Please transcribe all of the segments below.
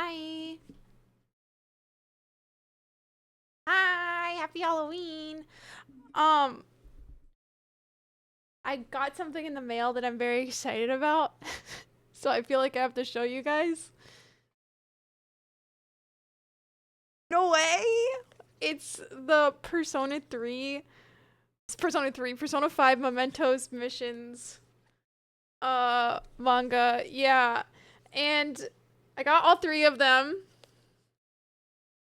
Hi. Hi, happy Halloween. Um, I got something in the mail that I'm very excited about. So I feel like I have to show you guys. No way. It's the Persona 5 Mementos missions manga. Yeah. And I got all three of them.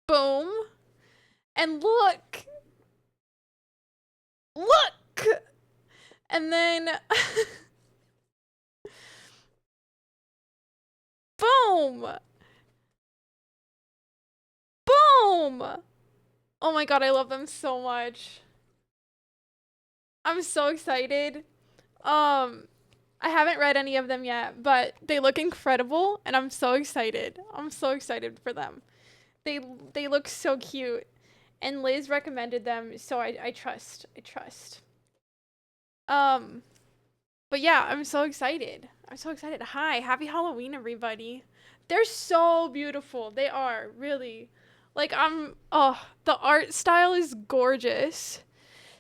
Boom. And look. Look. And then boom. Boom. Oh my god, I love them so much. I'm so excited. Um, I haven't read any of them yet, but they look incredible and I'm so excited. I'm so excited for them. They they look so cute. And Liz recommended them, so I trust. I trust. Um, but yeah, I'm so excited. I'm so excited. Hi, happy Halloween everybody. They're so beautiful. They are, really. Like the art style is gorgeous.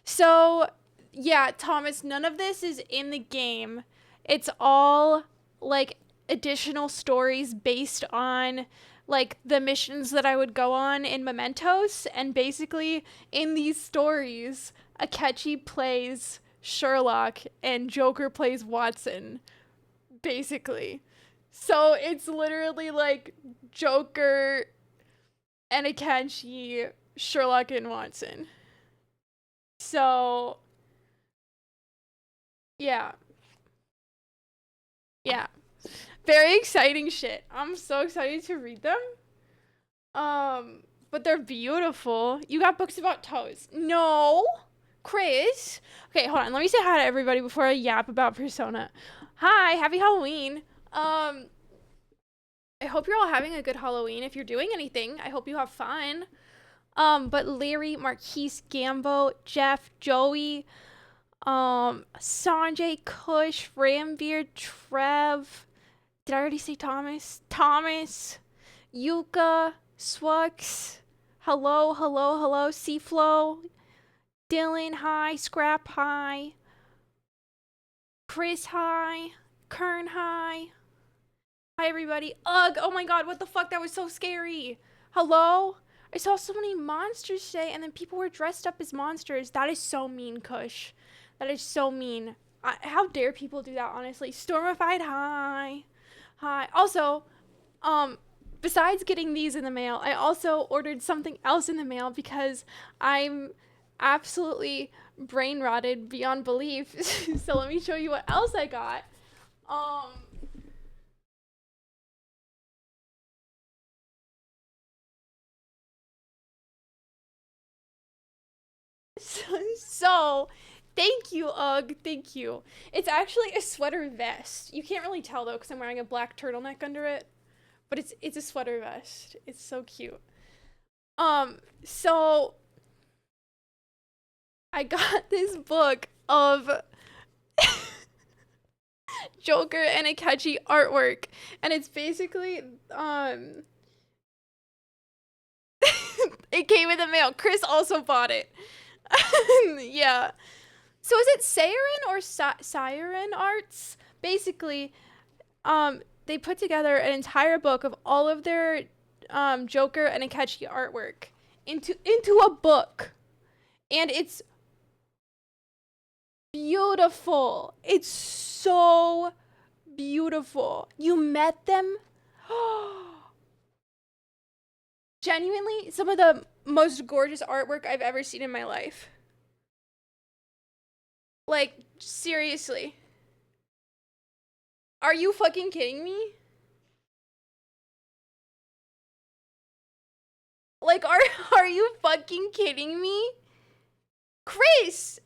So, yeah, Thomas, none of this is in the game. It's all like additional stories based on like the missions that I would go on in Mementos. And basically, in these stories, Akechi plays Sherlock and Joker plays Watson, basically. So it's literally like Joker and Akechi, Sherlock and Watson. So yeah, yeah. Very exciting shit. I'm so excited to read them. But they're beautiful. You got books about toes. No. Chris. Okay, hold on. Let me say hi to everybody before I yap about Persona. Hi, happy Halloween. Um, I hope you're all having a good Halloween. If you're doing anything, I hope you have fun. But Larry, Marquise, Gambo, Jeff, Joey, Sanjay, Kush, Ramveer, Trev. Did I already say Thomas? Thomas, Yuka, Swux, hello, hello, hello, Seaflow, Dylan, hi, Scrap, hi, Chris, hi, Kern, hi. Hi, everybody. Ugh, oh my god, what the fuck? That was so scary. Hello? I saw so many monsters today, and then people were dressed up as monsters. That is so mean, Kush. That is so mean. How dare people do that, honestly? Stormified, hi. Hi. Also, um, besides getting these in the mail, I also ordered something else in the mail because I'm absolutely brain rotted beyond belief. So let me show you what else I got. Um, so thank you, Ugg. Thank you. It's actually a sweater vest. You can't really tell though because I'm wearing a black turtleneck under it, but it's a sweater vest. It's so cute. So I got this book of Joker and Akechi artwork, and it's basically it came in the mail. Chris also bought it. Yeah. So is it Siren or Siren Arts? Basically, they put together an entire book of all of their Joker and Akechi artwork into a book, and it's beautiful. It's so beautiful. You met them? Genuinely, some of the most gorgeous artwork I've ever seen in my life. Like, seriously. Are you fucking kidding me? Like, are you fucking kidding me? Chris!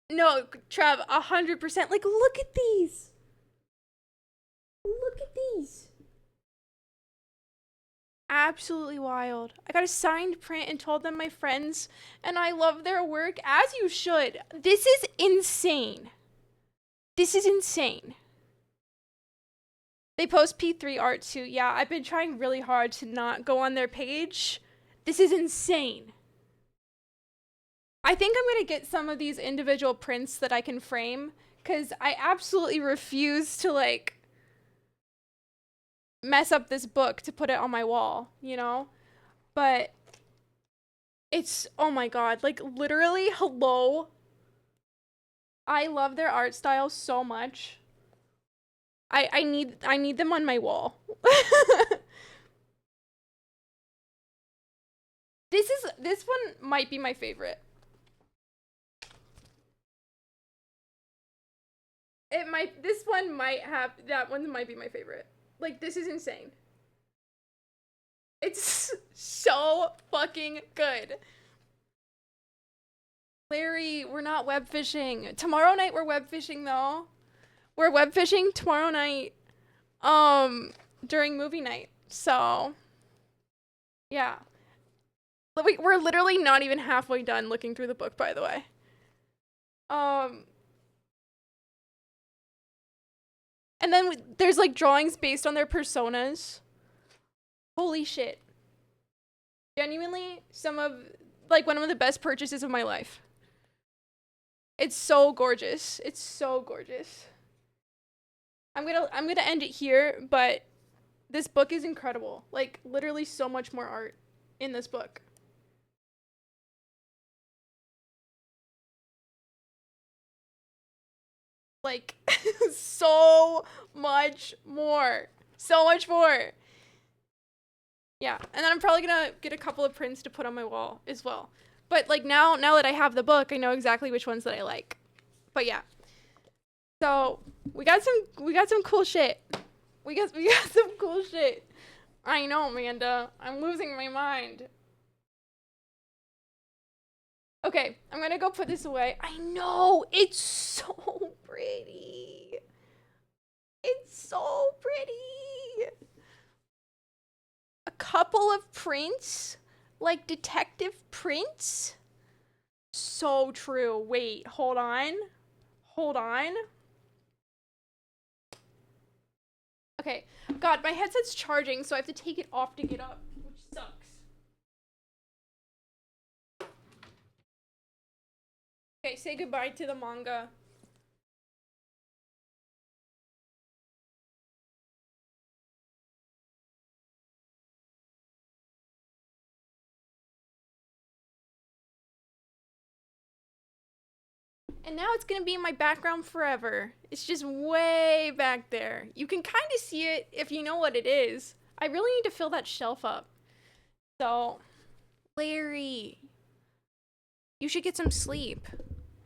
No, Trev, 100%. Like, look at these. Look at these. Absolutely wild. I got a signed print and told them my friends, and I love their work, as you should. This is insane. This is insane. They post P3 art too. Yeah, I've been trying really hard to not go on their page. This is insane. I think I'm going to get some of these individual prints that I can frame, because I absolutely refuse to, like, mess up this book to put it on my wall, you know? But it's, oh my god, like, literally, hello? I love their art style so much. I need them on my wall. This one might be my favorite. This one might have, that one might be my favorite. Like, this is insane. It's so fucking good. Larry, we're not web fishing. Tomorrow night we're web fishing though. We're web fishing tomorrow night. During movie night. So, yeah. We're literally not even halfway done looking through the book, by the way. And then there's like drawings based on their personas. Holy shit. Genuinely, like one of the best purchases of my life. It's so gorgeous. It's so gorgeous. I'm gonna end it here, but this book is incredible. Like, literally so much more art in this book. Like, so much more. So much more. Yeah, and then I'm probably gonna get a couple of prints to put on my wall as well. But like now that I have the book, I know exactly which ones that I like. But yeah. So we got some cool shit. We got some cool shit. I know, Amanda. I'm losing my mind. Okay, I'm gonna go put this away. I know, it's so pretty. It's so pretty. A couple of prints, like detective prints. So true. Wait, hold on. Hold on. Okay, God, my headset's charging, so I have to take it off to get up, which sucks. Okay, say goodbye to the manga. And now it's gonna be in my background forever. It's just way back there. You can kind of see it if you know what it is. I really need to fill that shelf up. So, Larry, you should get some sleep.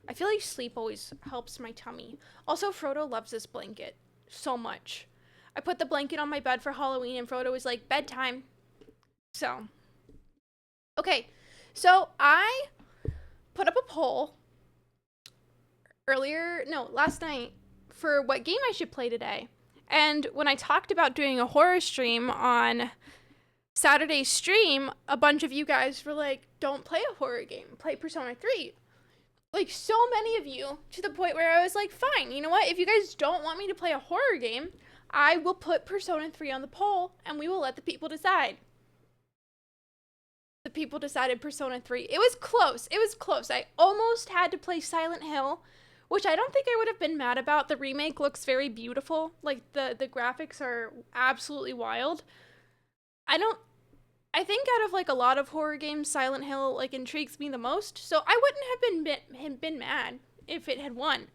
I feel like sleep always helps my tummy. Also, Frodo loves this blanket so much. I put the blanket on my bed for Halloween and Frodo was like, bedtime. So, okay. So, I put up a poll last night for what game I should play today. And when I talked about doing a horror stream on Saturday's stream, a bunch of you guys were like, don't play a horror game, play Persona 3. Like, so many of you, to the point where I was like, fine, you know what? If you guys don't want me to play a horror game, I will put Persona 3 on the poll, and we will let the people decide. The people decided Persona 3. It was close. It was close. I almost had to play Silent Hill, which I don't think I would have been mad about. The remake looks very beautiful. Like, the graphics are absolutely wild. I think out of, like, a lot of horror games, Silent Hill, like, intrigues me the most. So I wouldn't have been mad if it had won.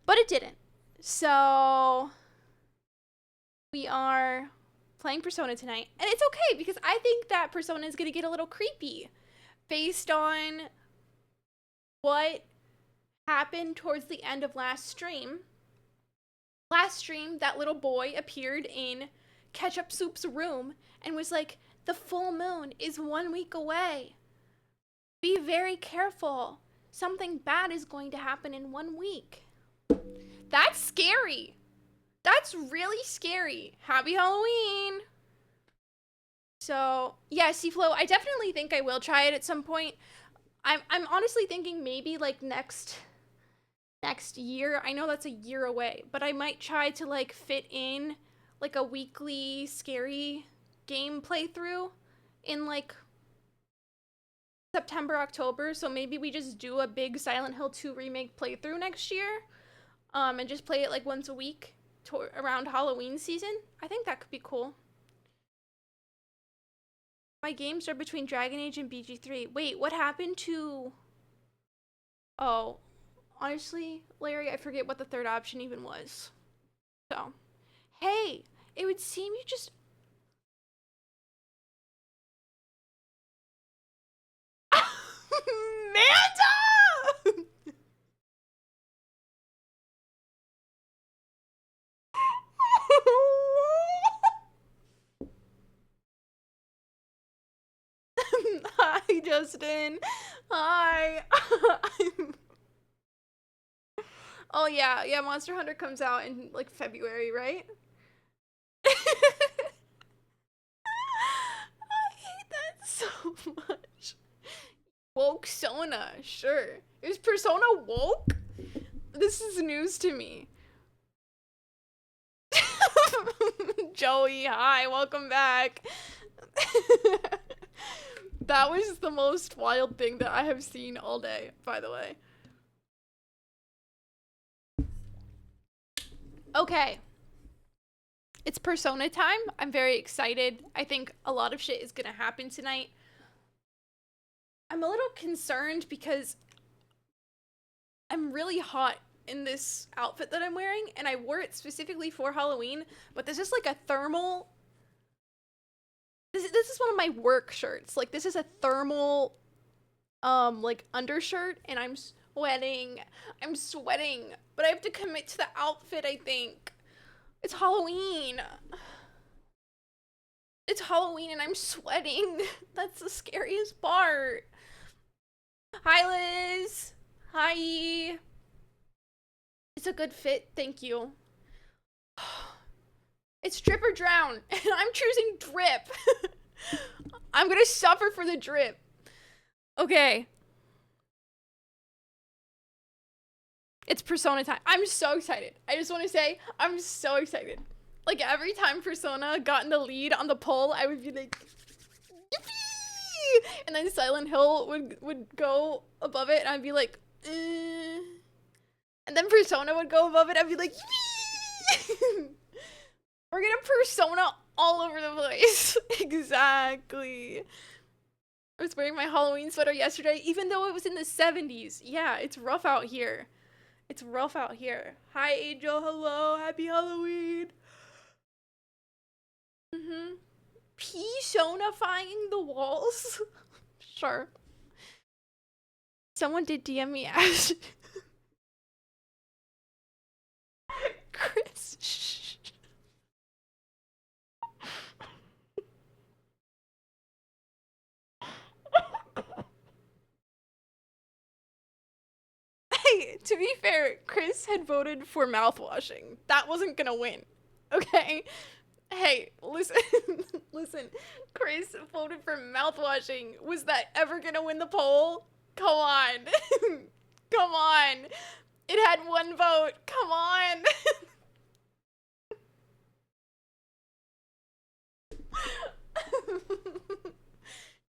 But it didn't. So we are playing Persona tonight. And it's okay, because I think that Persona is going to get a little creepy based on what happened towards the end of last stream. Last stream, that little boy appeared in Ketchup Soup's room and was like, the full moon is 1 week away. Be very careful. Something bad is going to happen in 1 week. That's scary. That's really scary. Happy Halloween. So, yeah, Seaflow, I definitely think I will try it at some point. I'm honestly thinking maybe like next year. I know that's a year away, but I might try to like fit in like a weekly scary game playthrough in like September, October. So maybe we just do a big Silent Hill 2 remake playthrough next year. And just play it like once a week around Halloween season. I think that could be cool. My games are between Dragon Age and BG3. Wait, what happened to... Oh, honestly, Larry, I forget what the third option even was. So, hey, it would seem you just... Manta! Hi, Justin. Hi. Oh yeah, Monster Hunter comes out in like February, right? I hate that so much. Woke Sona, sure. Is Persona woke? This is news to me. Joey, hi, welcome back. That was the most wild thing that I have seen all day, by the way. Okay. It's Persona time. I'm very excited. I think a lot of shit is gonna happen tonight. I'm a little concerned because I'm really hot in this outfit that I'm wearing, and I wore it specifically for Halloween, but this is like a thermal... This is one of my work shirts. Like, this is a thermal, like, undershirt, and I'm sweating. I'm sweating, but I have to commit to the outfit, I think. It's Halloween. It's Halloween and I'm sweating. That's the scariest part. Hi, Liz. Hi. It's a good fit, thank you. It's drip or drown, and I'm choosing drip. I'm gonna suffer for the drip. Okay. It's Persona time. I'm so excited. I just want to say, I'm so excited. Like, every time Persona got in the lead on the poll, I would be like, yippee! And then Silent Hill would go above it, and I'd be like, eh. And then Persona would go above it, I'd be like, yippee! We're gonna Persona all over the place. Exactly. I was wearing my Halloween sweater yesterday, even though it was in the 70s. Yeah, it's rough out here. It's rough out here. Hi, Angel. Hello. Happy Halloween. P-sonifying the walls? Sure. Someone did DM me as... Chris, shh. Hey, to be fair, Chris had voted for mouthwashing. That wasn't gonna win. Okay? Hey, listen, listen. Chris voted for mouthwashing. Was that ever gonna win the poll? Come on. Come on. It had one vote. Come on.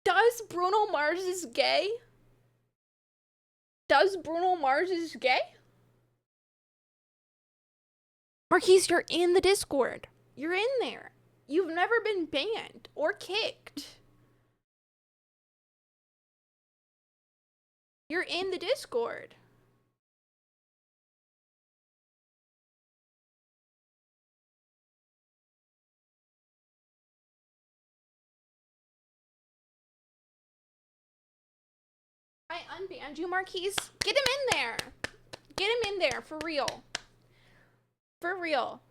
Does Bruno Mars is gay? Does Bruno Mars is gay? Marquise, you're in the Discord. You're in there. You've never been banned or kicked. You're in the Discord. I unbanned you, Marquise. Get him in there. Get him in there, for real. For real.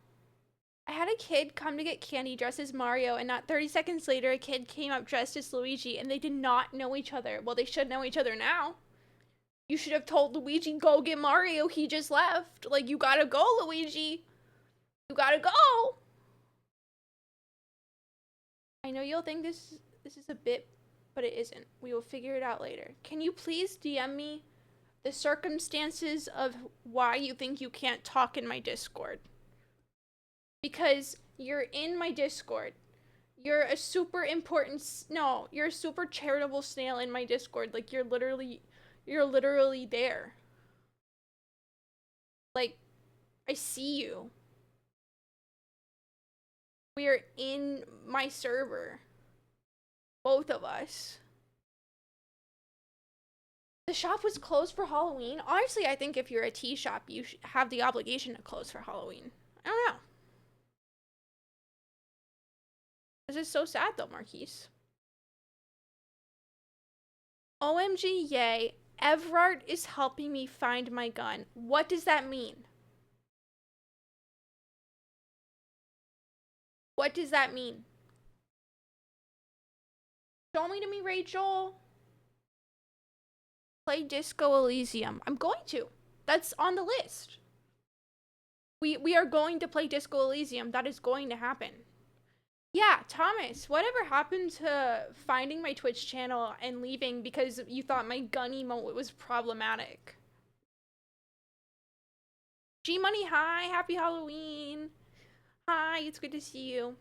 I had a kid come to get candy dressed as Mario, and not 30 seconds later, a kid came up dressed as Luigi, and they did not know each other. Well, they should know each other now. You should have told Luigi, go get Mario. He just left. Like, you gotta go, Luigi. You gotta go. I know you'll think this is a bit, but it isn't. We will figure it out later. Can you please DM me the circumstances of why you think you can't talk in my Discord? because you're in my Discord. You're a super important, no, you're a super charitable snail in my Discord. Like, you're literally there. Like, I see you. We are in my server. Both of us. The shop was closed for Halloween. Honestly, I think if you're a tea shop, you have the obligation to close for Halloween. I don't know. This is so sad though, Marquise. OMG, yay. Evrart is helping me find my gun. What does that mean? What does that mean? Show me to me, Rachel. Play Disco Elysium. I'm going to. That's on the list. We are going to play Disco Elysium. That is going to happen. Yeah, Thomas, whatever happened to finding my Twitch channel and leaving because you thought my gun emote was problematic? G-Money, hi, happy Halloween. Hi, it's good to see you.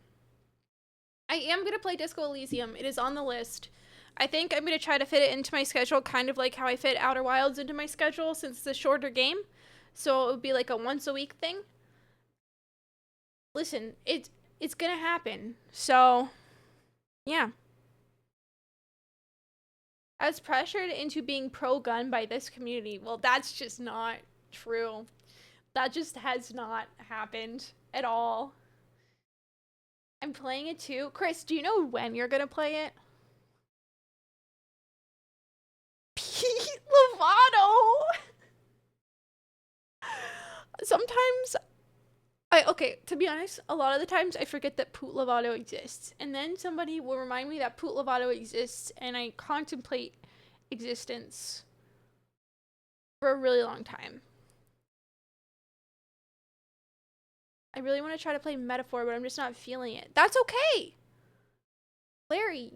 I am gonna play Disco Elysium. It is on the list. I think I'm gonna try to fit it into my schedule, kind of like how I fit Outer Wilds into my schedule since it's a shorter game. So it would be like a once a week thing. Listen, it's gonna happen. So, yeah. I was pressured into being pro-gun by this community. Well, that's just not true. That just has not happened at all. I'm playing it too. Chris, do you know when you're gonna play it? Pete Lovato! Sometimes okay, to be honest, a lot of the times I forget that Poot Lovato exists. And then somebody will remind me that Poot Lovato exists, and I contemplate existence for a really long time. I really want to try to play Metaphor, but I'm just not feeling it. That's okay! Larry,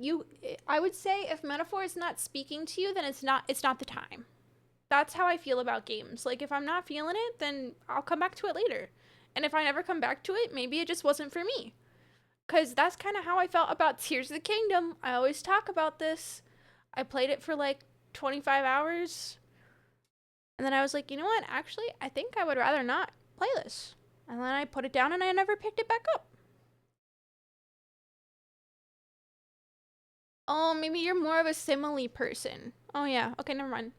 I would say if Metaphor is not speaking to you, then it's not the time. That's how I feel about games. Like, if I'm not feeling it, then I'll come back to it later. And if I never come back to it, maybe it just wasn't for me. Because that's kind of how I felt about Tears of the Kingdom. I always talk about this. I played it for like 25 hours. And then I was like, you know what? Actually, I think I would rather not play this. And then I put it down and I never picked it back up. Oh, maybe you're more of a simile person. Oh yeah, okay, never mind.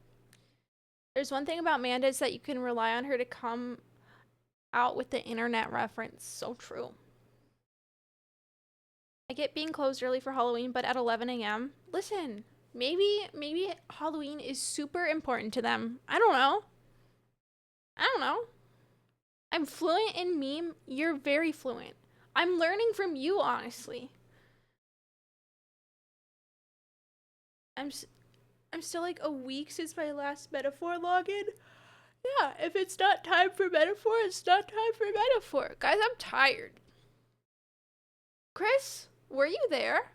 There's one thing about Manda is that you can rely on her to come out with the internet reference. So true. I get being closed early for Halloween, but at 11 a.m. Listen, maybe Halloween is super important to them. I don't know. I'm fluent in meme. You're very fluent. I'm learning from you, honestly. I'm still like a week since my last Metaphor login. Yeah, if it's not time for Metaphor, it's not time for Metaphor. Guys, I'm tired. Chris, were you there?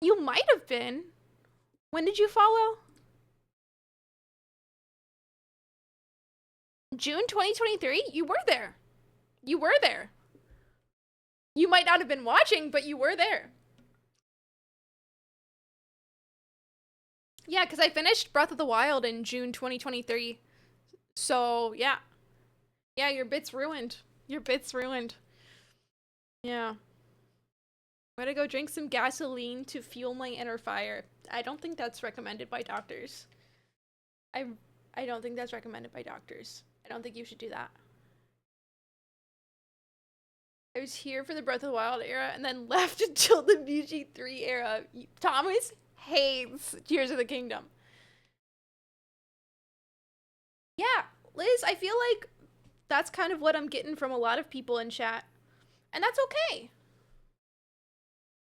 You might have been. When did you follow? June 2023? You were there. You were there. You might not have been watching, but you were there. Yeah, because I finished Breath of the Wild in June 2023. So, yeah. Yeah, your bit's ruined. Your bit's ruined. Yeah. I'm gonna go drink some gasoline to fuel my inner fire. I don't think that's recommended by doctors. I don't think that's recommended by doctors. I don't think you should do that. I was here for the Breath of the Wild era and then left until the BG3 era. Thomas hates Tears of the Kingdom. Yeah, Liz, I feel like that's kind of what I'm getting from a lot of people in chat. And that's okay.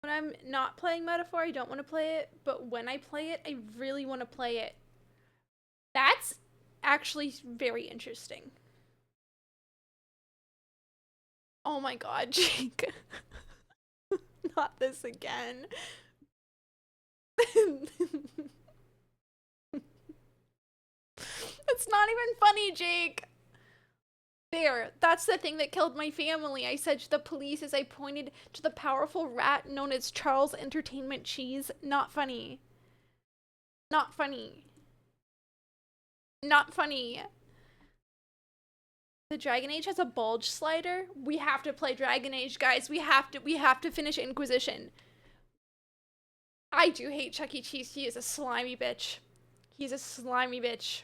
When I'm not playing Metaphor, I don't want to play it. But when I play it, I really want to play it. That's actually very interesting. Oh my god, Jake. Not this again. It's not even funny, Jake. There, that's the thing that killed my family. I said to the police as I pointed to the powerful rat known as Charles Entertainment Cheese. Not funny. Not funny. Not funny. The Dragon Age has a bulge slider. We have to play Dragon Age, guys. We have to finish Inquisition. I do hate Chuck E. Cheese. He is a slimy bitch. He's a slimy bitch.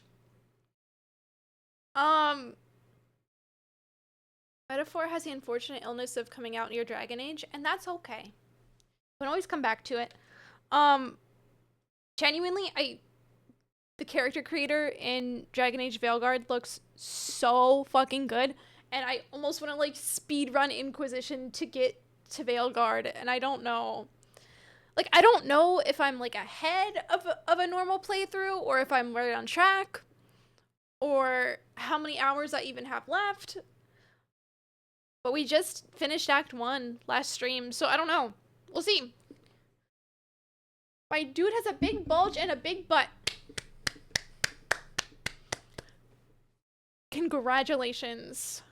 Metaphor has the unfortunate illness of coming out near Dragon Age, and that's okay. We can always come back to it. Genuinely, the character creator in Dragon Age Veilguard looks so fucking good, and I almost want to like speedrun Inquisition to get to Veilguard, and I don't know. Like, I don't know if I'm like ahead of a normal playthrough, or if I'm right on track, or how many hours I even have left. But we just finished Act 1 last stream, so I don't know. We'll see. My dude has a big bulge and a big butt. Congratulations.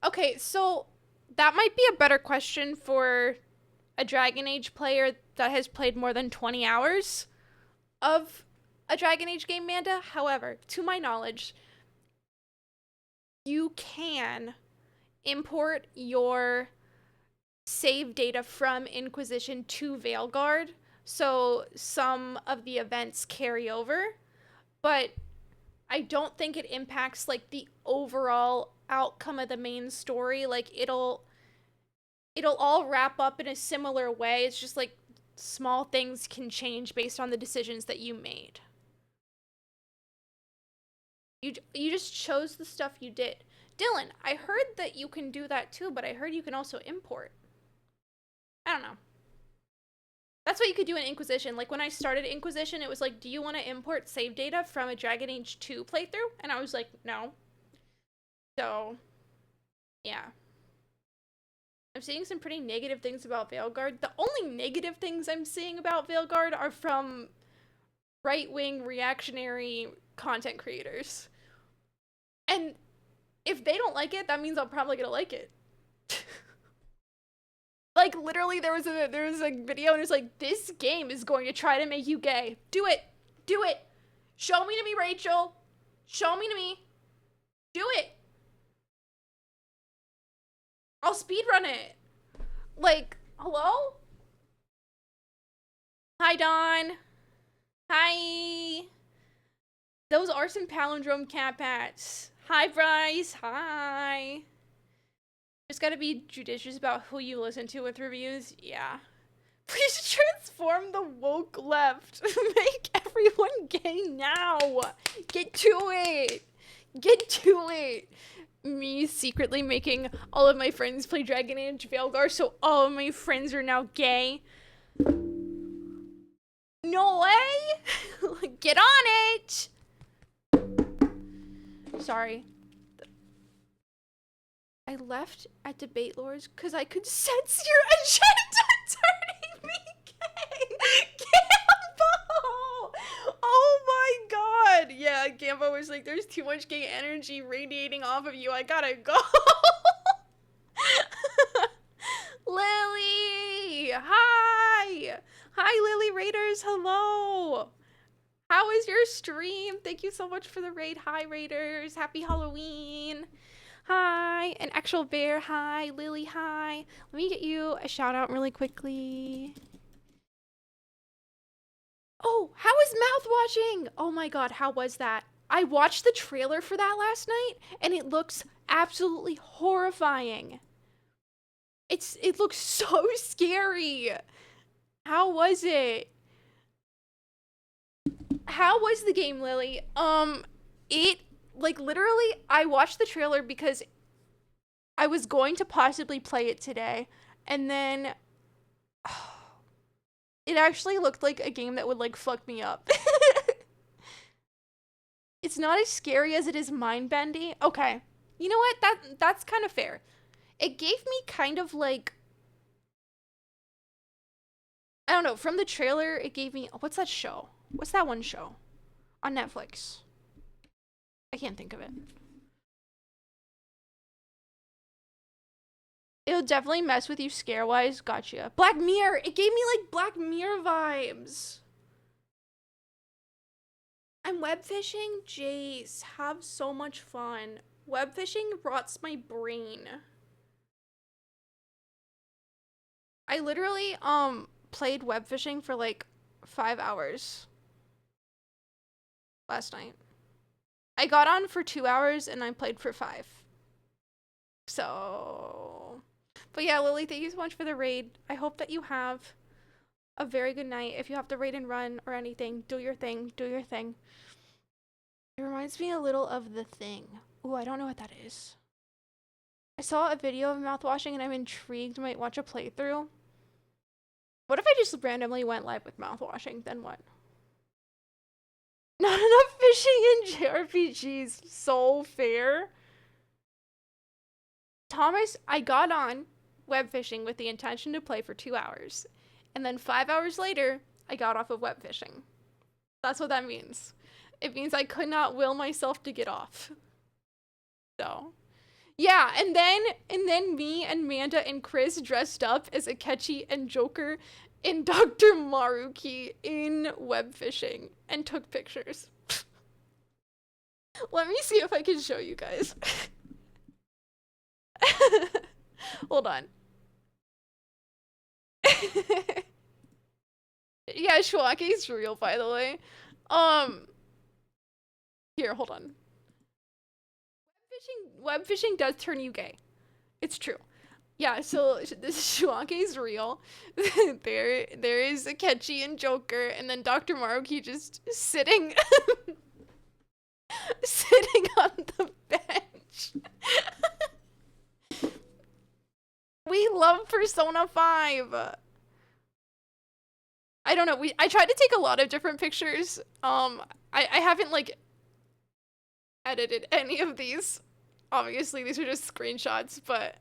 Okay, so that might be a better question for a Dragon Age player that has played more than 20 hours of a Dragon Age game, Manda. However, to my knowledge, you can import your save data from Inquisition to Veilguard, so some of the events carry over, but I don't think it impacts like the overall outcome of the main story. Like it'll all wrap up in a similar way. It's just like small things can change based on the decisions that you made. You just chose the stuff you did. Dylan, I heard that you can do that too, but I heard you can also import. I don't know. That's what you could do in Inquisition. Like when I started Inquisition, it was like, do you want to import save data from a Dragon Age 2 playthrough? And I was like, no. So, yeah. I'm seeing some pretty negative things about Veilguard. The only negative things I'm seeing about Veilguard are from right-wing reactionary content creators. And if they don't like it, that means I'm probably gonna like it. Like literally there was a video and it's like, this game is going to try to make you gay. Do it. Do it. Show me to me, Rachel. Show me to me. Do it. I'll speedrun it. Like, hello? Hi, Dawn. Hi. Those are some palindrome cat pats. Hi, Bryce. Hi. Just gotta be judicious about who you listen to with reviews. Yeah. Please transform the woke left. Make everyone gay now. Get to it. Get to it. Me secretly making all of my friends play Dragon Age Veilguard, so all of my friends are now gay. No way. Get on it. Sorry. I left at Debate Lords because I could sense your agenda turning me gay. Gambo! Oh my god. Yeah, Gambo was like, there's too much gay energy radiating off of you. I gotta go. Lily! Hi! Hi, Lily Raiders. Hello. How is your stream? Thank you so much for the raid. Hi, Raiders. Happy Halloween. Hi, an actual bear. Hi, Lily. Hi. Let me get you a shout out really quickly. Oh, how is mouth watching? Oh my god, how was that? I watched the trailer for that last night and it looks absolutely horrifying. It looks so scary. How was it? How was the game, Lily? It, like, literally, I watched the trailer because I was going to possibly play it today, and then it actually looked like a game that would, like, fuck me up. It's not as scary as it is mind-bendy. Okay. You know what? That's kind of fair. It gave me kind of, like, I don't know, from the trailer, it gave me, what's that show? What's that one show on Netflix? I can't think of it. It'll definitely mess with you scare-wise. Gotcha. Black Mirror. It gave me like Black Mirror vibes. I'm web fishing. Jace, have so much fun. Web fishing rots my brain. I literally played web fishing for like 5 hours last night. I got on for 2 hours and I played for 5. So, but yeah, Lily, thank you so much for the raid. I hope that you have a very good night. If you have to raid and run or anything, do your thing. Do your thing. It reminds me a little of The Thing. Ooh, I don't know what that is. I saw a video of mouthwashing and I'm intrigued. Might watch a playthrough. What if I just randomly went live with mouthwashing? Then what? Not enough fishing in JRPGs. So fair. Thomas, I got on web fishing with the intention to play for 2 hours. And then 5 hours later, I got off of web fishing. That's what that means. It means I could not will myself to get off. So, yeah, and then me and Manda and Chris dressed up as Akechi and Joker and Dr. Maruki in web fishing and took pictures. Let me see if I can show you guys. Hold on. Yeah, Shwaki's real, by the way. Here, hold on. Web fishing does turn you gay. It's true. Yeah, so this Shwaki is real. there is Akechi and Joker, and then Dr. Maruki just sitting sitting on the bench. We love Persona 5. I don't know. I tried to take a lot of different pictures. I haven't like edited any of these. Obviously, these are just screenshots, but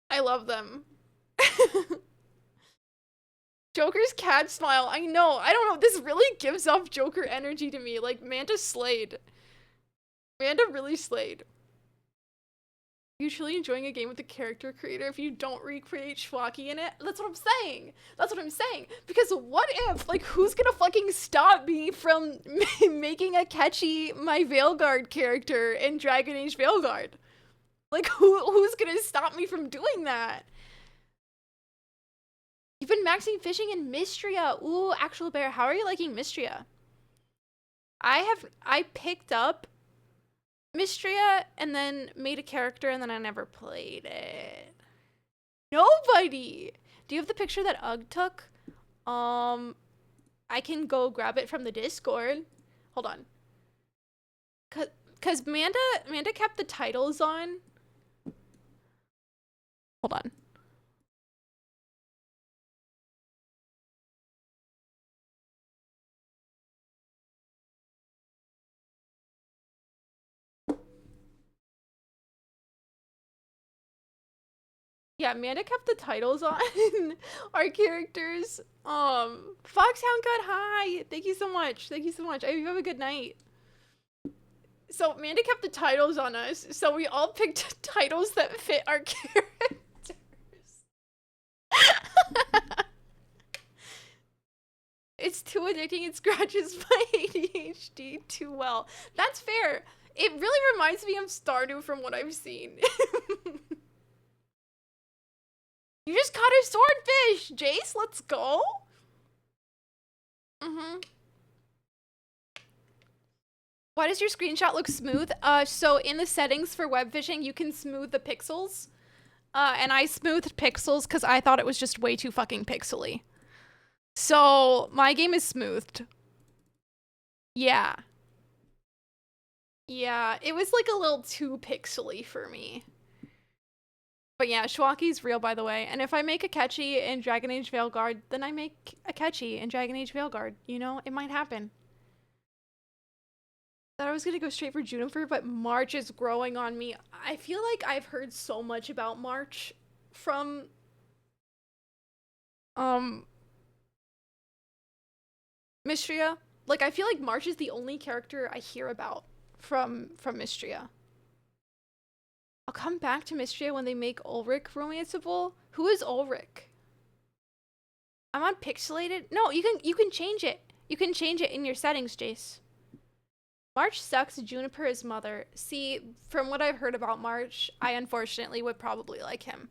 I love them. Joker's cat smile. I know. I don't know. This really gives off Joker energy to me. Like, Manda slayed. Manda really slayed. You truly enjoying a game with the character creator if you don't recreate Shwaki in it? That's what I'm saying. That's what I'm saying. Because what if, like, who's gonna fucking stop me from making Akechi my Veilguard character in Dragon Age Veilguard? Like, who's gonna stop me from doing that? You've been maxing fishing in Mystria. Ooh, Actual Bear, how are you liking Mystria? I picked up Mystria and then made a character and then I never played it. Nobody! Do you have the picture that Ugg took? I can go grab it from the Discord. Hold on. Cause Manda kept the titles on. Hold on. Yeah, Amanda kept the titles on our characters. Foxhound God, hi. Thank you so much. Thank you so much. I hope you have a good night. So Amanda kept the titles on us, so we all picked titles that fit our characters. It's too addicting. It scratches my ADHD too well. That's fair. It really reminds me of Stardew from what I've seen. You just caught a swordfish, Jace. Let's go. Why does your screenshot look smooth? So in the settings for web fishing, you can smooth the pixels. And I smoothed pixels because I thought it was just way too fucking pixely. So my game is smoothed. Yeah. Yeah, it was like a little too pixely for me. But yeah, Shwaki's real, by the way. And if I make Akechi in Dragon Age Veilguard, then I make Akechi in Dragon Age Veilguard. You know, it might happen. Thought I was gonna go straight for Juniper, but March is growing on me. I feel like I've heard so much about March from Mystria. Like, I feel like March is the only character I hear about from Mystria. I'll come back to Mystria when they make Ulrich romanceable. Who is Ulrich? I'm on pixelated. No, you can change it. You can change it in your settings, Jace. March sucks. Juniper is mother. See, from what I've heard about March, I unfortunately would probably like him.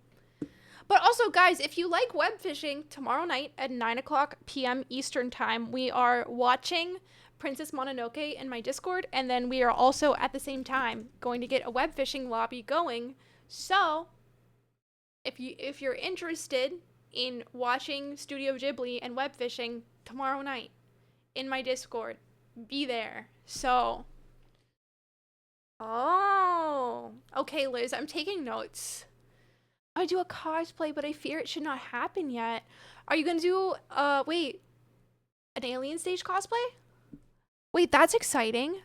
But also, guys, if you like web fishing, tomorrow night at 9 p.m. Eastern time, we are watching Princess Mononoke in my Discord, and then we are also at the same time going to get a web fishing lobby going. So, if you're interested in watching Studio Ghibli and web fishing tomorrow night in my Discord, be there. So, oh, okay, Liz, I'm taking notes. I do a cosplay, but I fear it should not happen yet. Are you gonna do, wait, an alien stage cosplay? Wait, that's exciting.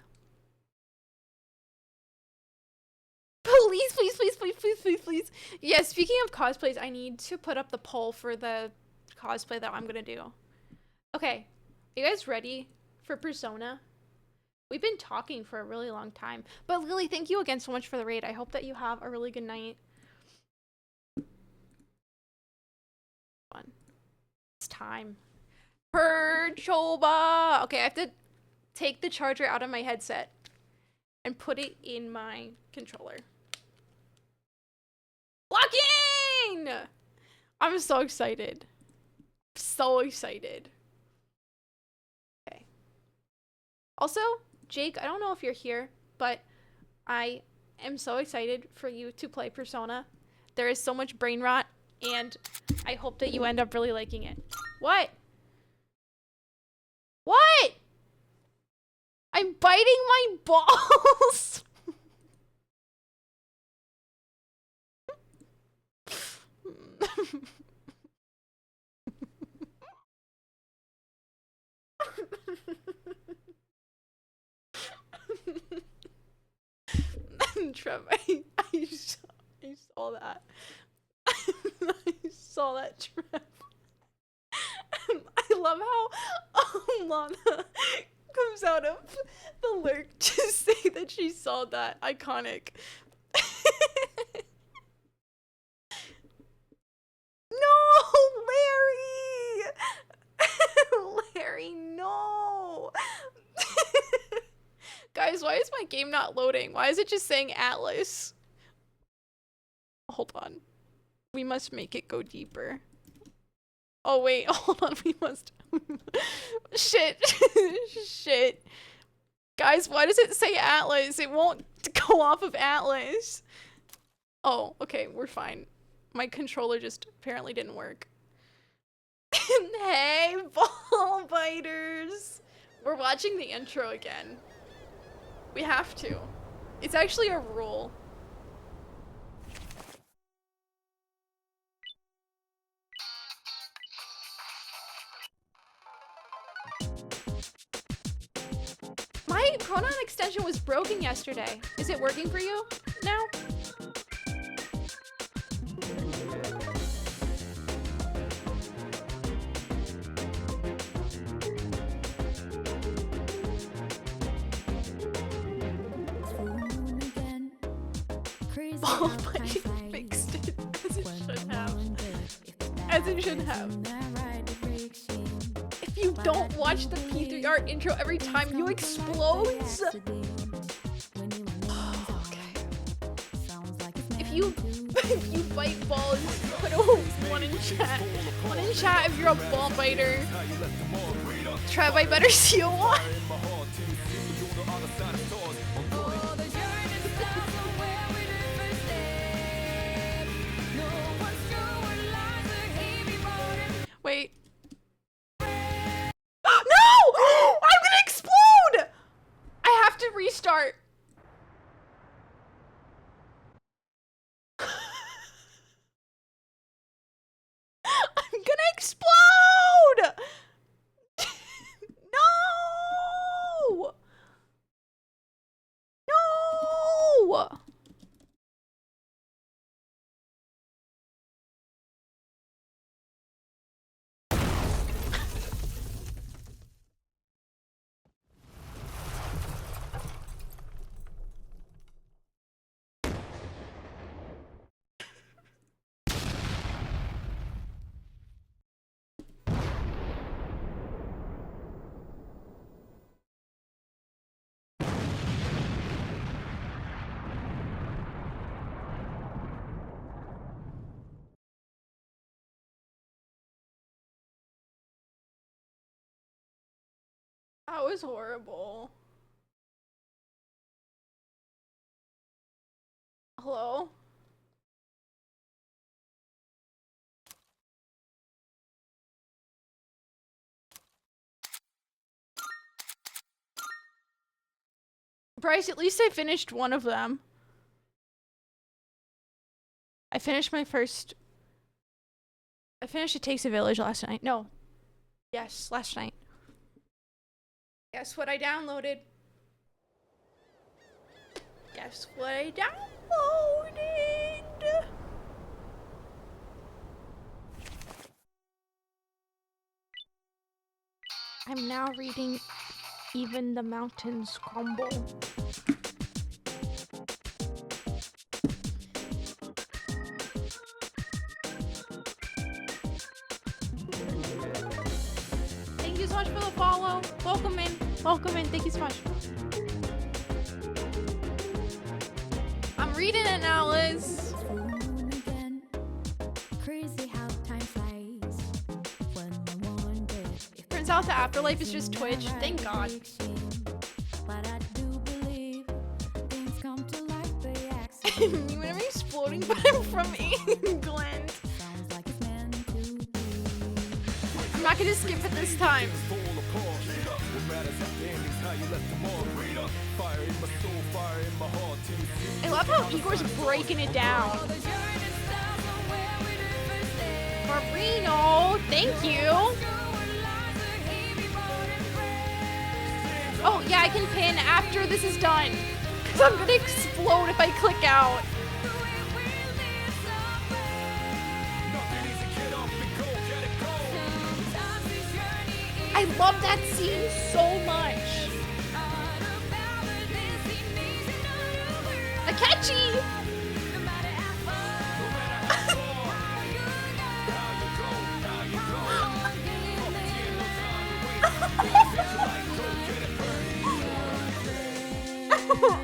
Please, please, please, please, please, please, please. Yeah, speaking of cosplays, I need to put up the poll for the cosplay that I'm gonna do. Okay, are you guys ready for Persona? We've been talking for a really long time. But Lily, thank you again so much for the raid. I hope that you have a really good night. Fun. It's time. Perchoba! Okay, I have to take the charger out of my headset and put it in my controller. Locking! I'm so excited. So excited. Okay. Also, Jake, I don't know if you're here, but I am so excited for you to play Persona. There is so much brain rot, and I hope that you end up really liking it. What? What? I'm biting my balls! Trev, I saw that. I saw that, Trev. I love how Lana comes out of the lurk to say that she saw that. Iconic. No, Larry! Larry, no! Guys, why is my game not loading? Why is it just saying Atlas? Hold on. We must make it go deeper. Oh wait, hold on, we must... Shit. Shit. Guys, why does it say Atlas? It won't go off of Atlas. Oh, okay, we're fine. My controller just apparently didn't work. Hey, ball biters! We're watching the intro again. We have to. It's actually a rule. My pronoun extension was broken yesterday. Is it working for you now? Oh, but you fixed it as it should have. As it should have. If you don't watch the P3R intro every time you explodes. Oh, okay. If you bite balls, put a one in chat. One in chat if you're a ball biter. Trev, I better see you one. Wait. No! I'm gonna explode! I have to restart. I'm gonna explode! No! That was horrible. Hello? Bryce, at least I finished one of them. I finished It Takes a Village last night. No. Yes, last night. Guess what I downloaded? Guess what I downloaded? I'm now reading Even the Mountains Crumble. Thank you so much for the follow. Welcome in. Welcome in. Thank you so much. I'm reading it now, Liz. Turns out the afterlife is just Twitch. Thank God. You and me exploding, but I'm from England. I'm not gonna skip it this time. I love how Igor's breaking it down. Marino, thank you. Oh, yeah, I can pin after this is done. Because I'm gonna explode if I click out. I love that scene so much. Akechi!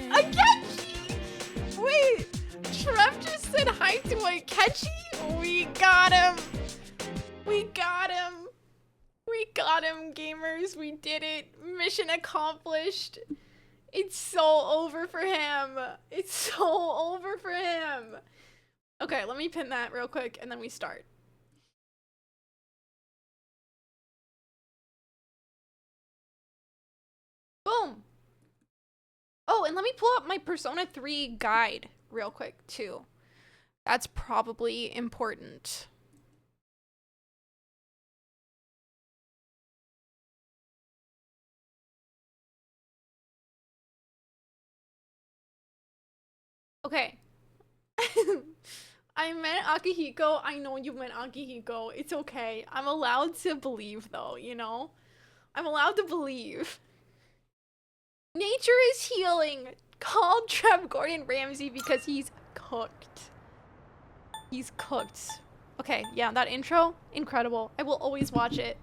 Akechi! Wait, Trev just said hi to Akechi? We got him! We got him! We got him, gamers. We did it. Mission accomplished. It's so over for him. It's so over for him. Okay, let me pin that real quick and then we start. Boom. Oh, and let me pull up my Persona 3 guide real quick too. That's probably important. Okay. I meant Akihiko. I know you meant Akihiko. It's okay. I'm allowed to believe though, you know? I'm allowed to believe. Nature is healing. Called Trev Gordon Ramsay because he's cooked. He's cooked. Okay, yeah, that intro, incredible. I will always watch it.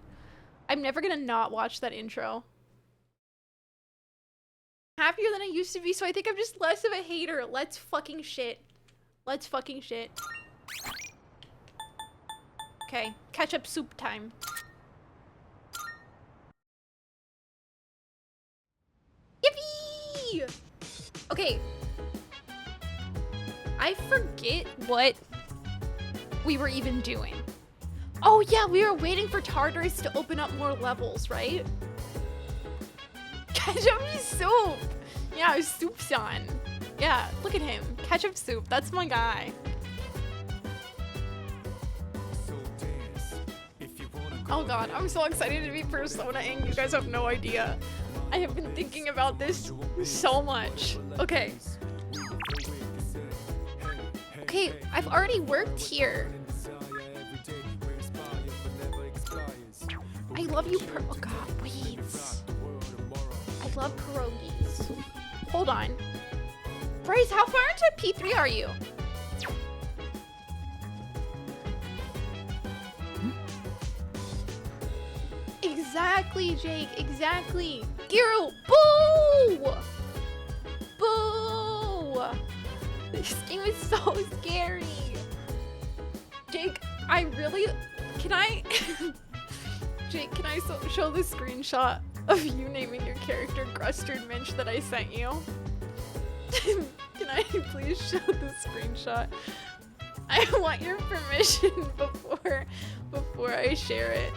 I'm never gonna not watch that intro. Happier than I used to be, so I think I'm just less of a hater. Let's fucking shit. Let's fucking shit. Okay, ketchup soup time. Yippee! Okay. I forget what we were even doing. Oh yeah, we were waiting for Tartarus to open up more levels, right? Ketchup soup! Yeah, soup's on. Yeah, look at him. Ketchup soup, that's my guy. Oh god, I'm so excited to be Persona and you guys have no idea. I have been thinking about this so much. Okay. Okay, I've already worked here. I love you, oh god, wait. I love pierogies. Hold on. Bryce, how far into P3 are you? Exactly, Jake, exactly. Giro, boo! Boo! This game is so scary. Jake, I really, can I, Jake, can I show this screenshot of you naming your character Grustard Minch that I sent you. Can I please show the screenshot? I want your permission before I share it.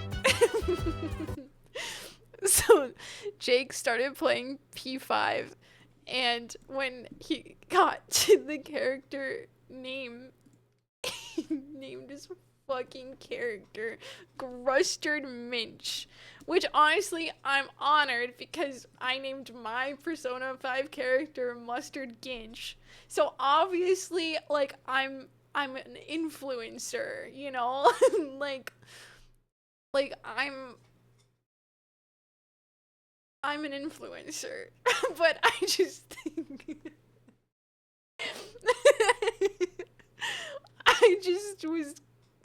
So Jake started playing P5, and when he got to the character name, he named his fucking character Grustard Minch, which honestly I'm honored because I named my Persona 5 character Mustard Ginch. So obviously, like, I'm an influencer, you know? like I'm an influencer. But I just think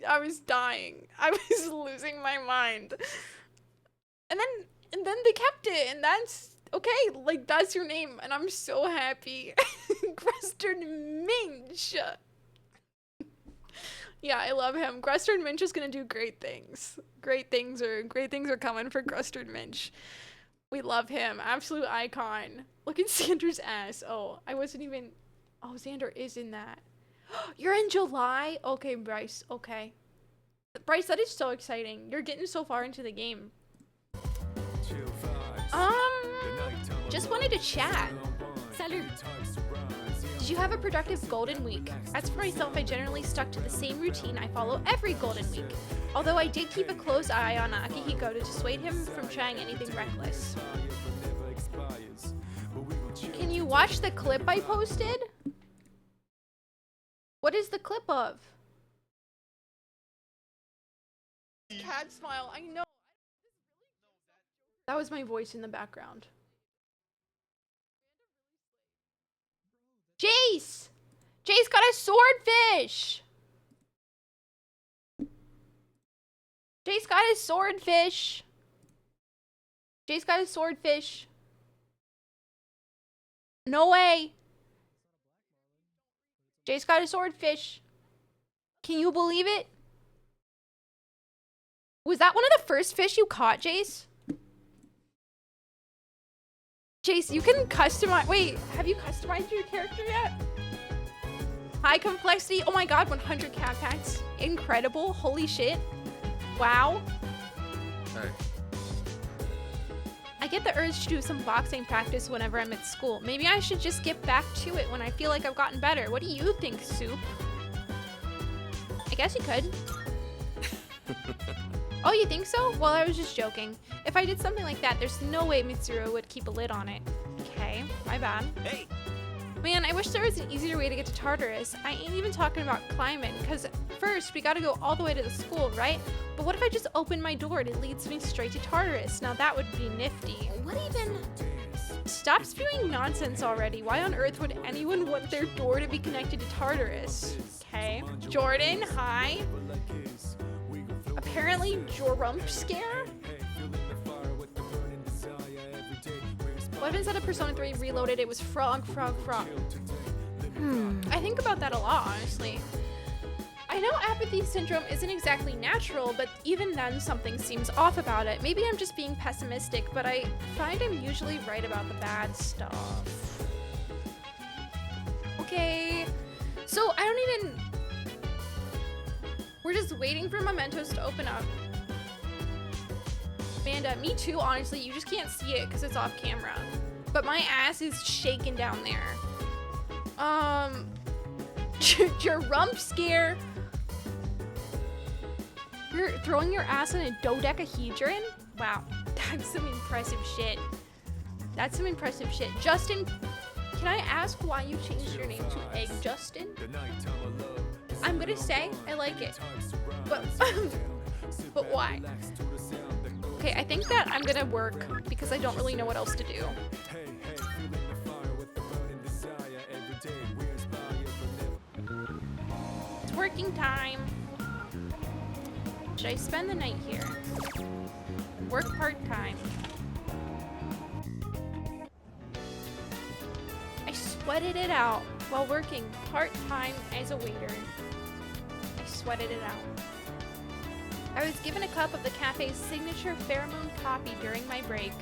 I was dying. I was losing my mind. And then they kept it, and that's okay, like, that's your name, and I'm so happy. Grustard Minch. Yeah, I love him. Grustard Minch is gonna do great things. Great things are coming for Grustard Minch. We love him. Absolute icon. Look at Xander's ass. Oh, I wasn't even. Oh, Xander is in that. You're in July? Okay, Bryce. Okay. Bryce, that is so exciting. You're getting so far into the game. Just wanted to chat. Salut. Did you have a productive Golden Week? As for myself, I generally stuck to the same routine I follow every Golden Week. Although I did keep a close eye on Akihiko to dissuade him from trying anything reckless. Can you watch the clip I posted? What is the clip of? Cat smile, I know. That was my voice in the background. Jace! Jace got a swordfish! Jace got a swordfish! Jace got a swordfish. No way! Jace got a swordfish. Can you believe it? Was that one of the first fish you caught, Jace? Jace, you can customize. Wait, have you customized your character yet? High complexity. Oh my god, 100 cat packs. Incredible. Holy shit. Wow. Hey. I get the urge to do some boxing practice whenever I'm at school. Maybe I should just get back to it when I feel like I've gotten better. What do you think, Soup? I guess you could. Oh, you think so? Well, I was just joking. If I did something like that, there's no way Mitsuru would keep a lid on it. Okay, my bad. Hey! Man, I wish there was an easier way to get to Tartarus. I ain't even talking about climbing, because first, we gotta go all the way to the school, right? But what if I just open my door and it leads me straight to Tartarus? Now that would be nifty. What even? Stop spewing nonsense already. Why on earth would anyone want their door to be connected to Tartarus? Okay. Jordan, hi. Apparently, Jorump Scare? What if instead of Persona 3 Reloaded, it was Frog, Frog, Frog? I think about that a lot, honestly. I know apathy syndrome isn't exactly natural, but even then something seems off about it. Maybe I'm just being pessimistic, but I find I'm usually right about the bad stuff. Okay, so I don't even... We're just waiting for mementos to open up. Amanda, me too, honestly. You just can't see it because it's off camera. But my ass is shaking down there. Your rump scare. You're throwing your ass in a dodecahedron? Wow, that's some impressive shit. That's some impressive shit. Justin, can I ask why you changed your name to Egg Justin? I'm gonna say I like it, but but why? Okay, I think that I'm gonna work because I don't really know what else to do. It's working time. Should I spend the night here? Work part-time. I sweated it out while working part-time as a waiter. I sweated it out. I was given a cup of the cafe's signature pheromone coffee during my break.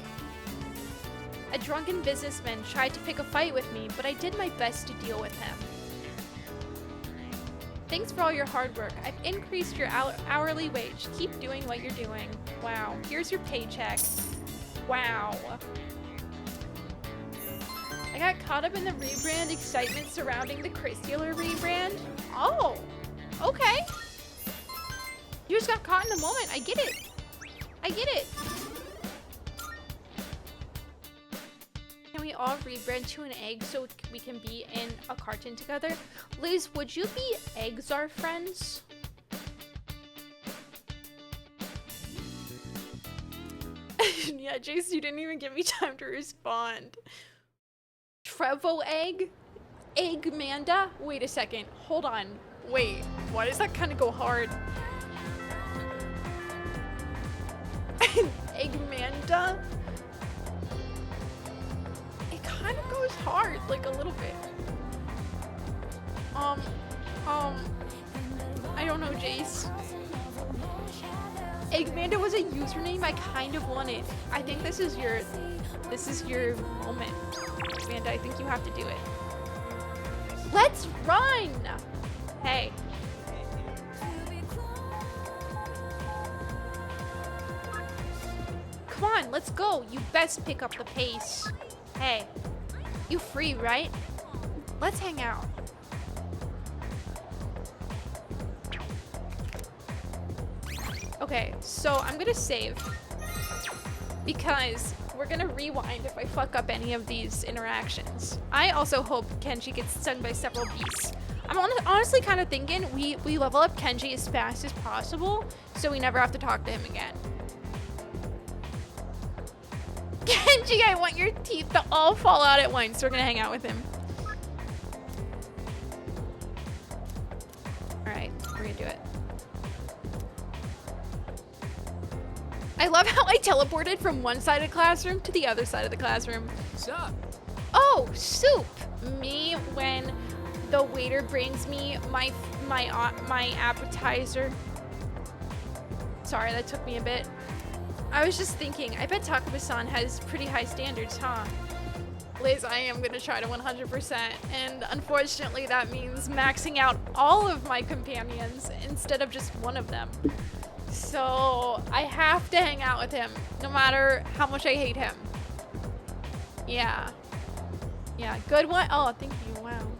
A drunken businessman tried to pick a fight with me, but I did my best to deal with him. Thanks for all your hard work. I've increased your hourly wage. Keep doing what you're doing. Wow. Here's your paycheck. Wow. I got caught up in the rebrand excitement surrounding the Chrysler rebrand. Oh, okay. You just got caught in the moment. I get it. I get it. Can we all rebrand to an egg so we can be in a carton together? Liz, would you be eggs are friends? Yeah, Jace, you didn't even give me time to respond. Trevo egg? Eggmanda? Wait a second. Hold on. Wait. Why does that kind of go hard? Eggmanda? It kind of goes hard, like a little bit. I don't know, Jace. Eggmanda was a username I kind of wanted. I think this is your moment. Eggmanda, I think you have to do it. Let's run! Hey. Come on, let's go. You best pick up the pace. Hey. You free, right? Let's hang out. Okay, so I'm gonna save because we're gonna rewind if I fuck up any of these interactions. I also hope Kenji gets stung by several beasts. I'm honestly kind of thinking we level up Kenji as fast as possible so we never have to talk to him again. Kenji, I want your teeth to all fall out at once. We're gonna hang out with him. All right, we're gonna do it. I love how I teleported from one side of the classroom to the other side of the classroom. What's up? Oh, soup. Me when the waiter brings me my appetizer. Sorry, that took me a bit. I was just thinking, I bet Takuma-san has pretty high standards, huh? Liz, I am gonna try to 100%, and unfortunately that means maxing out all of my companions instead of just one of them. So I have to hang out with him, no matter how much I hate him. Yeah. Yeah, good one. Oh, thank you. Wow.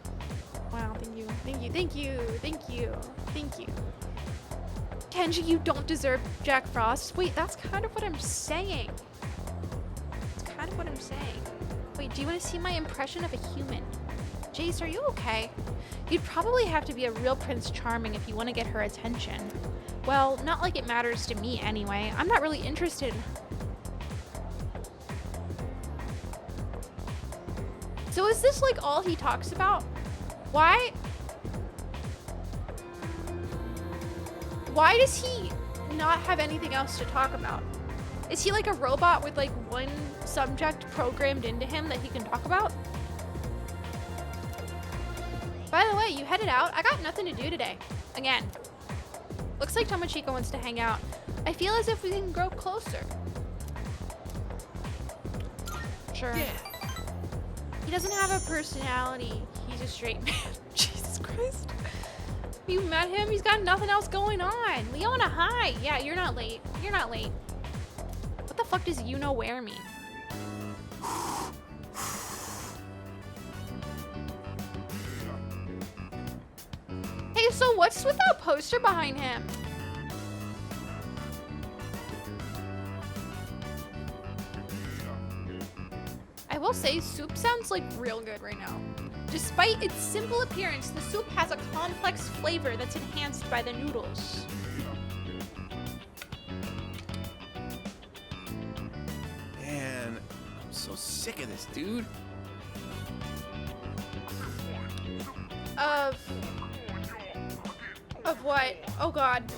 Wow, thank you. Thank you. Thank you. Thank you. Thank you. Kenji, you don't deserve Jack Frost. Wait, that's kind of what I'm saying. That's kind of what I'm saying. Wait, do you want to see my impression of a human? Jace, are you okay? You'd probably have to be a real Prince Charming if you want to get her attention. Well, not like it matters to me anyway. I'm not really interested. So is this like all he talks about? Why does he not have anything else to talk about? Is he like a robot with like one subject programmed into him that he can talk about? By the way, you headed out. I got nothing to do today. Again. Looks like Tomochika wants to hang out. I feel as if we can grow closer. Sure. Yeah. He doesn't have a personality. He's a straight man. Jesus Christ. You met him? He's got nothing else going on. Leona, hi. Yeah, you're not late. You're not late. What the fuck does you know where mean? Hey, so what's with that poster behind him? I will say, soup sounds like real good right now. Despite its simple appearance, the soup has a complex flavor that's enhanced by the noodles. Man, I'm so sick of this, dude. Of what? Oh god.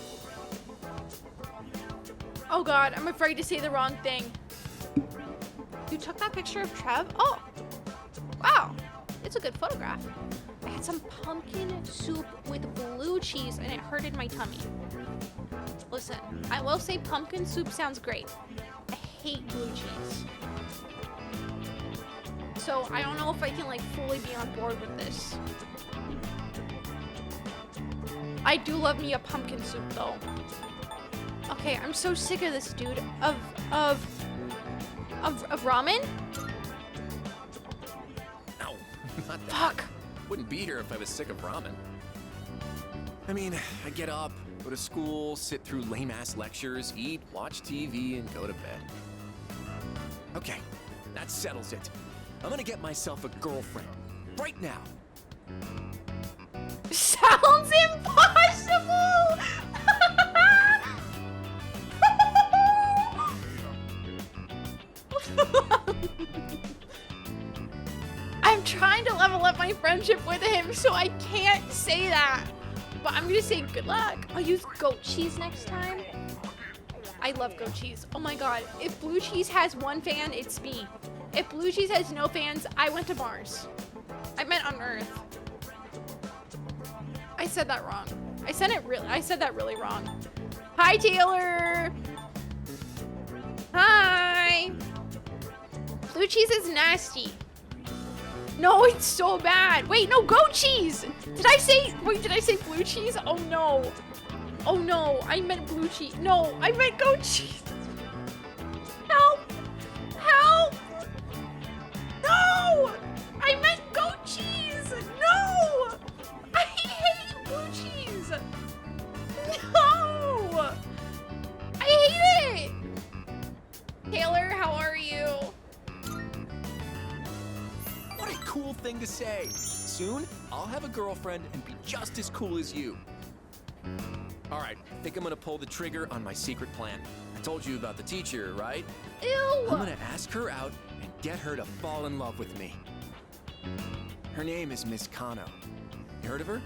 Oh god, I'm afraid to say the wrong thing. You took that picture of Trev? Oh! Wow, it's a good photograph. I had some pumpkin soup with blue cheese and it hurted my tummy. Listen, I will say pumpkin soup sounds great. I hate blue cheese. so I don't know if I can like fully be on board with this. I do love me a pumpkin soup though. Okay, I'm so sick of this, dude. Of ramen? No, not that. Fuck. Wouldn't be here if I was sick of ramen. I mean, I get up, go to school, sit through lame-ass lectures, eat, watch TV, and go to bed. Okay, that settles it. I'm gonna get myself a girlfriend. Right now. Sounds impossible! I'm trying to level up my friendship with him, so I can't say that. But I'm gonna say good luck. I'll use goat cheese next time. I love goat cheese. Oh my god. If blue cheese has one fan, it's me. If blue cheese has no fans, I went to Mars. I meant on Earth. I said that wrong. I said that really wrong. Hi, Taylor. Hi. Blue cheese is nasty. No, it's so bad. Wait, no, goat cheese. Did I say blue cheese? Oh no. Oh no, I meant blue cheese. No, I meant goat cheese. Help. Help. No. I meant goat cheese. No. I hate blue cheese. No. I hate it. Taylor, how are you? What a cool thing to say. Soon, I'll have a girlfriend and be just as cool as you. All right, I think I'm gonna pull the trigger on my secret plan. I told you about the teacher, right? Ew. I'm gonna ask her out and get her to fall in love with me. Her name is Miss Kano. You heard of her?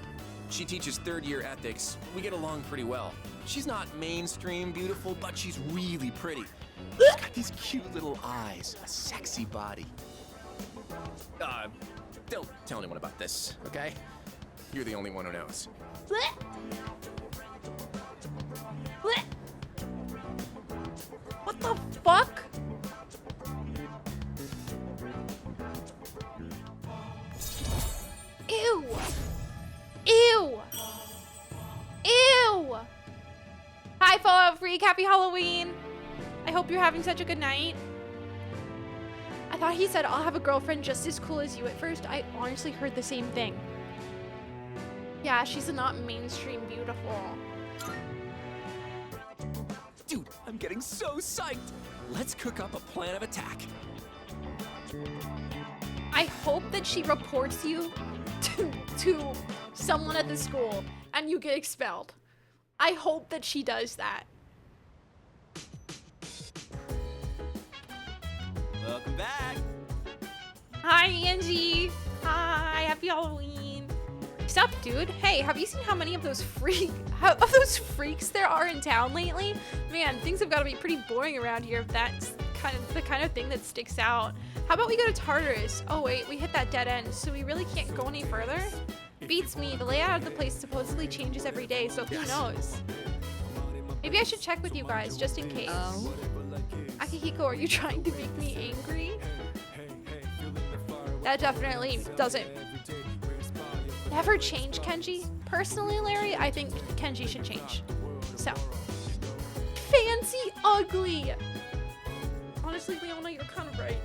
She teaches third-year ethics. We get along pretty well. She's not mainstream beautiful, but she's really pretty. She's got these cute little eyes, a sexy body. Don't tell anyone about this, okay? You're the only one who knows. Blech. Blech. What the fuck? Ew. Ew. Ew. Hi, Fallout Freak. Happy Halloween. I hope you're having such a good night. I thought he said, I'll have a girlfriend just as cool as you at first. I honestly heard the same thing. Yeah, she's not mainstream beautiful. Dude, I'm getting so psyched. Let's cook up a plan of attack. I hope that she reports you to someone at the school and you get expelled. I hope that she does that. Welcome back. Hi, Angie. Hi, happy Halloween. What's up, dude? Hey, have you seen how many of those freaks there are in town lately? Man, things have got to be pretty boring around here if that's the kind of thing that sticks out. How about we go to Tartarus? Oh wait, we hit that dead end, so we really can't go any further? Beats me. The layout of the place supposedly changes every day, so who knows? Maybe I should check with you guys, just in case. Akihiko, are you trying to make me angry? That definitely doesn't never change, Kenji. Personally, Larry, I think Kenji should change. So, fancy ugly. Honestly, Leona, you're kind of right.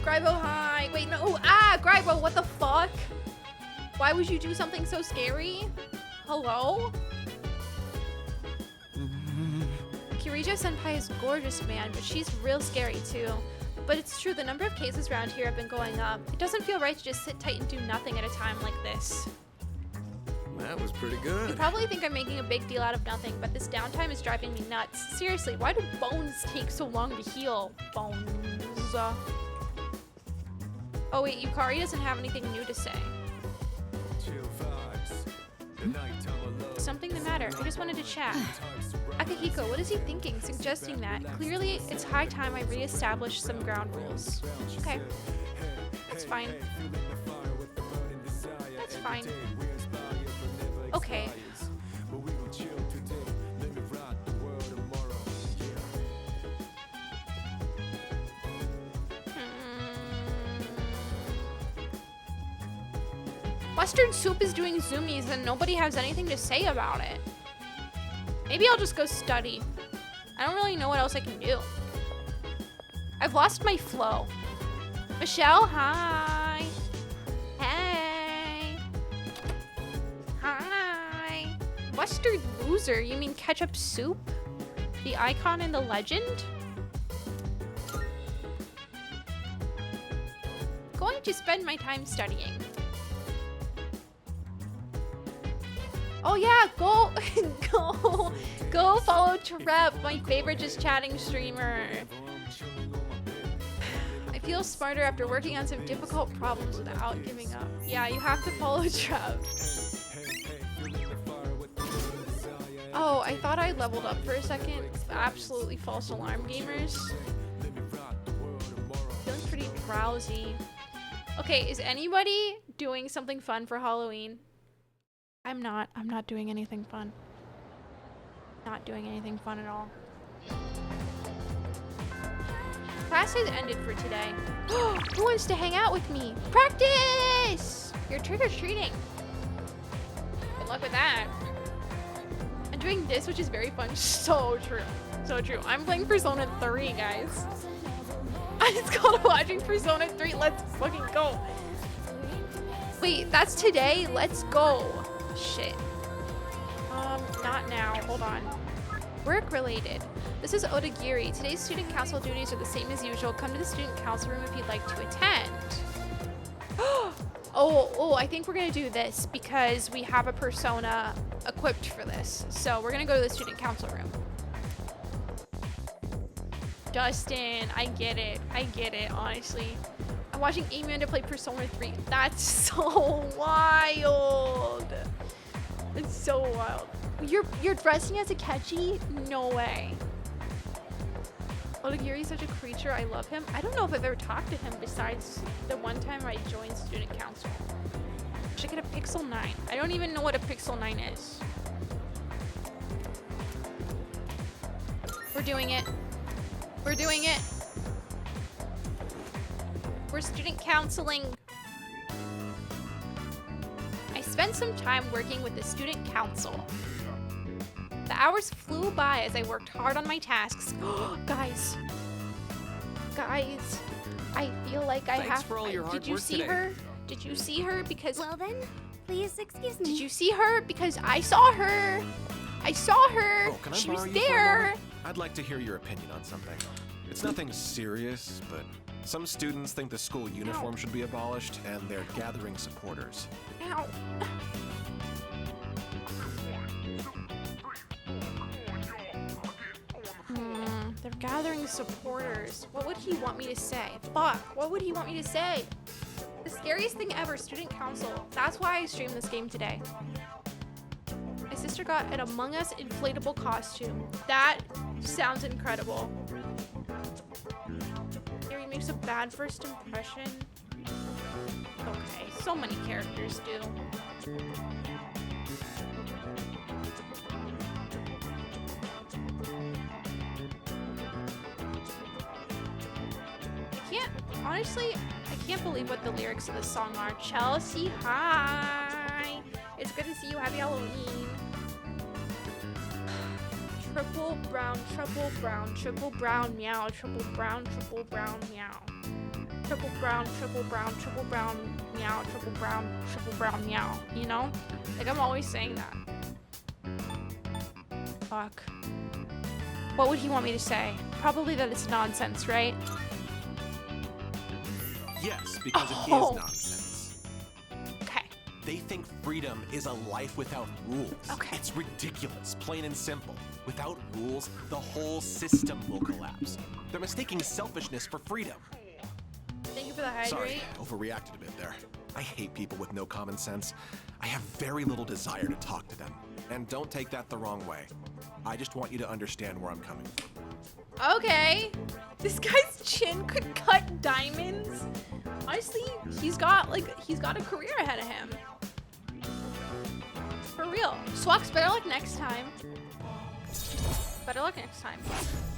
Grybo, hi. Wait, no. Grybo, what the fuck? Why would you do something so scary? Hello? Kirijo Senpai is gorgeous, man, but she's real scary too. But it's true, the number of cases around here have been going up. It doesn't feel right to just sit tight and do nothing at a time like this. That was pretty good. You probably think I'm making a big deal out of nothing, but this downtime is driving me nuts. Seriously, why do bones take so long to heal? Bones. Oh wait, Yukari doesn't have anything new to say. Something the matter? I just wanted to chat. Akihiko, what is he thinking, suggesting that? Clearly, it's high time I reestablish some ground rules. Okay. That's fine. That's fine. Okay. Mustard Soup is doing zoomies and nobody has anything to say about it. Maybe I'll just go study. I don't really know what else I can do. I've lost my flow. Michelle, hi. Hey. Hi. Mustard Loser, you mean ketchup soup? The icon in the legend? Going to spend my time studying. Oh yeah, go follow Trep, my favorite just chatting streamer. I feel smarter after working on some difficult problems without giving up. Yeah, you have to follow Trep. Oh, I thought I leveled up for a second. Absolutely false alarm, gamers. Feeling pretty drowsy. Okay, is anybody doing something fun for Halloween? I'm not doing anything fun. Not doing anything fun at all. Class has ended for today. Who wants to hang out with me? Practice! You're trick-or-treating. Good luck with that. I'm doing this, which is very fun. So true. So true. I'm playing Persona 3, guys. It's called watching Persona 3. Let's fucking go. Wait, that's today? Let's go. Shit. Not now. Hold on. Work related. This is Odagiri. Today's student council duties are the same as usual. Come to the student council room if you'd like to attend. Oh, I think we're gonna do this because we have a persona equipped for this. So we're gonna go to the student council room. Dustin, I get it, honestly. I'm watching Amanda play Persona 3. That's so wild. It's so wild. You're dressing as a Akechi? No way. Odagiri is such a creature. I love him. I don't know if I've ever talked to him besides the one time I joined student council. Should get a Pixel 9. I don't even know what a Pixel 9 is. We're doing it. We're doing it. We're student counseling. I spent some time working with the student council. The hours flew by as I worked hard on my tasks. Guys, I feel like I have. For all your hard did you work see today. her? Did you see her? Because Well then, please excuse me. did you see her? Because I saw her. I saw her. Oh, can I She borrow was you for a there. moment? I'd like to hear your opinion on something. It's nothing serious, but some students think the school uniform should be abolished, and they're gathering supporters. Ow. They're gathering supporters. What would he want me to say? Fuck, what would he want me to say? The scariest thing ever, student council. That's why I streamed this game today. My sister got an Among Us inflatable costume. That sounds incredible. Gary makes a bad first impression. Okay, so many characters do. Honestly, I can't believe what the lyrics of this song are. Chelsea, hi. It's good to see you. Happy Halloween. Triple brown, meow. Triple brown, meow. Triple brown, meow. Triple brown, meow. You know? Like, I'm always saying that. Fuck. What would he want me to say? Probably that it's nonsense, right? Yes, because it Oh. is nonsense. Okay. They think freedom is a life without rules. Okay. It's ridiculous, plain and simple. Without rules, the whole system will collapse. They're mistaking selfishness for freedom. Thank you for the hydrate. Sorry, overreacted a bit there. I hate people with no common sense. I have very little desire to talk to them. And don't take that the wrong way. I just want you to understand where I'm coming from. Okay. This guy's chin could cut diamonds. Honestly, he's got a career ahead of him. For real. Swax, better luck next time. Better luck next time.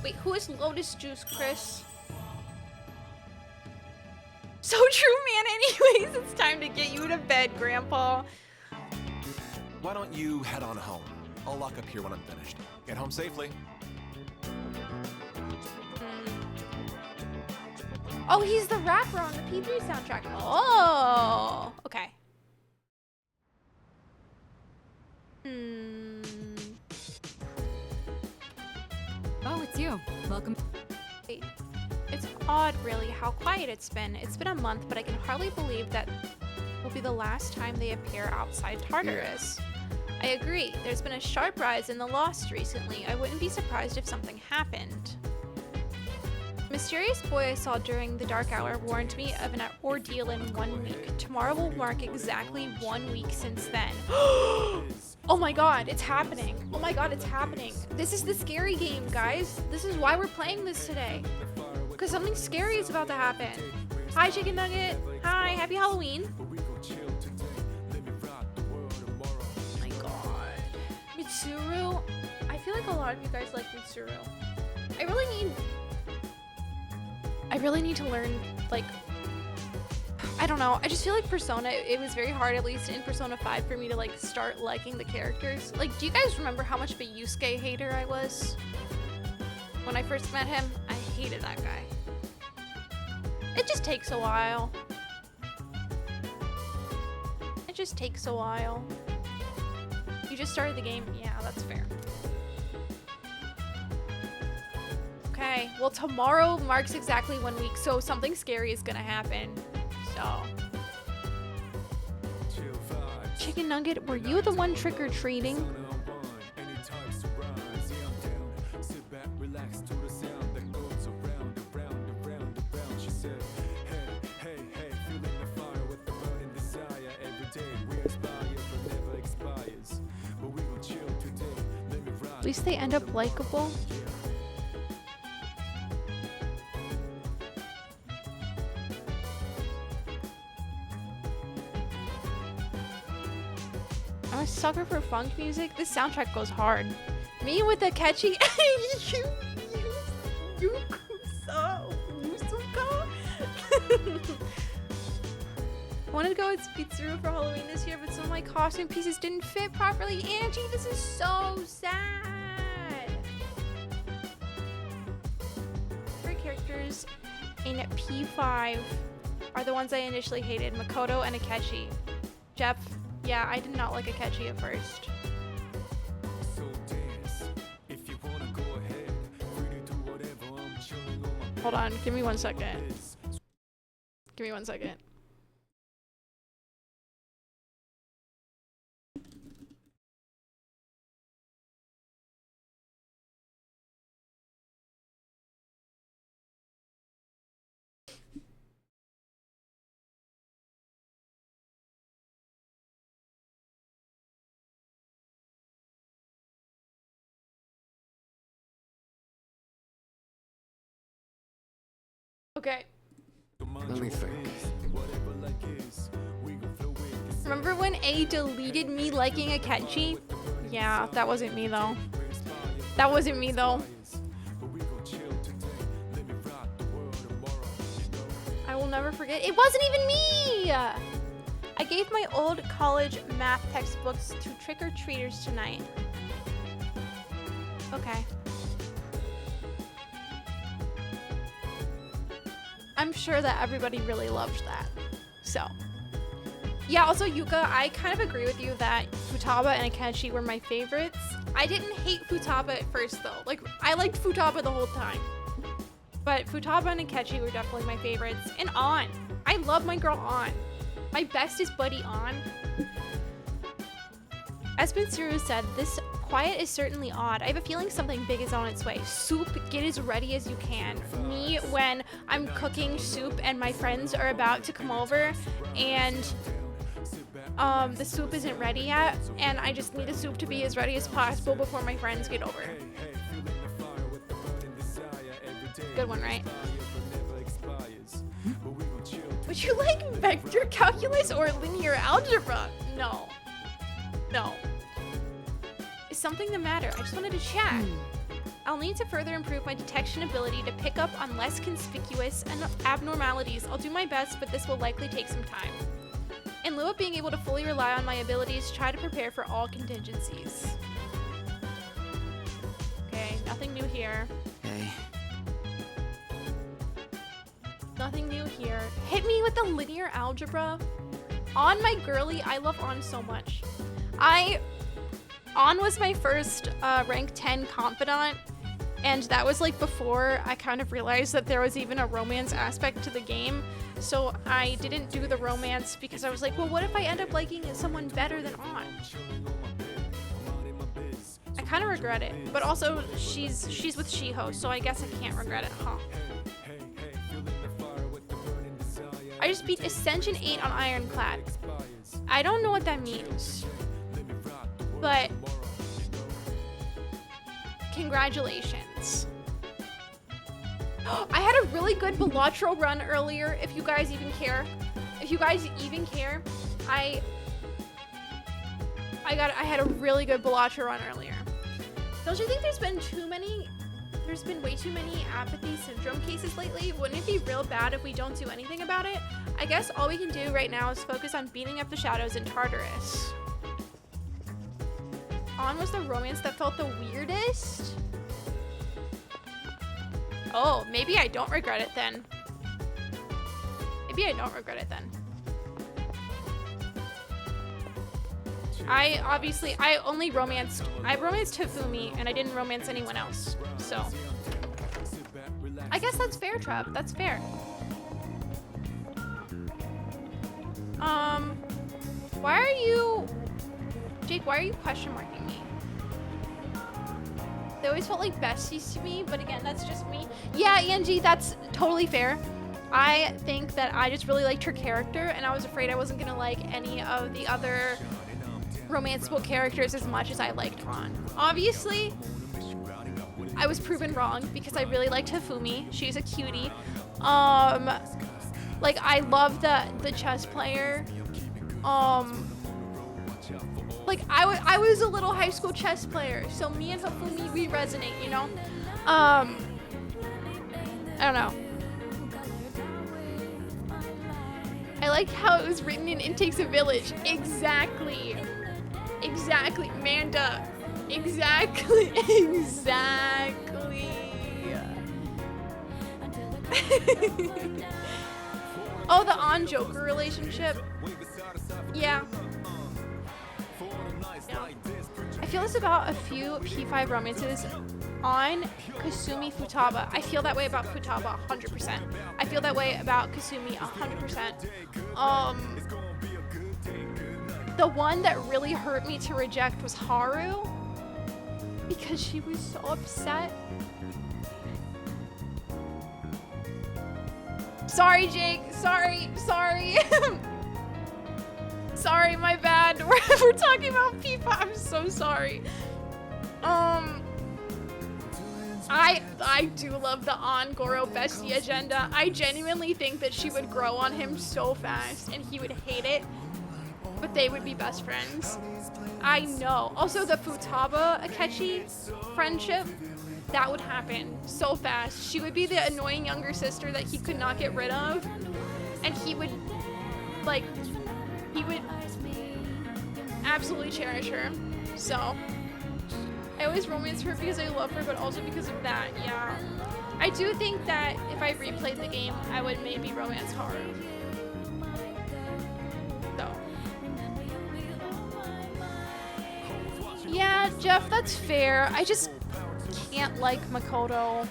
Wait, who is Lotus Juice, Chris? So true, man. Anyways, it's time to get you to bed, Grandpa. Why don't you head on home? I'll lock up here when I'm finished. Get home safely. Oh, he's the rapper on the P3 soundtrack. Oh, okay. Oh, it's you. Welcome. It's odd, really, how quiet it's been. It's been a month, but I can hardly believe that will be the last time they appear outside Tartarus. I agree. There's been a sharp rise in the Lost recently. I wouldn't be surprised if something happened. Mysterious boy I saw during the dark hour warned me of an ordeal in 1 week. Tomorrow will mark exactly 1 week since then. Oh my god, it's happening. Oh my god, it's happening. This is the scary game, guys. This is why we're playing this today. Because something scary is about to happen. Hi, Chicken Nugget. Hi, happy Halloween. Oh my god. Mitsuru. I feel like a lot of you guys like Mitsuru. I really need to learn, like, I don't know. I just feel like Persona, it was very hard, at least in Persona 5, for me to, like, start liking the characters. Like, do you guys remember how much of a Yusuke hater I was? When I first met him, I hated that guy. It just takes a while. It just takes a while. You just started the game? Yeah, that's fair. Okay, well, tomorrow marks exactly 1 week, so something scary is gonna happen. So. Chicken Nugget, were you the one trick-or-treating? At least they end up likable. I'm a sucker for funk music. This soundtrack goes hard. Me with the catchy I wanted to go with Mitsuru for Halloween this year, but some of my costume pieces didn't fit properly. Angie, this is so sad. Favorite characters in P5 are the ones I initially hated, Makoto and Akechi. Jeff, yeah, I did not like Akechi at first. Hold on, give me 1 second. Give me 1 second. Okay. Let me think. Remember when A deleted me liking Akechi? Yeah, that wasn't me though. That wasn't me though. I will never forget. It wasn't even me! I gave my old college math textbooks to trick-or-treaters tonight. Okay. I'm sure that everybody really loved that. So. Yeah, also Yuka, I kind of agree with you that Futaba and Akechi were my favorites. I didn't hate Futaba at first though. Like, I liked Futaba the whole time. But Futaba and Akechi were definitely my favorites. And An. I love my girl An. My bestest buddy An. As Mitsuru said, this quiet is certainly odd. I have a feeling something big is on its way. Soup, get as ready as you can. Me, when I'm cooking soup and my friends are about to come over and the soup isn't ready yet, and I just need the soup to be as ready as possible before my friends get over. Good one, right? Would you like vector calculus or linear algebra? No. No. Is something the matter? I just wanted to chat. I'll need to further improve my detection ability to pick up on less conspicuous and abnormalities. I'll do my best, but this will likely take some time. In lieu of being able to fully rely on my abilities, try to prepare for all contingencies. Okay, nothing new here. Hey. Nothing new here. Hit me with the linear algebra. On my girly, I love On so much. On was my first rank 10 confidant, and that was like before I kind of realized that there was even a romance aspect to the game. So I didn't do the romance because I was like, well, what if I end up liking someone better than On? I kind of regret it, but also she's with Shiho, so I guess I can't regret it, huh? I just beat Ascension 8 on Ironclad. I don't know what that means, but congratulations. I had a really good Balatro run earlier, if you guys even care. If you guys even care, I had a really good Balatro run earlier. Don't you think there's been way too many apathy syndrome cases lately? Wouldn't it be real bad if we don't do anything about it? I guess all we can do right now is focus on beating up the shadows in Tartarus. On was the romance that felt the weirdest? Oh, maybe I don't regret it then. Maybe I don't regret it then. I romanced Hifumi and I didn't romance anyone else. So I guess that's fair, Trev. That's fair. Jake, why are you question marking me? They always felt like besties to me, but again, that's just me. Yeah, Angie, that's totally fair. I think that I just really liked her character, and I was afraid I wasn't gonna like any of the other romanceable characters as much as I liked On. Obviously, I was proven wrong because I really liked Hifumi. She's a cutie. Like I love the chess player. Like I was a little high school chess player, so me and Hifumi, we resonate, you know? I don't know. I like how it was written in It Takes a Village. Exactly. Exactly, Manda. Exactly. Exactly. Oh, the On Joker relationship. Yeah. I feel this about a few P5 romances. On Kasumi Futaba. I feel that way about Futaba 100%. I feel that way about Kasumi 100%. The one that really hurt me to reject was Haru, because she was so upset. Sorry, Jake. Sorry. Sorry, my bad. We're talking about P5. I'm so sorry. I do love the On Goro bestie agenda. I genuinely think that she would grow on him so fast and he would hate it, but they would be best friends. I know. Also, the Futaba Akechi friendship, that would happen so fast. She would be the annoying younger sister that he could not get rid of, and he would absolutely cherish her. So I always romance her because I love her, but also because of that. Yeah, I do think that if I replayed the game, I would maybe romance Haru. So yeah, Jeff, that's fair. I just can't like Makoto.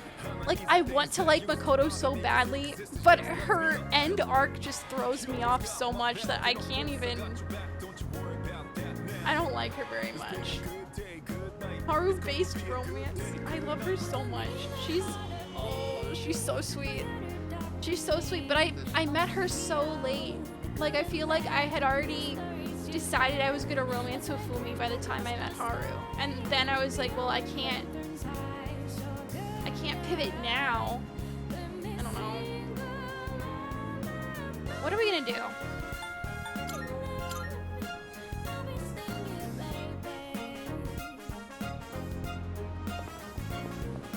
Like, I want to like Makoto so badly, but her end arc just throws me off so much that I can't even. I don't like her very much. Haru-based romance. I love her so much. She's so sweet. She's so sweet, but I met her so late. Like, I feel like I had already decided I was gonna romance Hifumi by the time I met Haru. And then I was like, well, I can't pivot now. I don't know. What are we gonna do?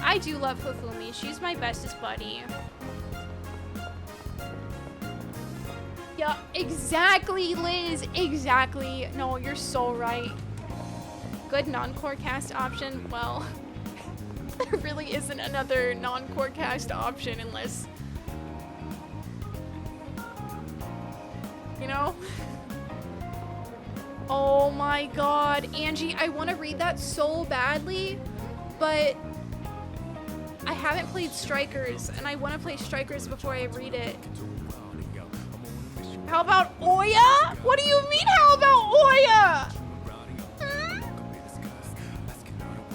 I do love Hifumi. She's my bestest buddy. Yeah, exactly, Liz. Exactly. No, you're so right. Good non-core cast option. Well, there really isn't another non-core cast option unless, you know? Oh my god, Angie, I want to read that so badly, but I haven't played Strikers, and I want to play Strikers before I read it. How about Oya? What do you mean, how about Oya? Hmm?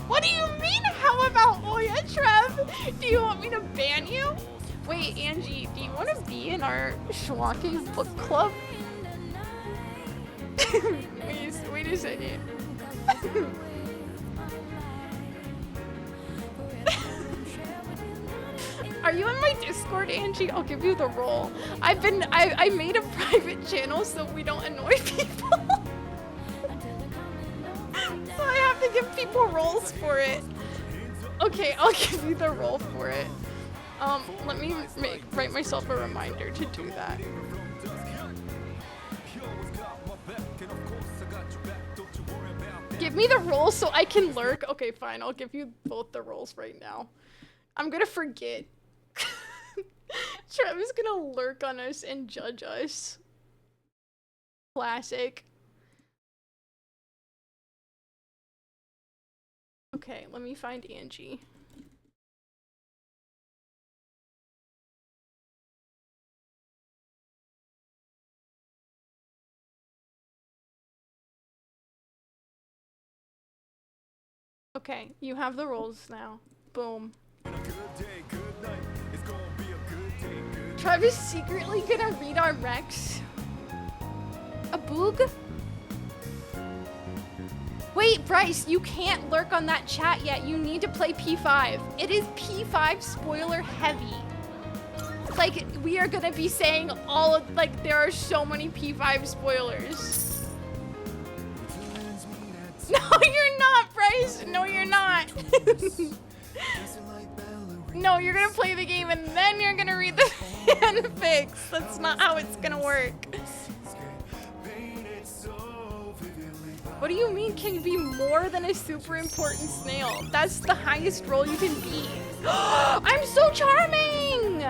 What do you mean, how about Oya, Trev? Do you want me to ban you? Wait, Angie, do you want to be in our Schwalking book club? Wait a second. Are you in my Discord, Angie? I'll give you the role. I made a private channel so we don't annoy people. So I have to give people roles for it. Okay, I'll give you the role for it. Let me write myself a reminder to do that. Give me the role so I can lurk. Okay, fine. I'll give you both the roles right now. I'm gonna forget. Trevor's gonna lurk on us and judge us. Classic. Okay, let me find Angie. Okay, you have the roles now. Boom. Trevor's secretly gonna read our Rex. A boog? Wait, Bryce, you can't lurk on that chat yet. You need to play P5. It is P5 spoiler heavy. Like, we are gonna be saying all of, like, there are so many P5 spoilers. No, you're not, Bryce. No, you're not. No, you're gonna play the game and then you're gonna read the fanfics. That's not how it's gonna work. What do you mean can be more than a super important snail? That's the highest role you can be. I'm so charming!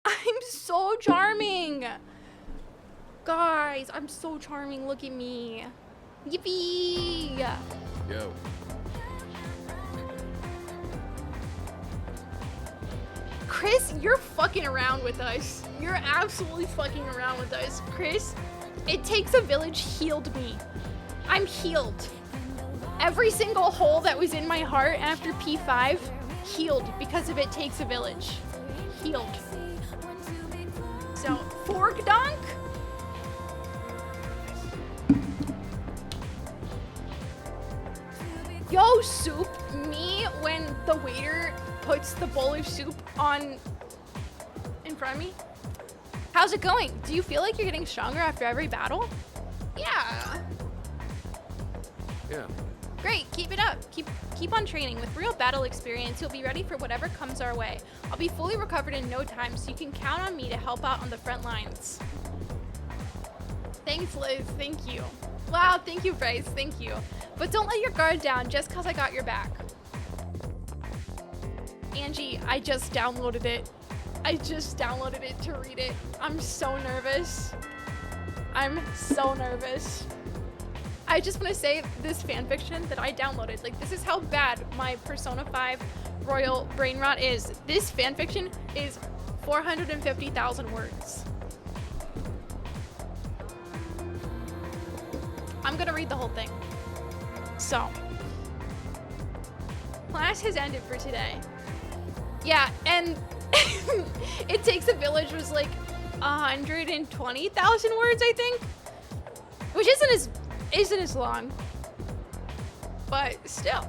I'm so charming! Guys, I'm so charming. Look at me. Yippee! Yo. Chris, you're fucking around with us. You're absolutely fucking around with us. Chris, It Takes a Village healed me. I'm healed. Every single hole that was in my heart after P5 healed because of It Takes a Village. Healed. So, fork dunk? Yo, soup, me when the waiter puts the bowl of soup on in front of me. How's it going? Do you feel like you're getting stronger after every battle? Yeah. Yeah. Great, keep it up. Keep on training. With real battle experience, you'll be ready for whatever comes our way. I'll be fully recovered in no time, so you can count on me to help out on the front lines. Thanks, Liz. Thank you. Wow, thank you, Bryce. Thank you. But don't let your guard down just because I got your back. Angie, I just downloaded it. I just downloaded it to read it. I'm so nervous. I'm so nervous. I just want to say this fanfiction that I downloaded, like, this is how bad my Persona 5 Royal Brain Rot is. This fanfiction is 450,000 words. I'm gonna read the whole thing. So, class has ended for today. Yeah, and It Takes a Village was like 120,000 words, I think, which isn't as long, but still.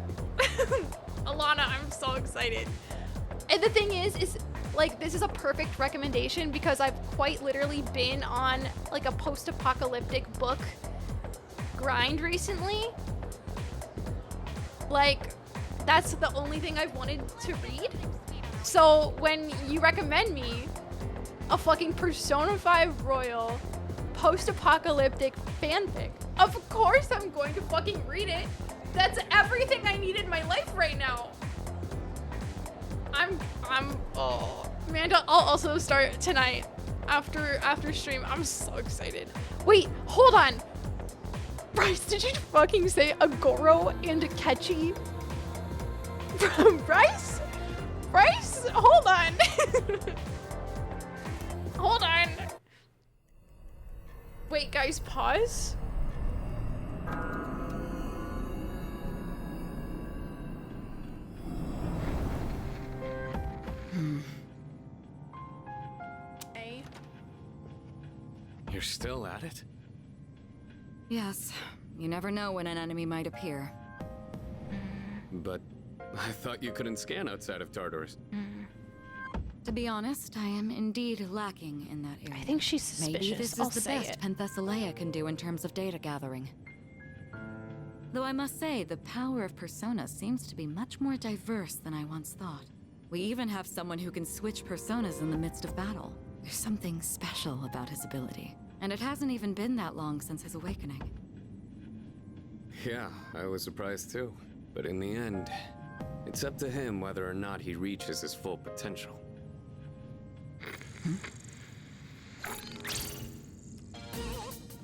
Alana, I'm so excited. And the thing is like, this is a perfect recommendation because I've quite literally been on like a post-apocalyptic book grind recently. Like, that's the only thing I've wanted to read. So when you recommend me a fucking Persona 5 Royal post-apocalyptic fanfic, of course I'm going to fucking read it. That's everything I need in my life right now. Oh, Amanda, I'll also start tonight after stream. I'm so excited. Wait, hold on. Bryce, did you fucking say Agoro and Akechi? Bryce? Bryce, hold on. Hold on. Wait, guys, pause. Hey. You're still at it? Yes, you never know when an enemy might appear. But I thought you couldn't scan outside of Tartarus. To be honest, I am indeed lacking in that area. I think she's suspicious. Maybe this is I'll the say best it. Penthesilea can do in terms of data gathering. Though I must say, the power of Persona seems to be much more diverse than I once thought. We even have someone who can switch personas in the midst of battle. There's something special about his ability. And it hasn't even been that long since his awakening. Yeah, I was surprised too. But in the end, it's up to him whether or not he reaches his full potential.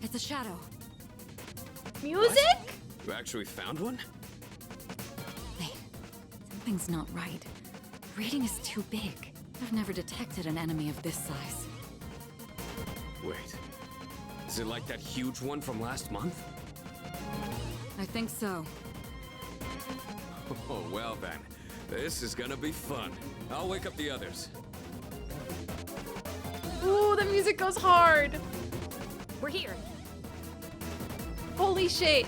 It's a shadow. Music? You actually found one? Wait, something's not right. The reading is too big. I've never detected an enemy of this size. Wait. Is it like that huge one from last month? I think so. Oh, well then. This is gonna be fun. I'll wake up the others. Ooh, the music goes hard. We're here. Holy shit.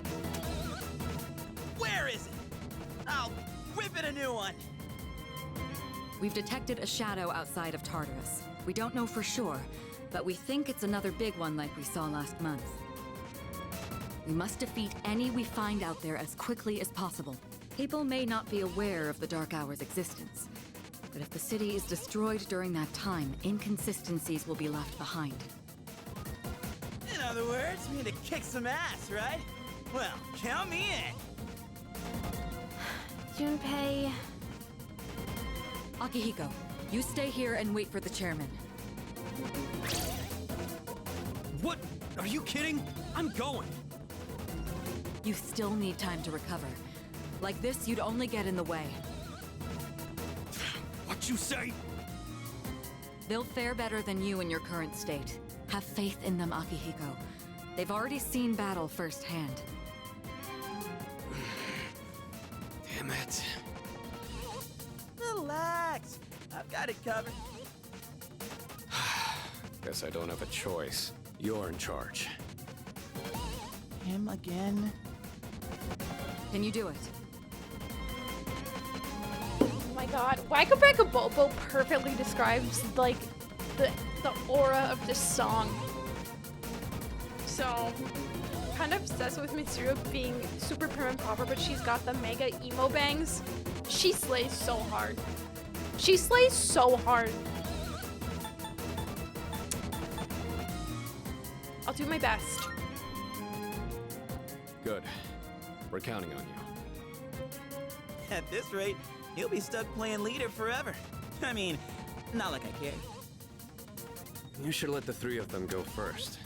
Where is it? I'll whip it a new one. We've detected a shadow outside of Tartarus. We don't know for sure, but we think it's another big one like we saw last month. We must defeat any we find out there as quickly as possible. People may not be aware of the Dark Hour's existence, but if the city is destroyed during that time, inconsistencies will be left behind. In other words, we need to kick some ass, right? Well, count me in. Junpei. Akihiko, you stay here and wait for the chairman. What? Are you kidding? I'm going. You still need time to recover. Like this, you'd only get in the way. What you say? They'll fare better than you in your current state. Have faith in them, Akihiko. They've already seen battle firsthand. Damn it. Relax. I've got it covered. Guess I don't have a choice. You're in charge. Him again? Can you do it? Oh my god. Wagabagga Bobo perfectly describes like the aura of this song. So kind of obsessed with Mitsuru being super prim and proper, but she's got the mega emo bangs. She slays so hard. She slays so hard. I'll do my best. Good. We're counting on you. At this rate, he'll be stuck playing leader forever. I mean, not like I care. You should let the three of them go first.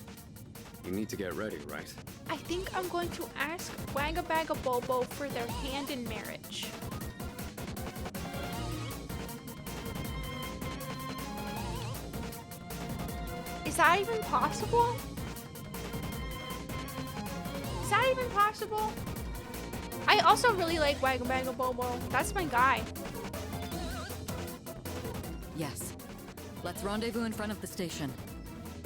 You need to get ready, right? I think I'm going to ask Wagabagga Bobo for their hand in marriage. Is that even possible? Is that even possible? I also really like Wagabagga Bobo. That's my guy. Yes. Let's rendezvous in front of the station.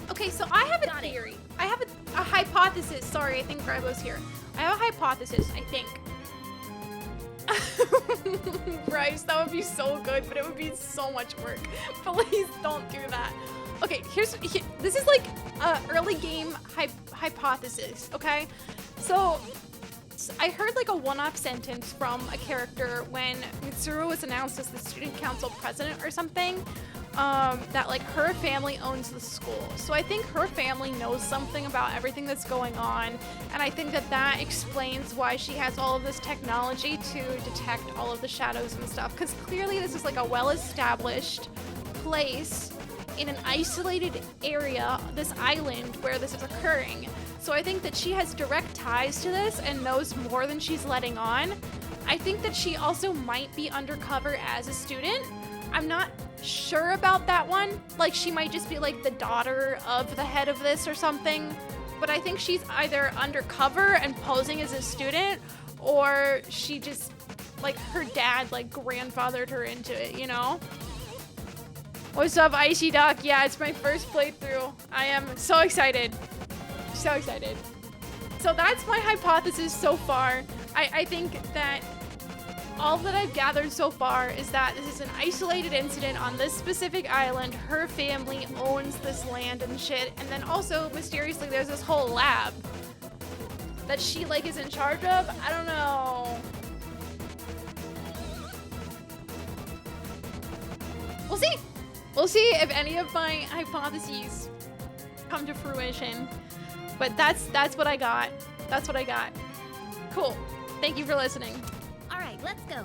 Okay, so I have a theory. I have a hypothesis. Sorry, I think Gribo's here. I have a hypothesis, I think. Bryce, that would be so good, but it would be so much work. Please don't do that. Okay, this is like a early game hypothesis, okay? So I heard like a one-off sentence from a character when Mitsuru was announced as the student council president or something, that like her family owns the school. So I think her family knows something about everything that's going on, and I think that that explains why she has all of this technology to detect all of the shadows and stuff, because clearly this is like a well-established place in an isolated area, this island where this is occurring. So I think that she has direct ties to this and knows more than she's letting on. I think that she also might be undercover as a student. I'm not sure about that one. Like, she might just be like the daughter of the head of this or something. But I think she's either undercover and posing as a student, or she just, like, her dad, like, grandfathered her into it, you know? What's up, Icy Duck? Yeah, it's my first playthrough. I am so excited. So excited. So that's my hypothesis so far. I think that all that I've gathered so far is that this is an isolated incident on this specific island. Her family owns this land and shit. And then also, mysteriously, there's this whole lab that she, like, is in charge of. I don't know. We'll see. We'll see if any of my hypotheses come to fruition. But that's what I got. That's what I got. Cool. Thank you for listening. All right, let's go.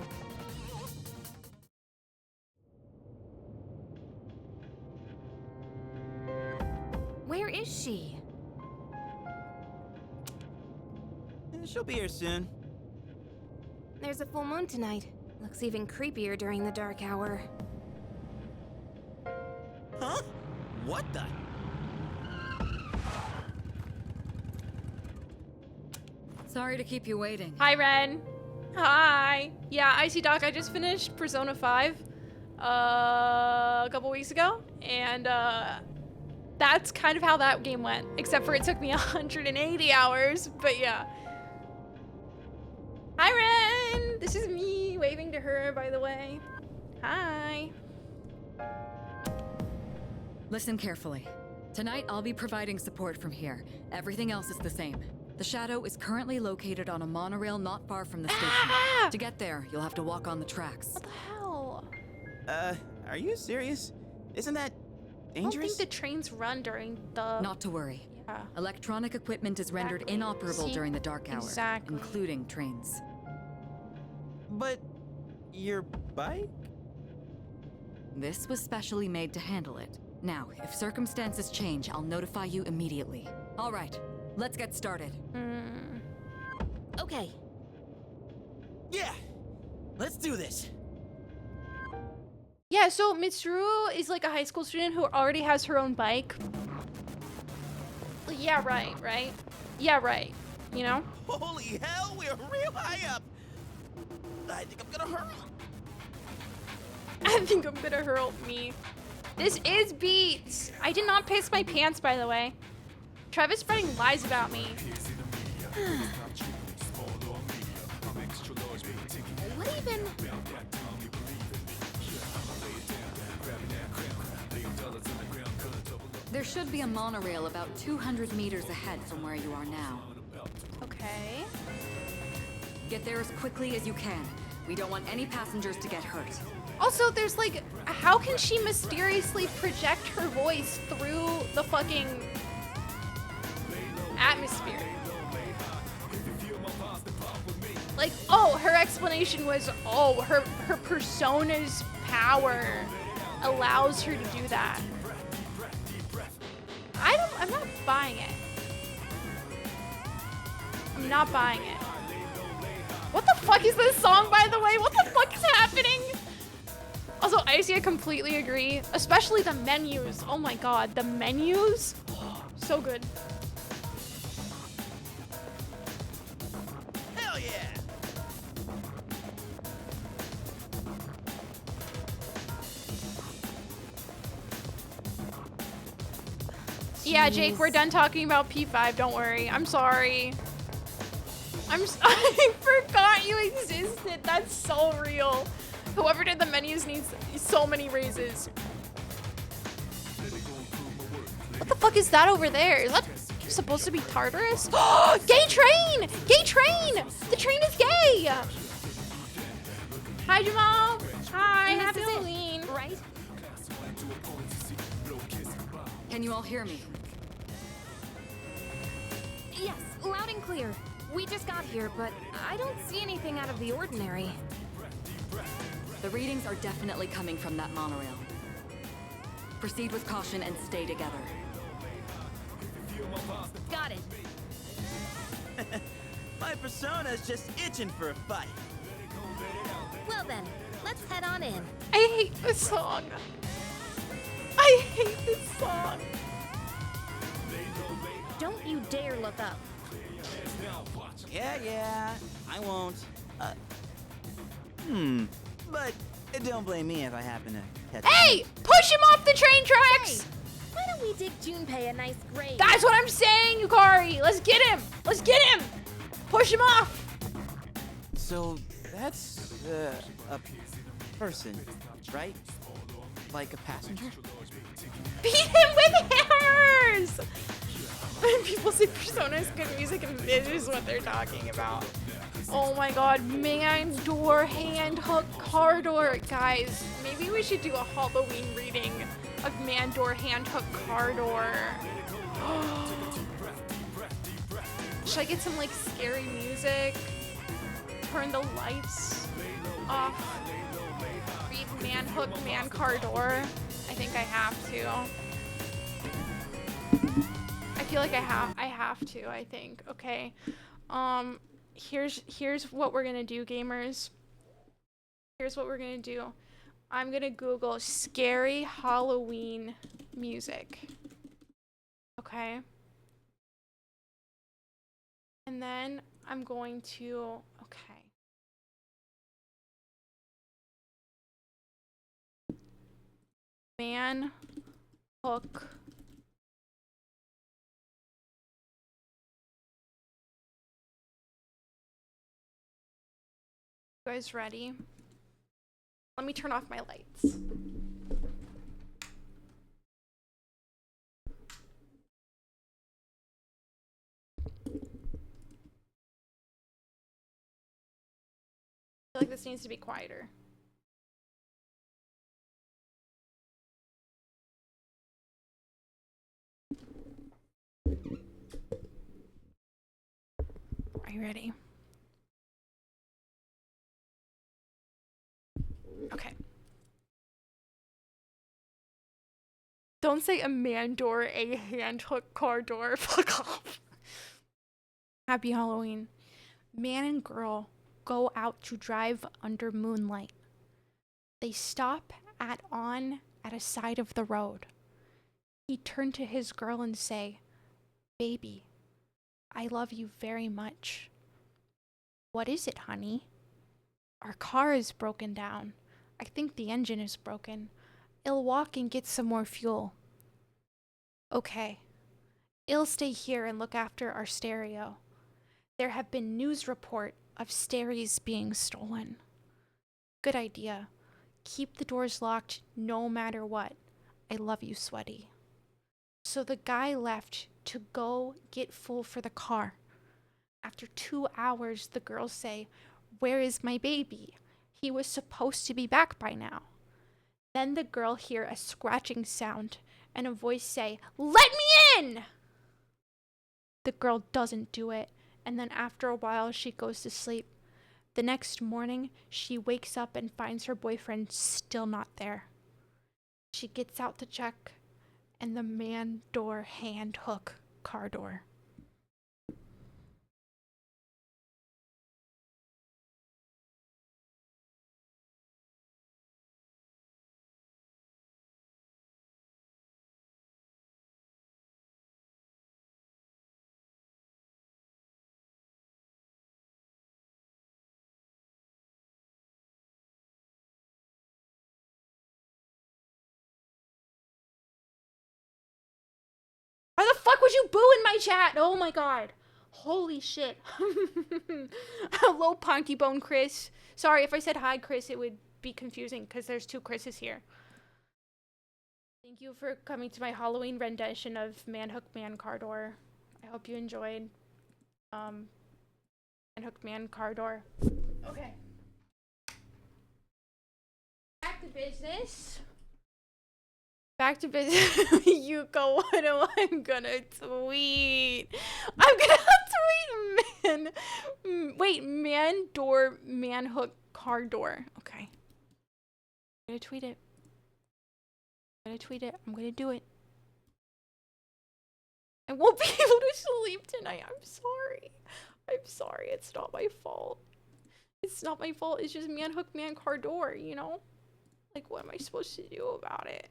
Where is she? She'll be here soon. There's a full moon tonight. Looks even creepier during the dark hour. Huh? What the? Sorry to keep you waiting. Hi, Ren. Hi. Yeah, Icy Doc, I just finished Persona 5 a couple weeks ago, and that's kind of how that game went, except for it took me 180 hours, but yeah. Hi, Ren. This is me waving to her, by the way. Hi. Listen carefully. Tonight, I'll be providing support from here. Everything else is the same. The Shadow is currently located on a monorail not far from the station. Ah! To get there, you'll have to walk on the tracks. What the hell? Are you serious? Isn't that I don't dangerous? think the trains run during the... Not to worry. Yeah. Electronic equipment is rendered Exactly. inoperable See? during the dark hour, Exactly. including trains. But your bike? This was specially made to handle it. Now, if circumstances change, I'll notify you immediately. All right, let's get started. Okay. Yeah. Let's do this. Yeah, so Mitsuru is like a high school student who already has her own bike. Yeah, right? Yeah, right. You know? Holy hell, we're real high up. I think I'm gonna hurl. I think I'm gonna hurl me. This is Beats. I did not piss my pants, by the way. Trevor's spreading lies about me. What even? There should be a monorail about 200 meters ahead from where you are now. Okay. Get there as quickly as you can. We don't want any passengers to get hurt. Also, there's like, how can she mysteriously project her voice through the fucking atmosphere? Like, oh, her explanation was, oh, her persona's power allows her to do that. I'm not buying it. I'm not buying it. What the fuck is this song, by the way? What the fuck is happening? Also, Icy, I completely agree. Especially the menus. Oh my god, the menus? So good. Hell yeah. Yeah, Jake, we're done talking about P5. Don't worry. I'm sorry. I forgot you existed. That's so real. Whoever did the menus needs so many raises. What the fuck is that over there? Is that supposed to be Tartarus? Gay train! Gay train! The train is gay! Hi, Jamal. Hi, And happy this is it, Halloween. right? Can you all hear me? Yes, loud and clear. We just got here, but I don't see anything out of the ordinary. The readings are definitely coming from that monorail. Proceed with caution and stay together. Got it. My persona's just itching for a fight. Well then, let's head on in. I hate this song. I hate this song. Don't you dare look up. Yeah, I won't. But don't blame me if I happen to catch Hey, push him off the train tracks. Why don't we dig Junpei a nice grave? That's what I'm saying, Yukari. Let's get him. Let's get him. Push him off. So that's a person, right? Like a passenger? Beat him with hammers. When people say Persona is good music and this is what they're talking about. Oh my god, man door, hand hook, car door. Guys, maybe we should do a Halloween reading of man door, hand hook, car door. Should I get some like scary music? Turn the lights off. Read man hook, man car door. I think I have to. I feel like I have to, I think. Okay. Here's what we're gonna do, gamers. Here's what we're gonna do. I'm gonna Google scary Halloween music. Okay. And then I'm going to, okay. Man hook. You guys ready? Let me turn off my lights. I feel like this needs to be quieter. Are you ready? Okay. Don't say a man door, a hand hook car door. Fuck off. Happy Halloween. Man and girl go out to drive under moonlight. They stop at a side of the road. He turned to his girl and say, "Baby, I love you very much." "What is it, honey?" "Our car is broken down. I think the engine is broken. I'll walk and get some more fuel." "Okay. I'll stay here and look after our stereo. There have been news report of stereos being stolen." "Good idea. Keep the doors locked no matter what. I love you, Sweaty." So the guy left to go get fuel for the car. After 2 hours, the girls say, "Where is my baby? He was supposed to be back by now." Then the girl hear a scratching sound and a voice say, "Let me in!" The girl doesn't do it, and then after a while she goes to sleep. The next morning, she wakes up and finds her boyfriend still not there. She gets out to check, and the man door hand hook car door. Why the fuck would you boo in my chat? Oh my god. Holy shit. Hello, Ponky Bone Chris. Sorry, if I said hi, Chris, it would be confusing because there's 2 Chris's here. Thank you for coming to my Halloween rendition of Man Hook Man Car Door. I hope you enjoyed. And Hooked Man Car Door. Okay. Back to business. Back to business. Yuko, what am I gonna tweet? I'm gonna tweet man door man hook car door. Okay. I'm gonna tweet it. I'm gonna do it. I won't be able to sleep tonight. I'm sorry. It's not my fault. It's not my fault. It's just man hook man car door, you know? Like, what am I supposed to do about it?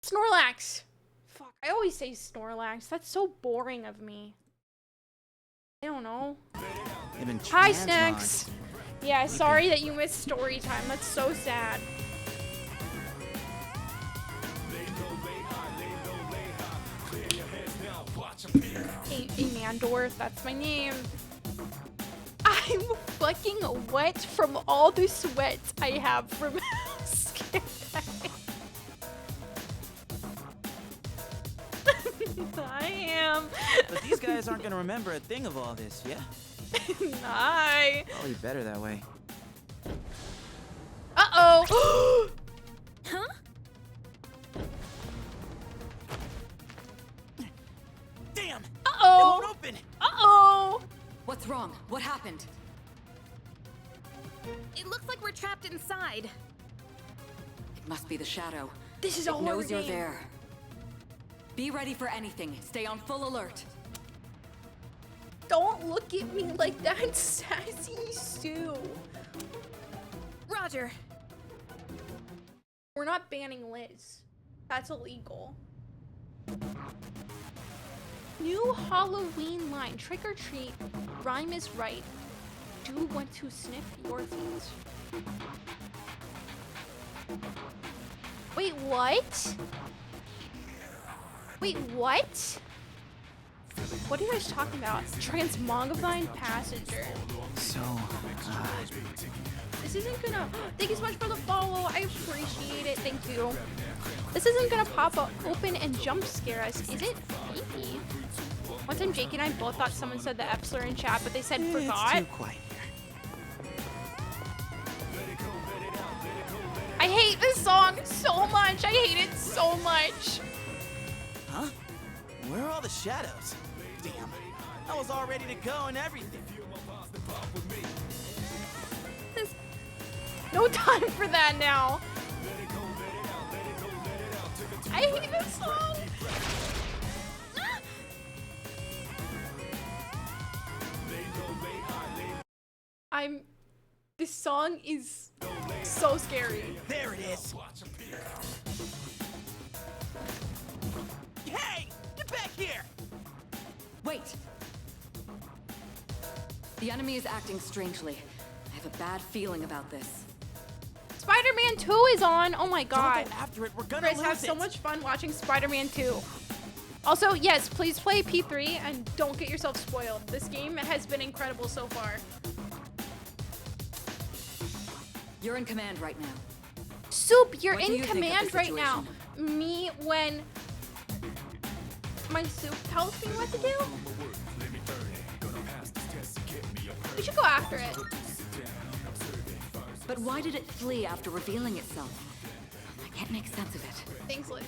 Snorlax. Fuck, I always say Snorlax. That's so boring of me. I don't know. Even Hi, transmog. Snacks. Yeah, sorry that you missed story time. That's so sad. A Mandor, that's my name. I'm fucking wet from all the sweat I have from skin day. I am. But these guys aren't gonna remember a thing of all this, yeah? Hi. Probably better that way. Uh-oh. Huh? Damn! It Uh-oh. won't open! Uh-oh. What's wrong? What happened? It looks like we're trapped inside. It must be the shadow. This is a It horror knows you're game. there. Be ready for anything. Stay on full alert. Don't look at me like that, Sassy Sue. Roger. We're not banning Liz. That's illegal. New Halloween line. Trick or treat. Rhyme is right. Do want to sniff your feet. Wait, what? Wait, what? What are you guys talking about? Transmogrified passenger. So, This isn't gonna. Thank you so much for the follow. I appreciate it. Thank you. This isn't gonna pop up, open, and jump scare us, is it? Maybe. One time, Jake and I both thought someone said the F slur in chat, but they said forgot. It's too quiet here. I hate this song so much. I hate it so much. Huh? Where are all the shadows? Damn. I was all ready to go and everything. No time for that now. I hate this song. This song is so scary. There it is. Hey! Get back here! Wait! The enemy is acting strangely. I have a bad feeling about this. Spider-Man 2 is on. Oh my god. Don't go after it. We're gonna You guys lose have so it. much fun watching Spider-Man 2. Also, yes, please play P3 and don't get yourself spoiled. This game has been incredible so far. You're in command right now. Soup, you're What do in you think of the command right now. situation? Me, when my soup tells me what to do. We should go after it. But why did it flee after revealing itself? I can't make sense of it. Thanks, Liz.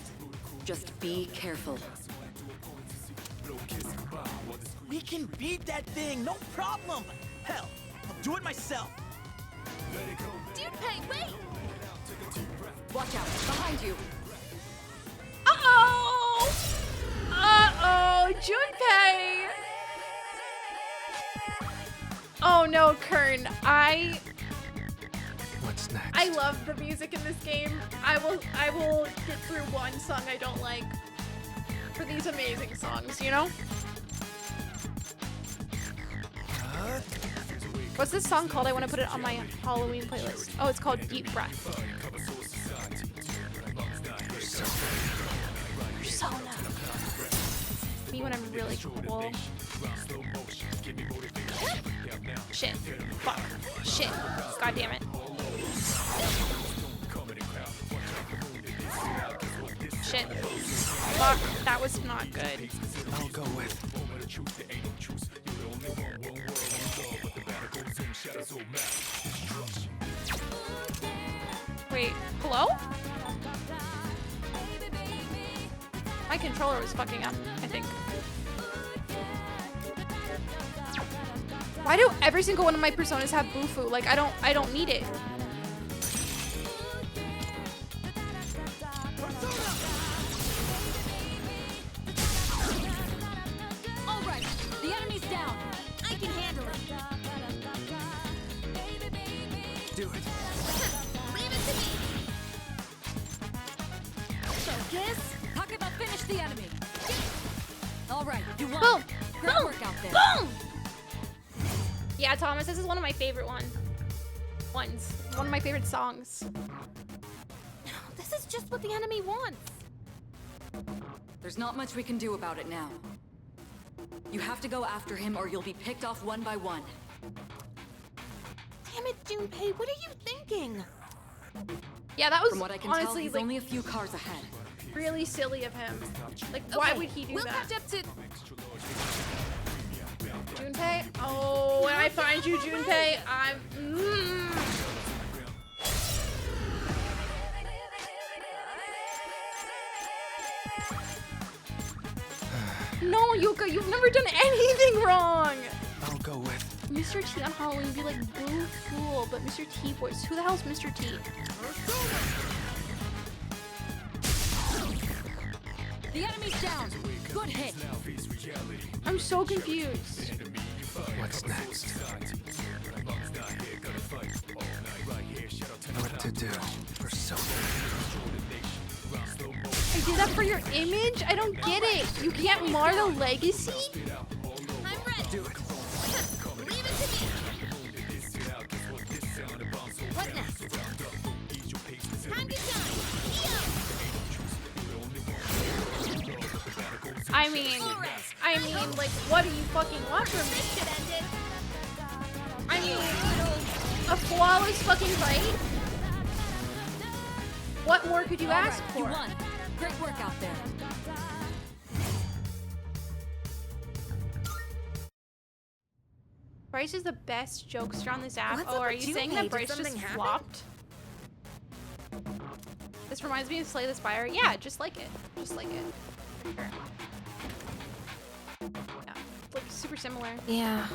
Just be careful. We can beat that thing, no problem. Hell, I'll do it myself. Junpei, wait! Watch out, behind you. Uh-oh! Uh-oh, Junpei! Oh no, Kern, What's next? I love the music in this game. I will get through one song I don't like for these amazing songs, you know? What's this song called? I want to put it on my Halloween playlist. Oh, it's called Deep Breath. Persona. Me when I'm really cool. Shit. Fuck. Shit. God damn it. shit. Fuck, that was not good. I'll go with. Wait, hello? My controller was fucking up, I think. Why do every single one of my personas have Bufu? Like, I don't need it. All right, the enemy's down. I can handle it. Do it. Leave it to me. Focus. Takeba, finish the enemy. All right, you won. Boom! Great Boom! work out there. Boom! Yeah, Thomas, this is one of my favorite ones. One of my favorite songs. This is just what the enemy wants. There's not much we can do about it now. You have to go after him or you'll be picked off one by one. Damn it, Junpei, what are you thinking? Yeah, that was From what I can tell, honestly he's like only a few cars ahead. really silly of him. Like, why Okay, would he do we'll that? catch up to... Junpei? Oh, when I find you, Junpei, I'm. No, Yuka, you've never done anything wrong. I'll go with. Mr. T on Halloween would be like boo fool, but Mr. T voice. Who the hell's Mr. T? The enemy's down. Good hit. I'm so confused. What's next? What to do? Persona. I did that for your image? I don't get it. You can't mar the legacy? I'm ready. Do it. Leave it to me. What next? Time to shine. I mean, like, what do you fucking want from me? This should end it. I mean, a flawless fucking fight? What more could you All ask right, for? you won. Great work out there. Bryce is the best jokester on this app. What's Oh, up are with you saying Junpei? that Did Bryce just something happen? flopped? This reminds me of Slay the Spire. Yeah, just like it. Just like it. For sure. Yeah, like super similar. Yeah.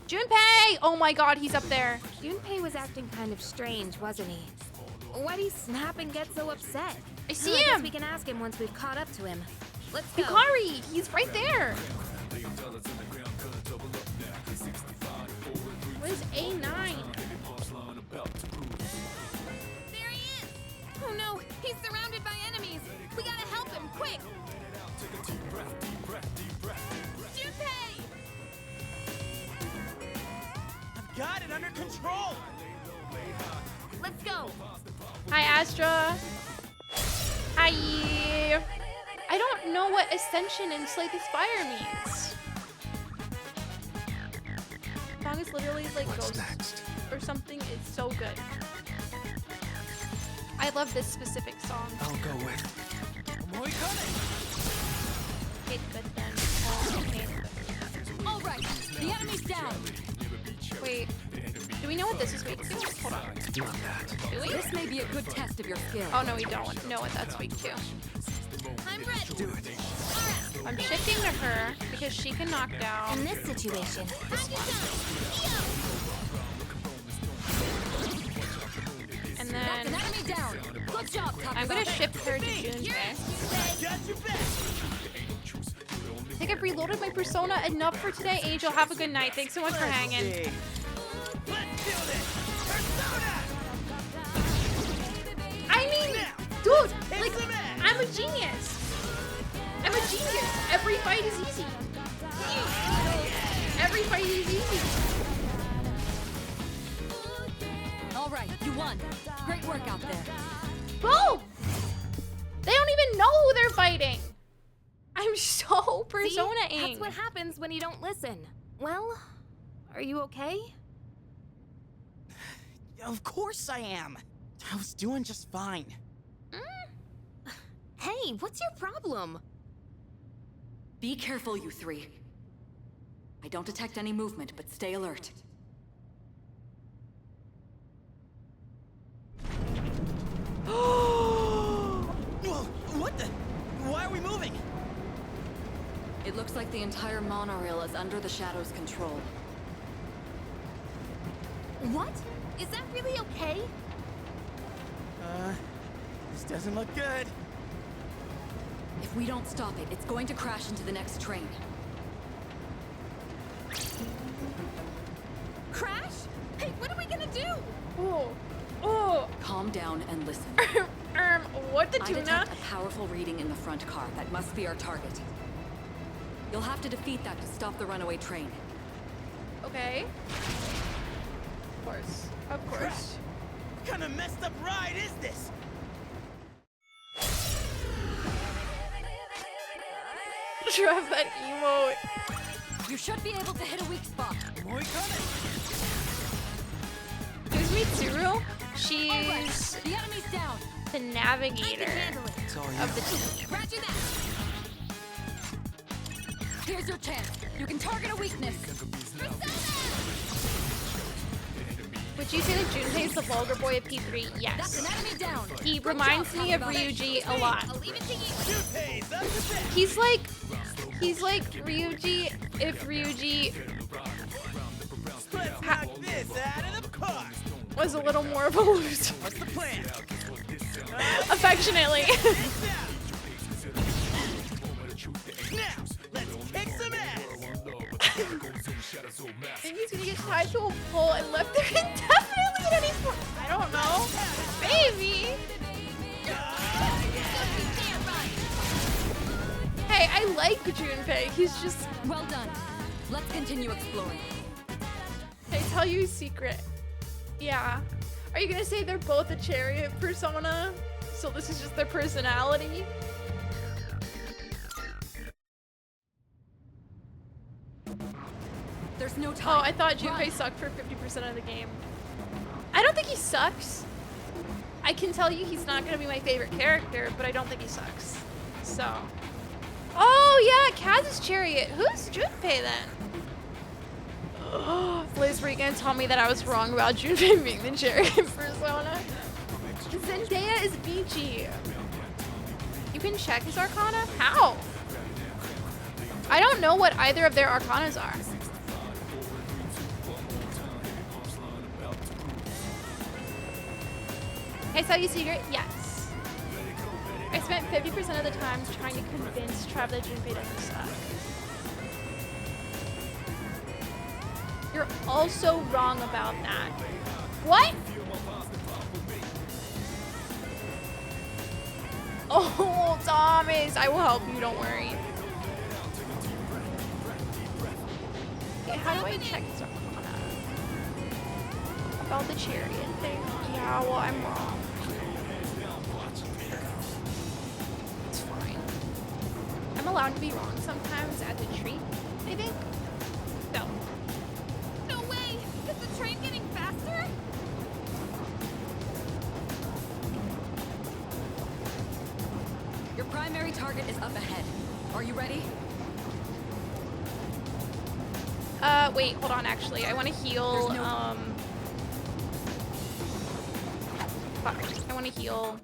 Junpei! Oh my god, he's up there. Junpei was acting kind of strange, wasn't he? Why'd he snap and get so upset? I see I guess him! we can ask him once we've caught up to him. Let's go. Hikari! He's right there! What is A9? There he is! Oh no, he's surrounded by enemies! We gotta help him, quick! Junpei! I've got it under control. Let's go! Hi, Astra. Hi. I don't know what Ascension and Slay the Spire means. The song is literally like What's Ghost next? or something. It's so good. I love this specific song. I'll go with. It's good then. Oh, okay. All right, the enemy's down. Wait. Do we know what this is weak to? Hold on. Not that. Do we? This may be a good test of your skill. Oh no, we don't know what that's weak to. I'm ready! Do it. I'm shifting to her because she can knock down. In this situation, This one. And That's an then enemy down. Good job, Takeba. I'm gonna shift her to Junpei. Got your back. I think I've reloaded my persona enough for today. Angel, have a good night. Thanks so much for hanging. Let's do this. Persona. I mean, dude, like, I'm a genius. I'm a genius. Every fight is easy. Every fight is easy. All right, you won. Great work out there. Boom! They don't even know who they're fighting. I'm so see? persona-ing. That's what happens when you don't listen. Well, are you okay? Of course I am. I was doing just fine. Hey, what's your problem? Be careful, you three. I don't detect any movement, but stay alert. Whoa, what the? Why are we moving? It looks like the entire monorail is under the Shadow's control. What? Is that really okay? This doesn't look good. If we don't stop it, it's going to crash into the next train. Crash? Hey, what are we gonna do? Oh, oh. Calm down and listen. What the I tuna? detect a powerful reading in the front car. That must be our target. You'll have to defeat that to stop the runaway train. Okay. Of course. Of course. What kind of messed up ride is this? Drop that emote. You should be able to hit a weak spot. More coming. Who's Mitsuru? She's The enemy's down. the navigator Handle it. It's all of the team. Roger that. Here's your chance. You can target a weakness. Would you say that Junpei is the vulgar boy of P3? That's Yes. an enemy down. He reminds me of Ryuji a lot. I'll leave it to you. Junpei's up to bat. He's like Ryuji if Ryuji Let's knock this out of the park. was a little more of a loser. What's the plan? Affectionately. Now, let's kick some ass. I think he's gonna get tied to a pole and left there indefinitely at any point. I don't know. Maybe. Hey, I like Junpei. He's just. Well done. Let's continue exploring. Can I tell you a secret? Yeah. Are you gonna say they're both a chariot persona? So this is just their personality? There's no Oh, time. I thought Junpei Run. sucked for 50% of the game. I don't think he sucks. I can tell you he's not gonna be my favorite character, but I don't think he sucks. So. Oh yeah, Kaz's chariot. Who's Junpei then? Liz, were you gonna tell me that I was wrong about Junpei being the chariot persona? Zendaya is Vici. You can check his arcana? How? I don't know what either of their arcanas are. Can I tell you a secret? Yes. I spent 50% of the time trying to convince Trav that Junpei doesn't suck. You're also wrong about that. What? Oh, Thomas, I will help you, don't worry. Okay, how do I check this arcana? About the chariot thing? Yeah, well, I'm wrong. It's fine. I'm allowed to be wrong sometimes as a treat, I think. No. No way! Is the train getting faster? Your primary target is up ahead. Are you ready? Wait, hold on, actually. I want to heal, There's no- fuck. I want to heal.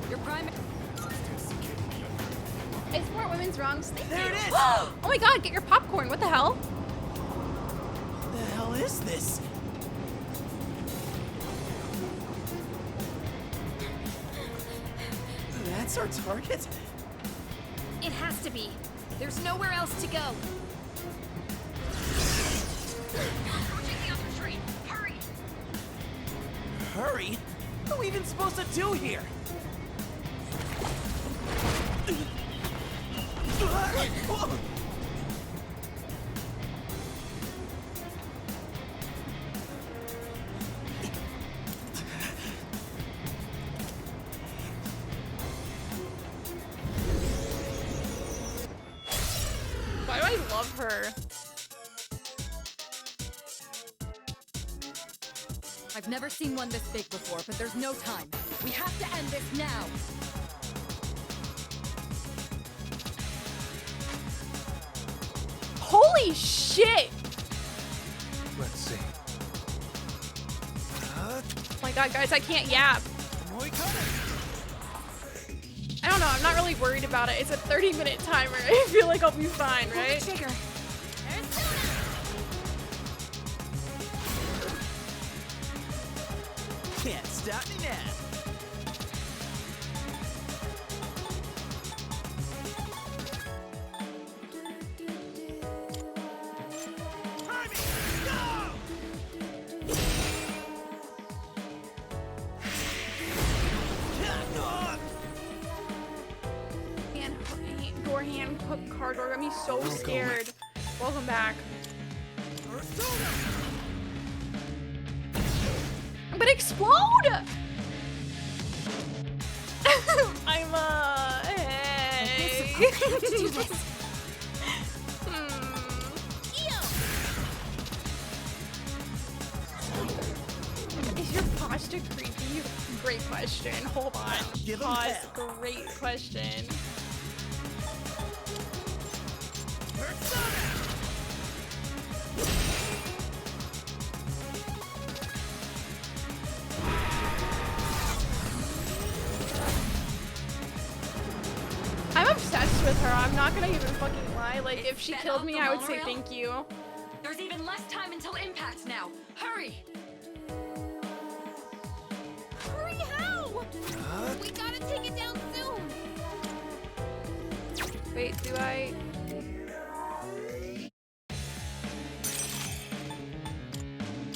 Your primary. I support women's wrongs. Thank There you. it is. Oh my god, get your popcorn. What the hell? What the hell is this? That's our target? It has to be. There's nowhere else to go. Hurry? What are we even supposed to do here? Whoa. Why do I love her? I've never seen one this big before, but there's no time. We have to end this now. Holy shit! Let's see. Oh my god, guys, I can't yap. I don't know, I'm not really worried about it. It's a 30-minute timer. I feel like I'll be fine, right? Pull the trigger. Can't stop me now. Door hand hook card door got me so scared. Welcome back. I'm gonna explode! I'm hey. Is your posture creepy? Great question. Hold on. Give 'em Pause. hell. Great question. I'm obsessed with her. I'm not gonna even fucking lie. Like, if she Sped killed up me, the I would say monorail? thank you. There's even less time until impact now. Hurry! Hurry, how? We gotta take it down soon. Wait, do I?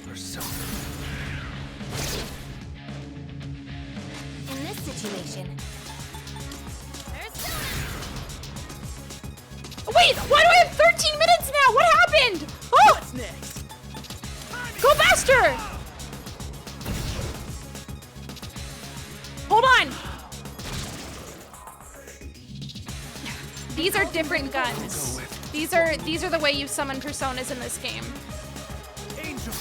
Persona. In this situation. Wait, why do I have 13 minutes now? What happened? Oh, What's next? go faster! Hold on. These are different guns. These are the way you summon personas in this game. Angel.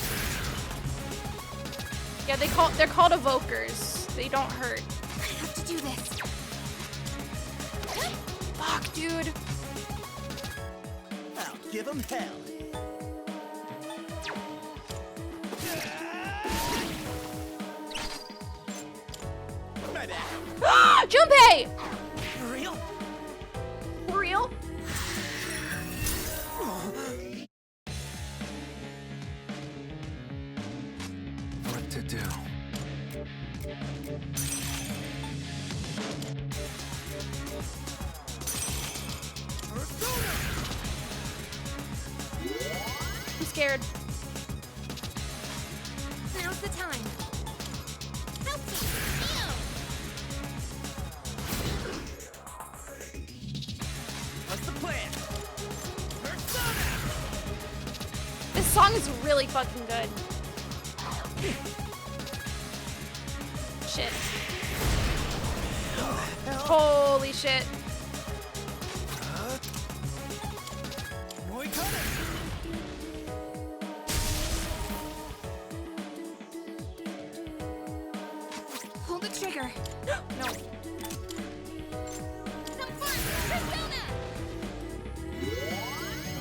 Yeah, they're called evokers. They don't hurt. I have to do this. Fuck, dude. I'll give 'em hell. My bad. Junpei! For real? For real? What to do? I'm scared. Now's the time. Help me. Ew. What's the plan? Persona! This song is really fucking good. Shit. Holy shit. Pull the trigger. No. Some fun. Persona.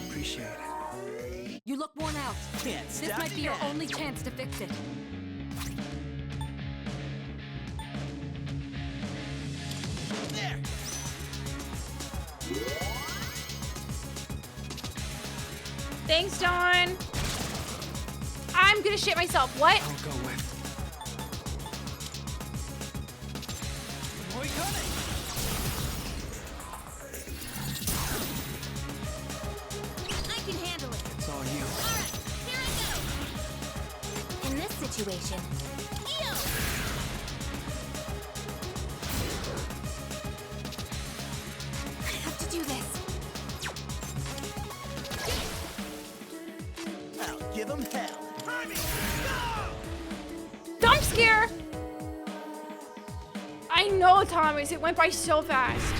Appreciate it. You look worn out. Can't This stop might me be your now. only chance to fix it. There. Thanks, Dawn. I'm gonna shit myself. What? I'll go with. Boy coming. I can handle it. It's all you. All right, here I go. In this situation. Ew. I have to do this. I'll give 'em hell. Dump scare! I know, Thomas. It went by so fast.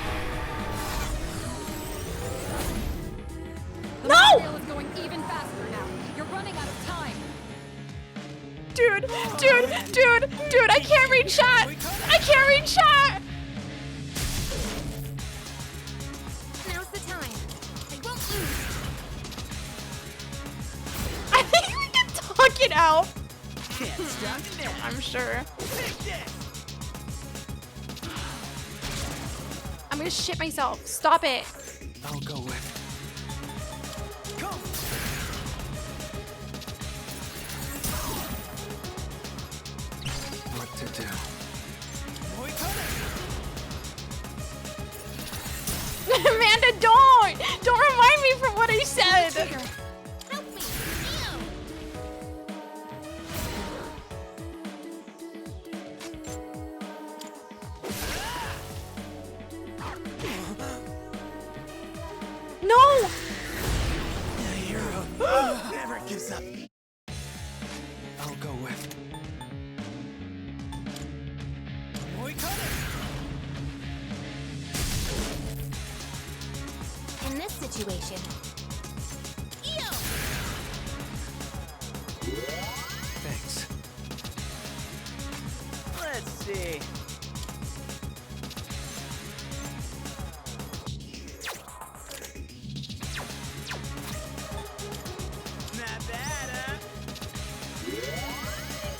The No! monorail is going even faster now. You're running out of time. Dude, I can't read chat. I can't read chat. Now's the time. I won't lose. I think we can talk it out. Can't stop me now. I'm sure. Take this. I'm gonna shit myself. Stop it. I'll go with. Come. What to do? Amanda, don't remind me from what I said. Help me. No. The hero never gives up. I'll go with. In this situation. Ew! Thanks. Let's see. Not bad, huh?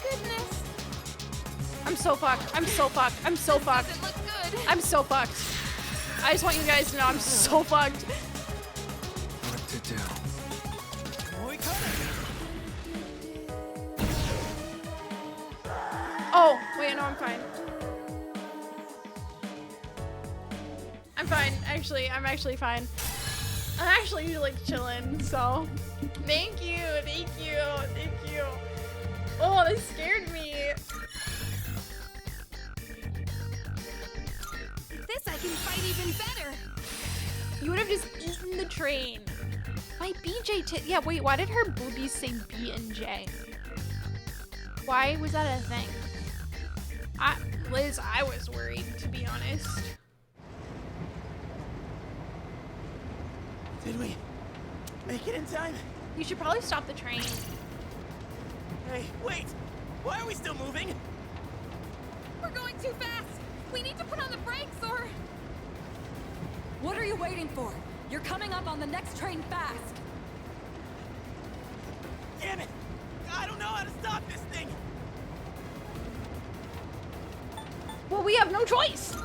Goodness. I'm so fucked. I'm so fucked. I'm so fucked. Doesn't look good. I'm so fucked. I just want you guys to know I'm so fucked. What to do? Oh, wait, no, I'm fine. I'm fine. Actually, I'm actually fine. I'm actually like chilling, so thank you. Oh, that scared me. This I can fight even better. You would have just eaten the train. My BJ yeah, wait, why did her boobies say B and J? Why was that a thing? Liz, I was worried, to be honest. Did we make it in time? You should probably stop the train. Hey, wait! Why are we still moving? We're going too fast. We need to put on the brakes or... What are you waiting for? You're coming up on the next train fast. Damn it! I don't know how to stop this thing! Well, we have no choice.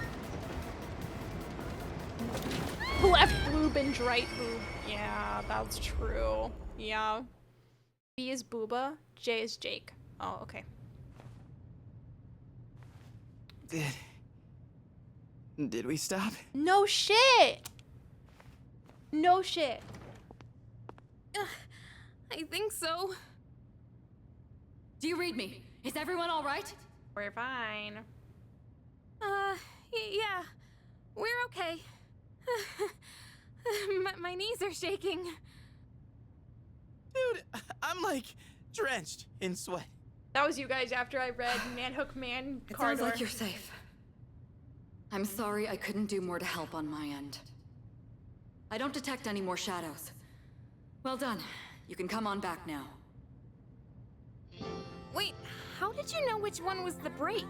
Left boob and right boob. Yeah, that's true. Yeah. B is Booba, J is Jake. Oh, okay. Did we stop? No shit. No shit. I think so. Do you read me? Is everyone all right? We're fine. Yeah. We're okay. My knees are shaking. Dude, I'm like drenched in sweat. That was you guys after I read Manhook Man It Corridor. sounds like you're safe. I'm sorry I couldn't do more to help on my end. I don't detect any more shadows. Well done. You can come on back now. Wait, how did you know which one was the break?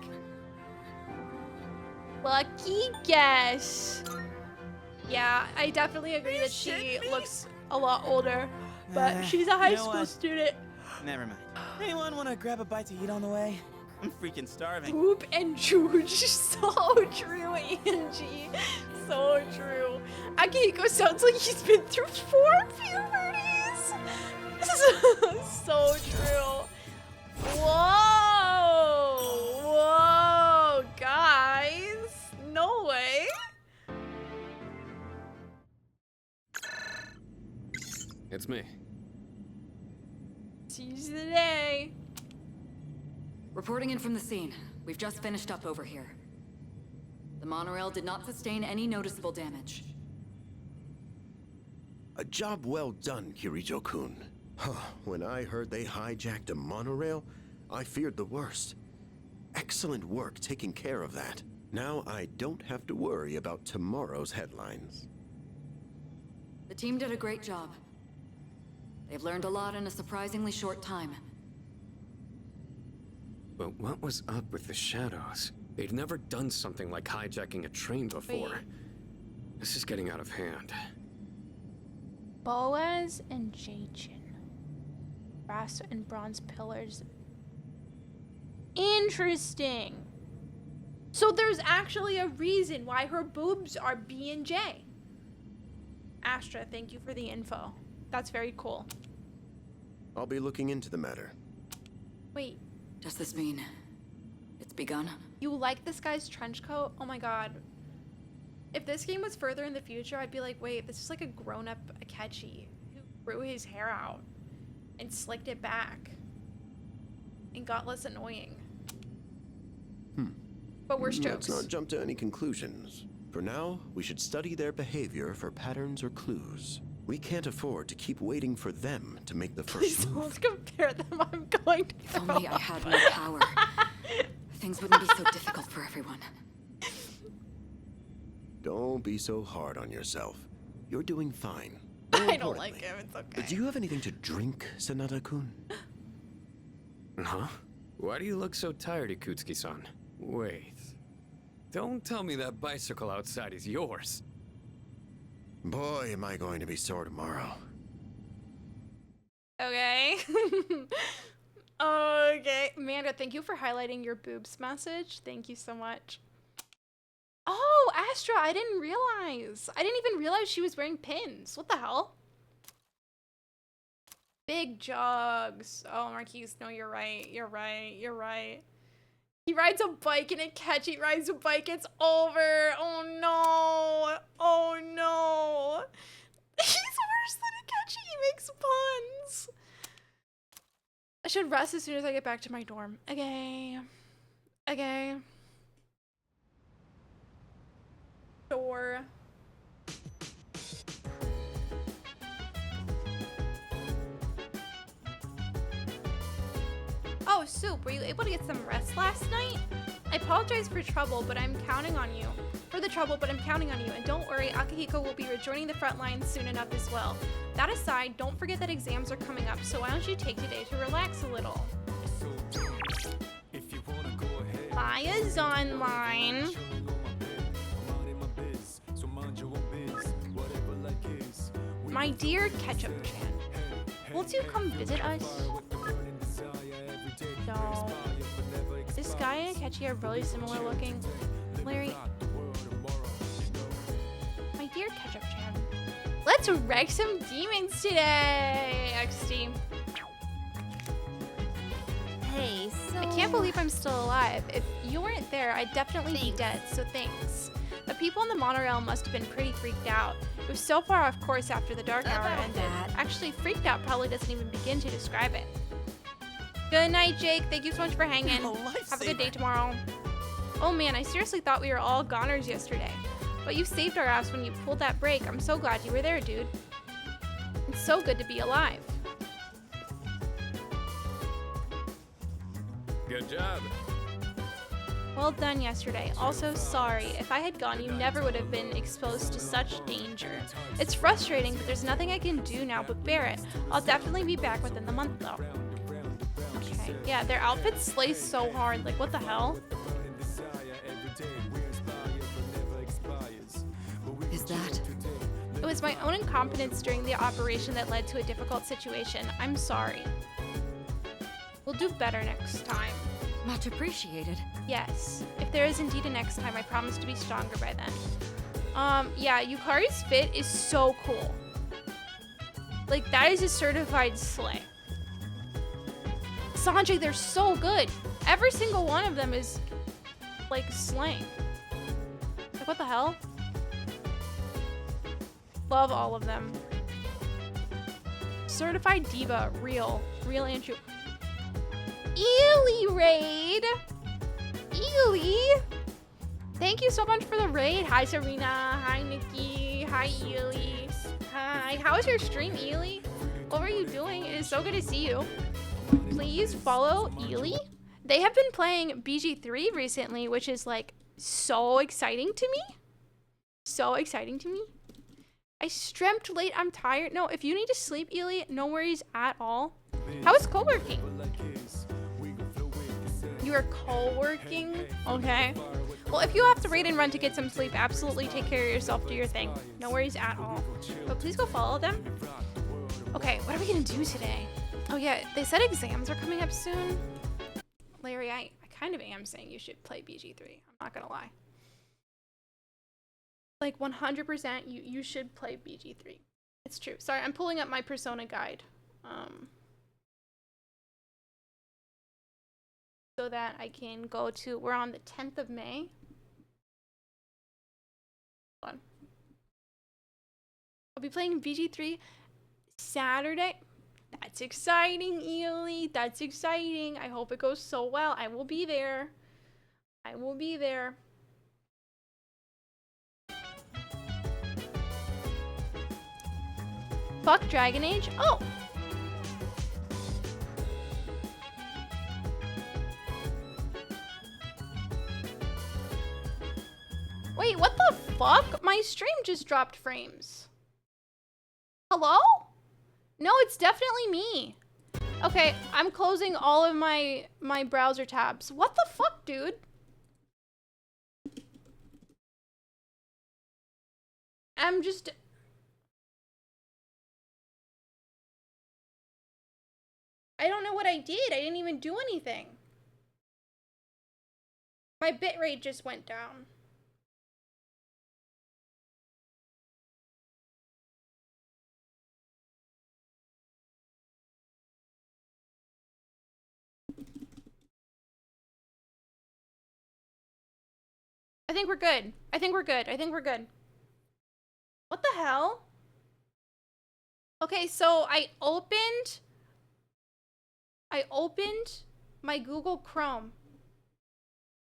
Lucky guess. Yeah, I definitely agree that she shitting me? looks a lot older, but she's a high you know school what? student. Never mind. Anyone want to grab a bite to eat on the way? I'm freaking starving. Boop and Juge. So true, Angie. So true. Akihiko sounds like he's been through 4 puberties. So true. Whoa, guys. No way. It's me. Seize the day. Reporting in from the scene. We've just finished up over here. The monorail did not sustain any noticeable damage. A job well done, Kirijo-kun. When I heard they hijacked a monorail, I feared the worst. Excellent work taking care of that. Now I don't have to worry about tomorrow's headlines. The team did a great job. They've learned a lot in a surprisingly short time. But what was up with the shadows? They'd never done something like hijacking a train before. Wait. This is getting out of hand. Boaz and Jachin. Brass and bronze pillars. Interesting. So there's actually a reason why her boobs are B and J. Astra, thank you for the info. That's very cool. I'll be looking into the matter. Wait, Does this mean it's begun? you like this guy's trench coat? Oh my god. If this game was further in the future, I'd be like, wait, this is like a grown-up Akechi who grew his hair out and slicked it back and got less annoying. But worse jokes. Let's not jump to any conclusions. For now, we should study their behavior for patterns or clues. We can't afford to keep waiting for them to make the Please first move. don't compare them. I'm going to If throw only I up. had more power, things wouldn't be so difficult for everyone. Don't be so hard on yourself. You're doing fine. I don't like him. It's okay. Do you have anything to drink, Sanada-kun? Huh? Why do you look so tired, Ikutsuki-san? Wait. Don't tell me that bicycle outside is yours. Boy, am I going to be sore tomorrow. Okay. Okay. Amanda, thank you for highlighting your boobs message. Thank you so much. Oh, Astra, I didn't realize. I didn't even realize she was wearing pins. What the hell? Big jugs. Oh, Marquise, no, you're right. You're right. You're right. He rides a bike and Akechi rides a bike. It's over. Oh, no. Oh, no. He's worse than Akechi. He makes puns. I should rest as soon as I get back to my dorm. Okay. Okay. Sure. Oh, Soup, were you able to get some rest last night? I apologize for trouble, but I'm counting on you. For the trouble, but I'm counting on you. And don't worry, Akihiko will be rejoining the front lines soon enough as well. That aside, don't forget that exams are coming up, so why don't you take today to relax a little? Maya's online. My dear Ketchup-chan, won't you come visit us? No. This guy and Akechi are really similar looking. Larry. My dear Ketchup-chan. Let's wreck some demons today, XD. Hey, so... I can't believe I'm still alive. If you weren't there, I'd definitely be dead, so thanks. The people on the monorail must have been pretty freaked out. It was so far off course after the dark hour About ended. that. Actually, freaked out probably doesn't even begin to describe it. Good night, Jake. Thank you so much for hanging. A Have a good lifesaver. day tomorrow. Oh man, I seriously thought we were all goners yesterday. But you saved our ass when you pulled that break. I'm so glad you were there, dude. It's so good to be alive. Good job. Well done yesterday. Also, sorry. If I had gone, you never would have been exposed to such danger. It's frustrating, but there's nothing I can do now but bear it. I'll definitely be back within the month, though. Okay. Yeah, their outfits slay so hard. Like, what the hell? Is that? It was my own incompetence during the operation that led to a difficult situation. I'm sorry. We'll do better next time. Much appreciated. Yes. If there is indeed a next time, I promise to be stronger by then. Yeah, Yukari's fit is so cool. Like, that is a certified slay. Sanjay, they're so good. Every single one of them is, like, slaying. Like, what the hell? Love all of them. Certified diva, real and true. Ely raid. Ely. Thank you so much for the raid. Hi Serena. Hi Nikki. Hi Ely. Hi. How was your stream, Ely? What were you doing? It is so good to see you. Please follow Ely. They have been playing BG3 recently, which is like so exciting to me. So exciting to me. I streamed late. I'm tired. No, if you need to sleep, Ely, no worries at all. How is co-working? You you are co-working. Okay. Well, if you have to raid and run to get some sleep, absolutely take care of yourself. Do your thing. No worries at all. But please go follow them. Okay, what are we gonna do today? Oh yeah, they said exams are coming up soon. Larry, I kind of am saying you should play BG3. I'm not gonna lie. Like 100% you should play BG3. It's true. Sorry, I'm pulling up my Persona guide. So that I can go to, we're on the 10th of May. Hold on. I'll be playing BG3 Saturday. That's exciting, Ely. That's exciting. I hope it goes so well. I will be there. I will be there. Fuck Dragon Age. Oh! Wait, what the fuck? My stream just dropped frames. Hello? No, it's definitely me. Okay, I'm closing all of my browser tabs. What the fuck, dude? I'm just... I don't know what I did. I didn't even do anything. My bitrate just went down. I think we're good. I think we're good. I think we're good. What the hell? Okay, so I opened my Google Chrome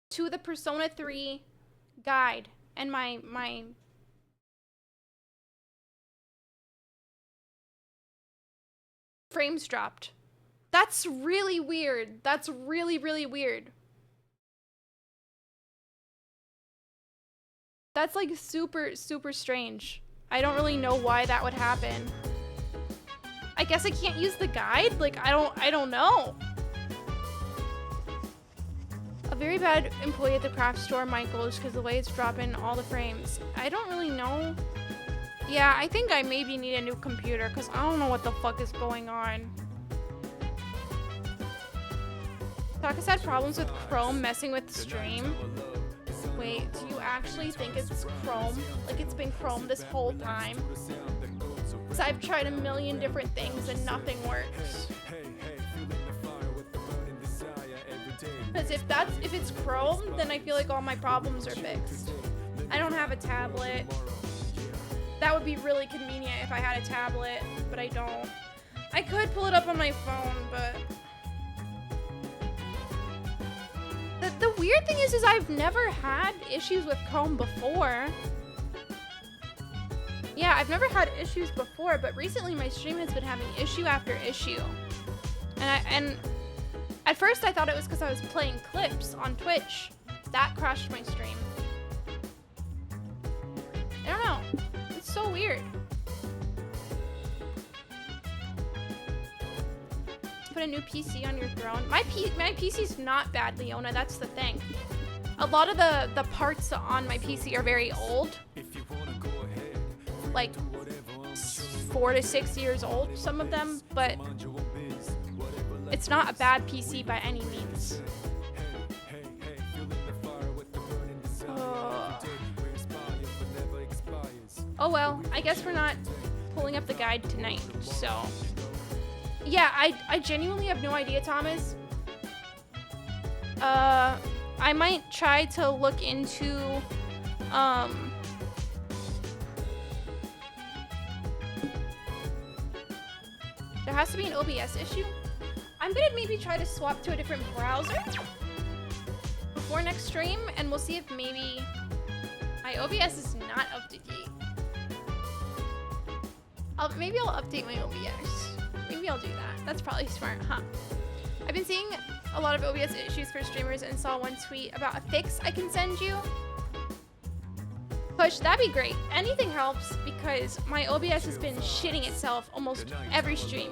to the Persona 3 guide and my frames dropped. That's really weird. That's really, really weird. That's like super, super strange. I don't really know why that would happen. I guess I can't use the guide? Like, I don't know. A very bad employee at the craft store, Michael's, because the way it's dropping all the frames. I don't really know. Yeah, I think I maybe need a new computer, because I don't know what the fuck is going on. Taka's had problems with Chrome messing with the stream. Wait, do you actually think it's Chrome? Like it's been Chrome this whole time? Because I've tried a million different things and nothing works. Because if it's Chrome, then I feel like all my problems are fixed. I don't have a tablet. That would be really convenient if I had a tablet, but I don't. I could pull it up on my phone, but... The weird thing is I've never had issues with Chrome before. Yeah, I've never had issues before, but recently my stream has been having issue after issue. And at first I thought it was because I was playing clips on Twitch. That crashed my stream. I don't know. It's so weird. Put a new PC on your throne. My PC's not bad, Leona. That's the thing. A lot of the parts on my PC are very old. Like 4 to 6 years old, some of them, but it's not a bad PC by any means. Oh well, I guess we're not pulling up the guide tonight, so... Yeah, I genuinely have no idea, Thomas. I might try to look into, there has to be an OBS issue. I'm gonna maybe try to swap to a different browser before next stream, and we'll see if maybe my OBS is not up to date. Maybe I'll update my OBS. Maybe I'll do that. That's probably smart, huh? I've been seeing a lot of OBS issues for streamers and saw one tweet about a fix I can send you. Push, that'd be great. Anything helps because my OBS has been shitting itself almost every stream.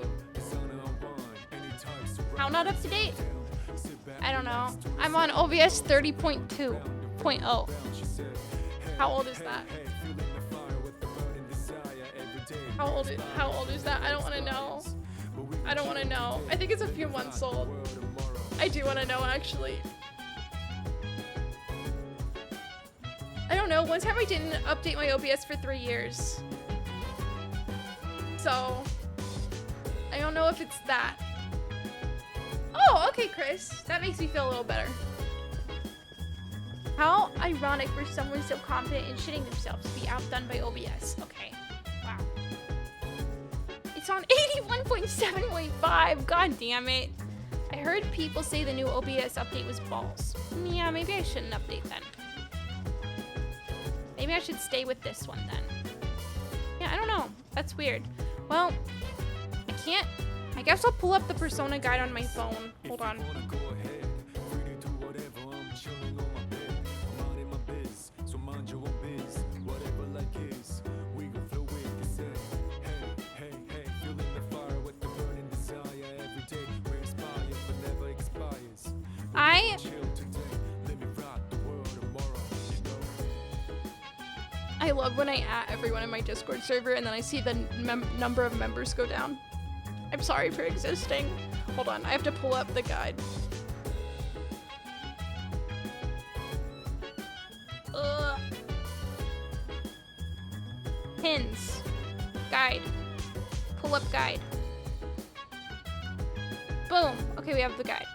How not up to date? I don't know. I'm on OBS 30.2.0. How old is that? How old is that? I don't want to know. I don't want to know. I think it's a few months old. I do want to know, actually. I don't know. One time I didn't update my OBS for 3 years. So, I don't know if it's that. Oh, okay, Chris. That makes me feel a little better. How ironic for someone so confident in shitting themselves to be outdone by OBS. Okay. Wow. It's on 81.7.5. God damn it. I heard people say the new OBS update was balls. Yeah, maybe I shouldn't update then. Maybe I should stay with this one then. Yeah, I don't know. That's weird. Well, I can't. I guess I'll pull up the Persona guide on my phone. Hold on. I love when I add everyone in my Discord server and then I see the number of members go down. I'm sorry for existing. Hold on, I have to pull up the guide. Pins. Guide. Pull up guide. Boom. Okay, we have the guide.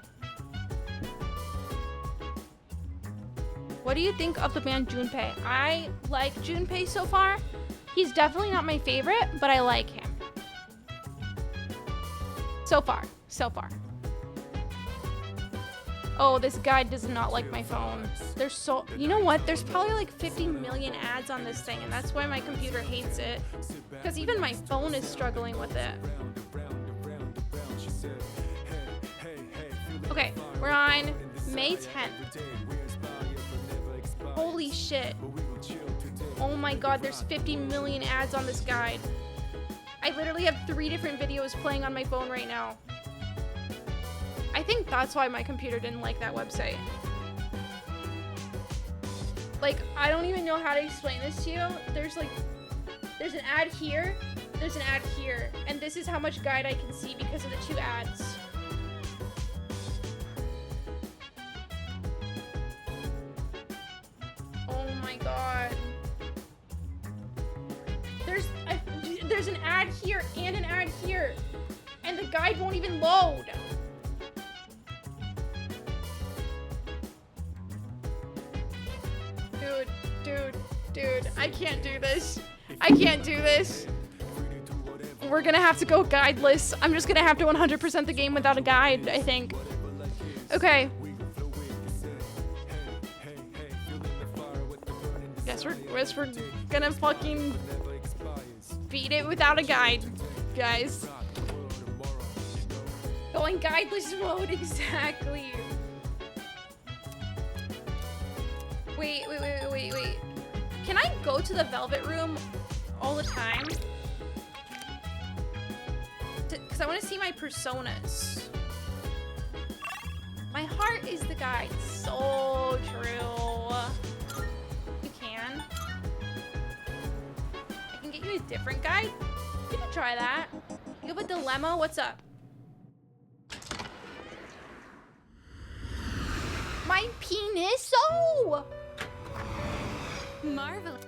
What do you think of the band Junpei? I like Junpei so far. He's definitely not my favorite, but I like him. So far. Oh, this guide does not like my phone. There's so, you know what? There's probably like 50 million ads on this thing, and that's why my computer hates it. Because even my phone is struggling with it. Okay, we're on May 10th. Holy shit. Oh my god, there's 50 million ads on this guide. I literally have 3 different videos playing on my phone right now. I think that's why my computer didn't like that website. Like, I don't even know how to explain this to you. There's an ad here, there's an ad here, and this is how much guide I can see because of the 2 ads. Oh my god. There's an ad here and an ad here, and the guide won't even load. Dude, I can't do this. I can't do this. We're gonna have to go guideless. I'm just gonna have to 100% the game without a guide, I think. Okay. Guess we're gonna fucking beat it without a guide, guys. Going guideless mode, exactly. Wait. Can I go to the Velvet Room all the time? Because I want to see my personas. My heart is the guide. So true. You can. I can get you a different guide. You can try that. You have a dilemma? What's up? My penis? Oh! Marvelous.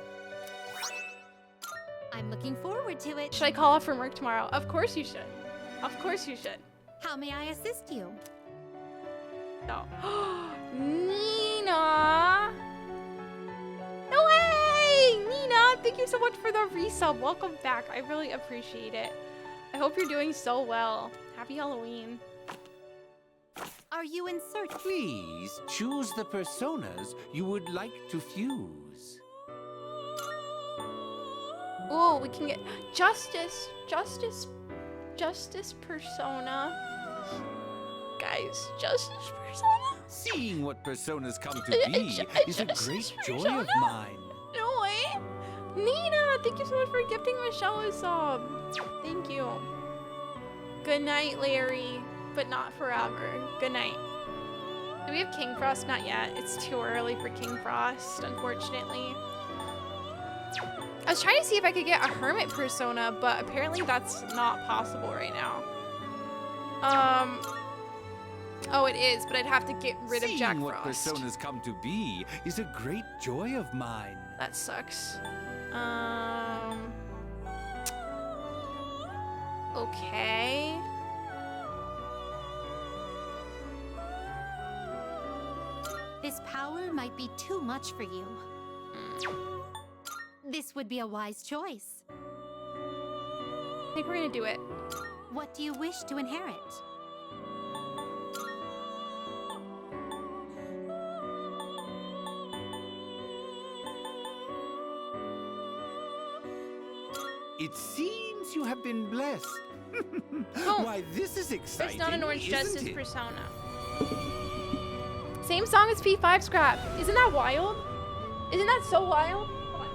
I'm looking forward to it. Should I call off from work tomorrow? Of course you should. Of course you should. How may I assist you? No. Nina! No way! Nina, thank you so much for the resub. Welcome back. I really appreciate it. I hope you're doing so well. Happy Halloween. Are you in search? Please choose the personas you would like to fuse. Oh, we can get Justice persona. Guys, Justice persona. Seeing what personas come to be is a great joy of mine. No way. Nina, thank you so much for gifting Michelle a sub. Thank you. Good night, Larry, but not forever. Good night. Do we have King Frost? Not yet. It's too early for King Frost, unfortunately. I was trying to see if I could get a hermit persona, but apparently that's not possible right now. Oh, it is, but I'd have to get rid of Jack Seeing what Frost. personas come to be is a great joy of mine. That sucks. Okay. This power might be too much for you. This would be a wise choice. I think we're gonna do it. What do you wish to inherit? It seems you have been blessed. Oh, Why, this is exciting. It's not an Orange isn't Justice it? persona. Same song as P5 Scrap. Isn't that wild? Isn't that so wild? Hold on.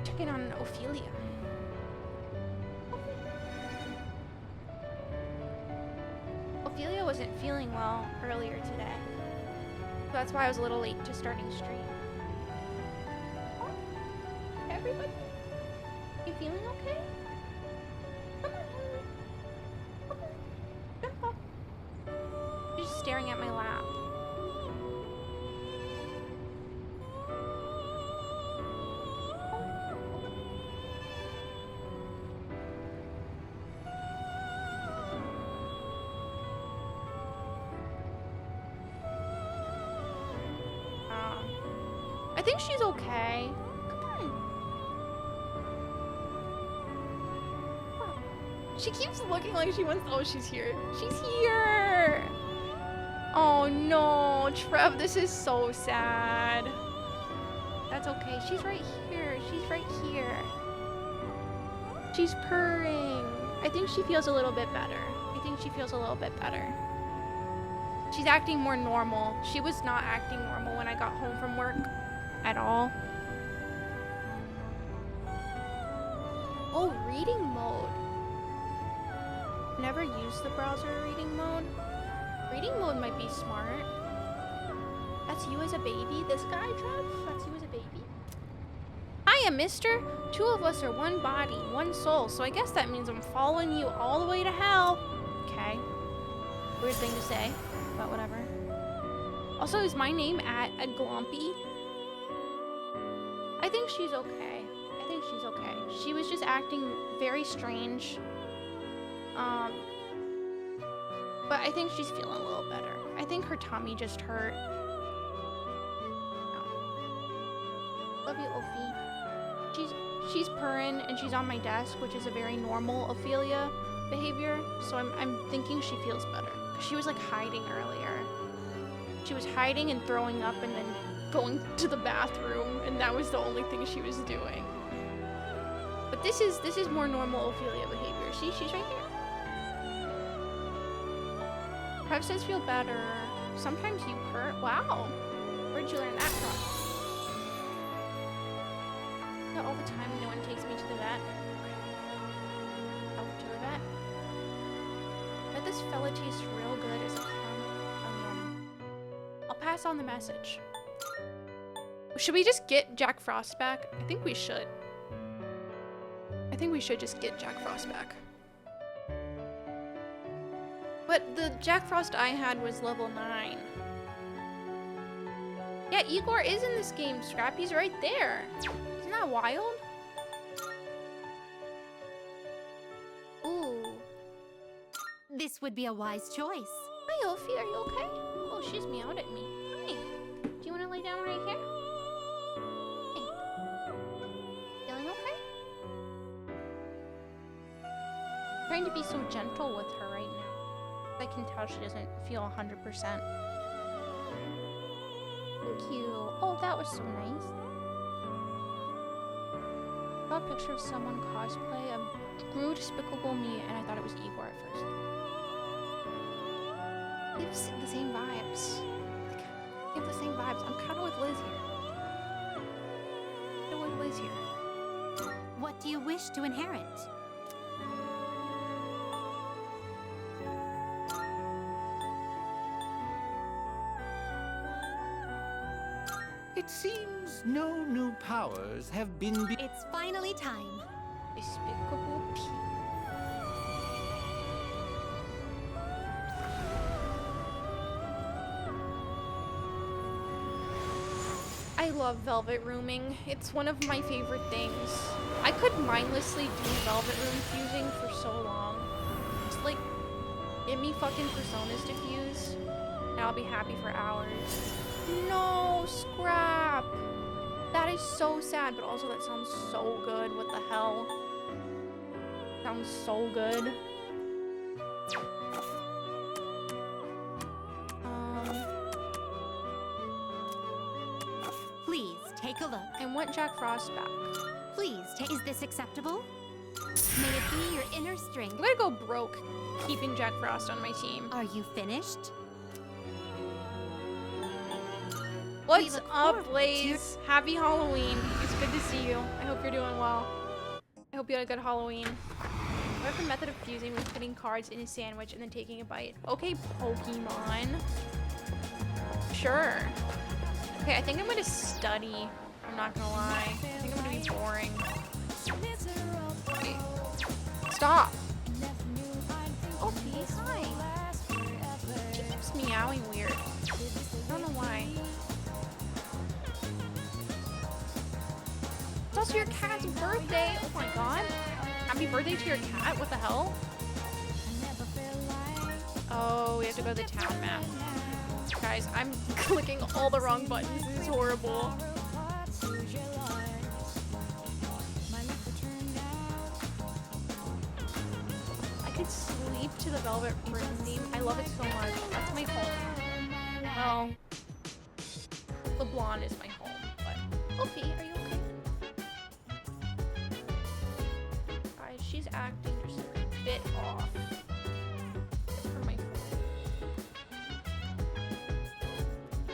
Checking on Ophelia. Ophelia wasn't feeling well earlier today. So that's why I was a little late to starting stream. Everybody? You feeling okay? Come on, Henry. Come on. Jump up. She's just staring at my lap. I think she's okay. Come on. She keeps looking like she wants. Oh, she's here. She's here. Oh no, Trev, this is so sad. That's okay. She's right here. She's right here. She's purring. I think she feels a little bit better. I think she feels a little bit better. She's acting more normal. She was not acting normal when I got home from work at all. Oh, reading mode. Never used the browser reading mode. Reading mode might be smart. That's you as a baby? This guy, Trev? That's you as a baby? Hiya, mister. Two of us are one body, one soul, so I guess that means I'm following you all the way to hell. Okay. Weird thing to say, but whatever. Also, is my name at a Glumpy? I think she's okay. I think she's okay. She was just acting very strange. But I think she's feeling a little better. I think her tummy just hurt. No. Love you, Ophi. She's purring and she's on my desk, which is a very normal Ophelia behavior. So I'm thinking she feels better. 'Cause she was like hiding earlier. She was hiding and throwing up and then going to the bathroom, and that was the only thing she was doing. But this is more normal Ophelia behavior. See, she's right here. Trev says feel better. Sometimes you purr. Wow. Where'd you learn that from? Not all the time. No one takes me to the vet. Off to the vet. Bet this fella tastes real good as a onion. I'll pass on the message. Should we just get Jack Frost back? I think we should. I think we should just get Jack Frost back. But the Jack Frost I had was level 9. Yeah, Igor is in this game, Scrappy's right there. Isn't that wild? Ooh. This would be a wise choice. Hi, Ophi, are you okay? Oh, she's meowed at me. Hi. Do you want to lay down right here? Hey. Feeling okay? I'm trying to be so gentle with her right now. I can tell she doesn't feel 100%. Thank you. Oh, that was so nice. I saw a picture of someone cosplay of Gru Despicable Me, and I thought it was Igor at first. They have the same vibes. They have the same vibes. I'm kind of with Liz here. I'm with Liz here. What do you wish to inherit? It seems no new powers have been. It's finally time. Despicable P. I love velvet rooming. It's one of my favorite things. I could mindlessly do velvet room fusing for so long. Just like, get me fucking personas to fuse, and I'll be happy for hours. No, Scrap! That is so sad, but also that sounds so good. What the hell? Sounds so good. Please take a look. I want Jack Frost back. Please take. Is this acceptable? May it be your inner I'm strength. gonna go broke keeping Jack Frost on my team. Are you finished? What's look up, forward to Blaze? Happy Halloween. It's good to see you. I hope you're doing well. I hope you had a good Halloween. What if a method of fusing was putting cards in a sandwich and then taking a bite? Okay, Pokemon. Sure. Okay, I think I'm gonna study. I'm not gonna lie. I think I'm gonna be boring. Wait. Stop. Oh, please, hi. She keeps meowing weird. I don't know why. It's also your cat's birthday. Oh my god. Happy birthday to your cat. What the hell? Oh, we have to go to the town map. Guys, I'm clicking all the wrong buttons. This is horrible. I could sleep to the Velvet Room theme. I love it so much. That's my home. Well, LeBlanc is my home, but... Sophie, are you okay? Guys, she's acting just a bit off. For my phone.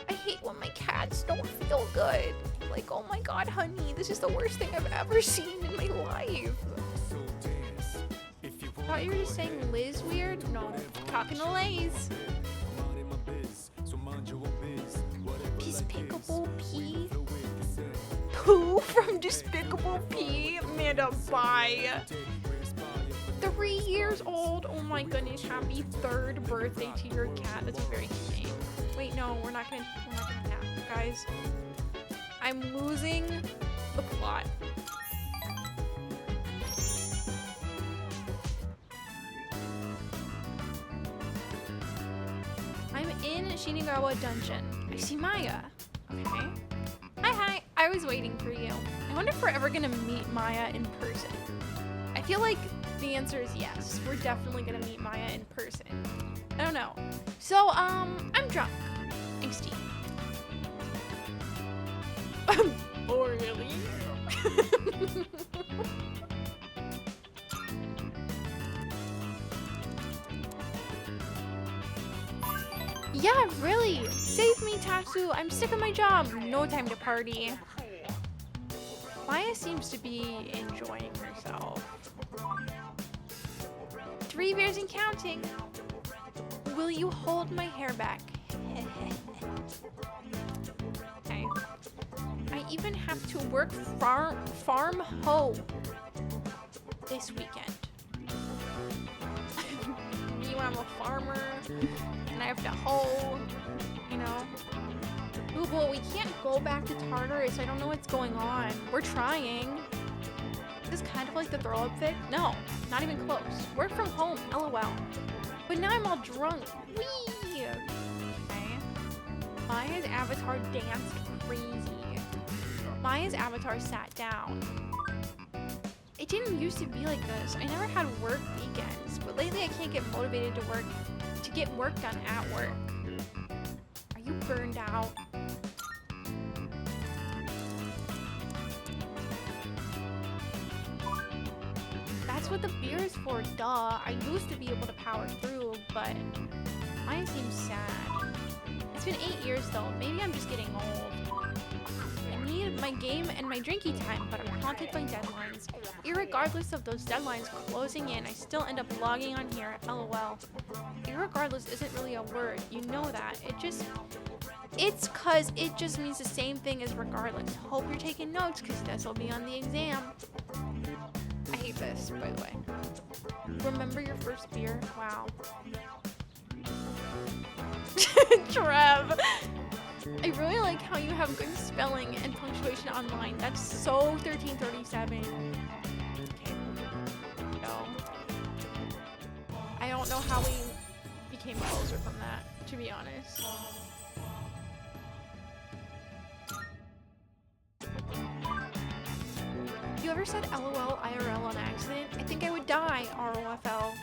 I hate when my cats don't feel good. Like, oh my god, honey, this is the worst thing I've ever seen in my life. I thought you were just saying Liz weird? No, talking to Lays. Despicable P? Pooh from Despicable P? Amanda, bye. 3 years old? Oh my goodness, happy 3rd birthday to your cat. That's a very cute name. Wait, no, we're not gonna nap, guys. I'm losing the plot. I'm in Shinagawa Dungeon. I see Maya. Okay. Hi. I was waiting for you. I wonder if we're ever gonna meet Maya in person. I feel like the answer is yes. We're definitely gonna meet Maya in person. I don't know. So, I'm drunk. I'm Steve. Oh, really? Yeah, really. Save me, Tatsu. I'm sick of my job. No time to party. Maya seems to be enjoying herself. 3 beers and counting. Will you hold my hair back? Okay. I even have to work farm hoe this weekend. Me when I'm a farmer and I have to hoe, you know. Ooh, well, we can't go back to Tartarus. I don't know what's going on. We're trying. Is this kind of like the throw outfit? No, not even close. Work from home, LOL. But now I'm all drunk. Whee! Maya's avatar danced crazy. Maya's avatar sat down. It didn't used to be like this. I never had work weekends, but lately I can't get motivated to get work done at work. Are you burned out? That's what the beer is for, duh. I used to be able to power through, but mine seems sad. It's been 8 years though. Maybe I'm just getting old. I need my game and my drinky time, but I'm haunted by deadlines. Irregardless of those deadlines closing in, I still end up logging on here at LOL. Irregardless isn't really a word, you know that. It's cause it just means the same thing as regardless. Hope you're taking notes, cause this will be on the exam. I hate this, by the way. Remember your first beer? Wow. Trev! I really like how you have good spelling and punctuation online. That's so 1337. Okay. No. I don't know how we became closer from that, to be honest. You ever said LOL IRL on accident? I think I would die, ROFL.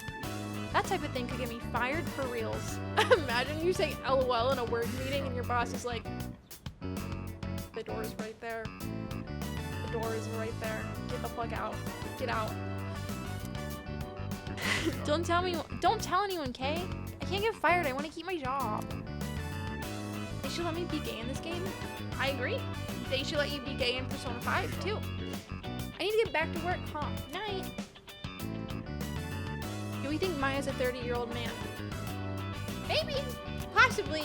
That type of thing could get me fired for reals. Imagine you say LOL in a work meeting and your boss is like, the door is right there. The door is right there. Get the fuck out. Get out. Don't tell anyone, Kay. I can't get fired. I want to keep my job. They should let me be gay in this game. I agree. They should let you be gay in Persona 5 too. I need to get back to work, huh? Night. Do we think Maya's a 30-year-old man? Maybe. Possibly.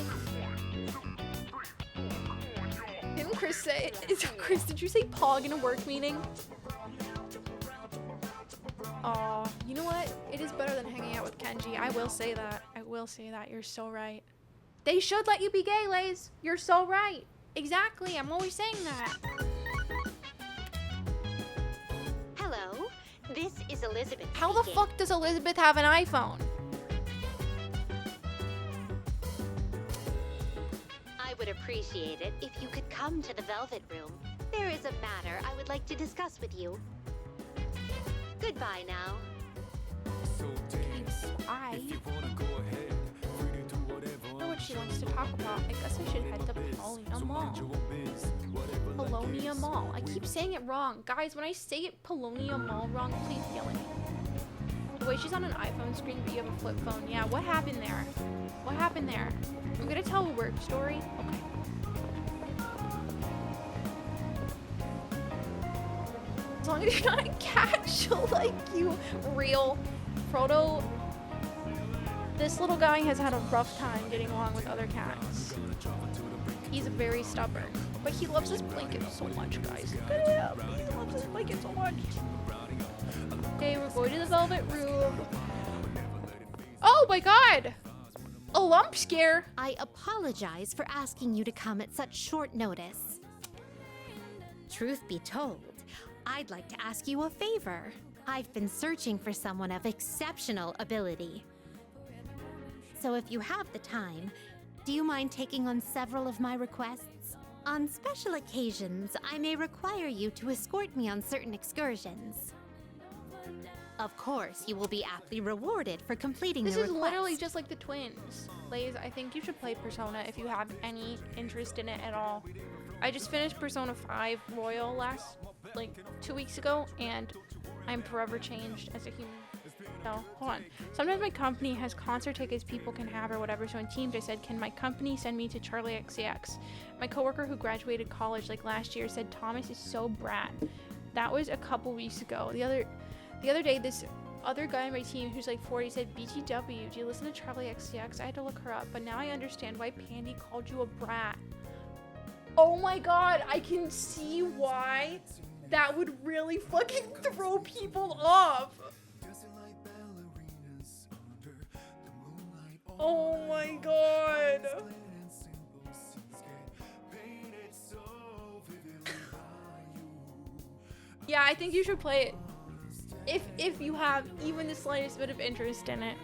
Didn't Chris say... Chris, did you say pog in a work meeting? Aw, you know what? It is better than hanging out with Kenji. I will say that. I will say that. You're so right. They should let you be gay, Lays. You're so right. Exactly. I'm always saying that. Hello, this is Elizabeth. How the fuck does Elizabeth have an iPhone? I would appreciate it if you could come to the Velvet Room. There is a matter I would like to discuss with you. Goodbye now. I know what she wants to talk about. I guess I should head to Paulownia Mall. Paulownia Mall. I keep saying it wrong. Guys, when I say it Paulownia Mall wrong, please yell at me. The way she's on an iPhone screen, but you have a flip phone. Yeah, what happened there? What happened there? I'm gonna tell a work story. Okay. As long as you're not a cat, she'll like you. Real. Frodo, this little guy has had a rough time getting along with other cats. He's very stubborn, but he loves his blanket so much, guys. Look at him. He loves his blanket so much. Okay, we're going to the Velvet Room. Oh my god! A lump scare. I apologize for asking you to come at such short notice. Truth be told, I'd like to ask you a favor. I've been searching for someone of exceptional ability. So if you have the time, do you mind taking on several of my requests? On special occasions, I may require you to escort me on certain excursions. Of course, you will be aptly rewarded for completing the request. This is literally just like the twins. Lays, I think you should play Persona if you have any interest in it at all. I just finished Persona 5 Royal like 2 weeks ago, and I'm forever changed as a human. No, hold on. Sometimes my company has concert tickets people can have or whatever, so in Teams I said, can my company send me to Charlie XCX? My coworker who graduated college like last year said Thomas is so brat. That was a couple weeks ago. The other day, this other guy on my team who's like 40 said, BTW, do you listen to Charlie XCX? I had to look her up, but now I understand why Pandy called you a brat. Oh my god, I can see why that would really fucking throw people off. Oh my god. Yeah, I think you should play it. If you have even the slightest bit of interest in it.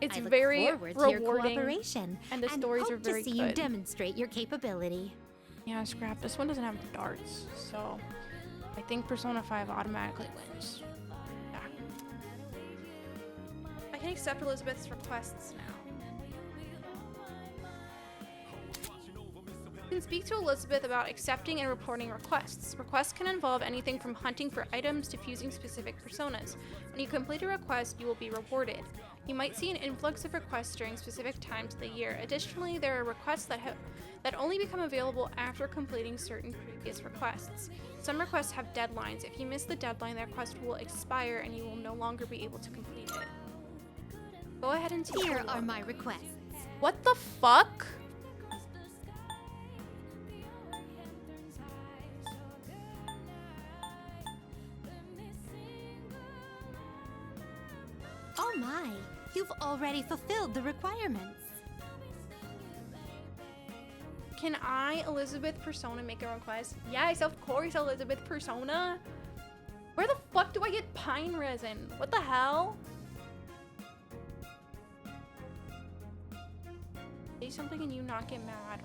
It's I look very forward to your rewarding, cooperation and the stories hope are very to see you good. demonstrate your capability. Yeah, scrap. This one doesn't have darts, so I think Persona 5 automatically wins. Yeah. I can accept Elizabeth's requests now. You can speak to Elizabeth about accepting and reporting requests. Requests can involve anything from hunting for items to fusing specific personas. When you complete a request, you will be rewarded. You might see an influx of requests during specific times of the year. Additionally, there are requests that only become available after completing certain previous requests. Some requests have deadlines. If you miss the deadline, the request will expire and you will no longer be able to complete it. Go ahead and take Here a are look. my requests. What the fuck? Oh my, you've already fulfilled the requirements. Can I, Elizabeth Persona, make a request? Yes, of course, Elizabeth Persona. Where the fuck do I get pine resin? What the hell? Say something and you not get mad.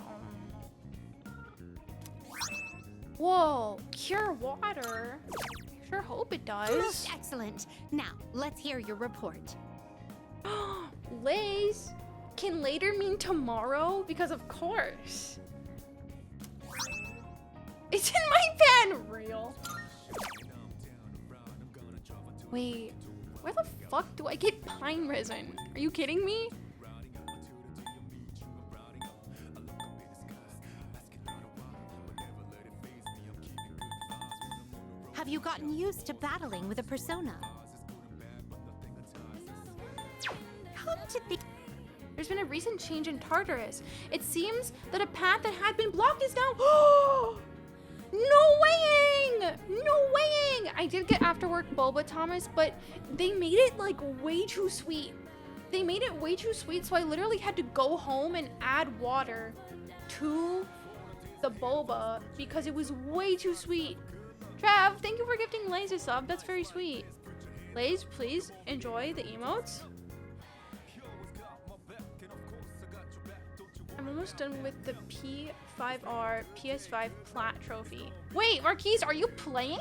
Whoa, cure water. Sure hope it does. Most excellent. Now, let's hear your report. Liz, can later mean tomorrow? Because of course. It's in my pen! Real. Wait, where the fuck do I get pine resin? Are you kidding me? Have you gotten used to battling with a persona? Come to think. There's been a recent change in Tartarus. It seems that a path that had been blocked is now. No weighing! No weighing! I did get after work boba, Thomas, but they made it like way too sweet. They made it way too sweet, so I literally had to go home and add water to the boba because it was way too sweet. Trav, thank you for gifting Lays a sub. That's very sweet. Lays, please enjoy the emotes. I'm almost done with the P5R PS5 Plat trophy. Wait, Marquise, are you playing?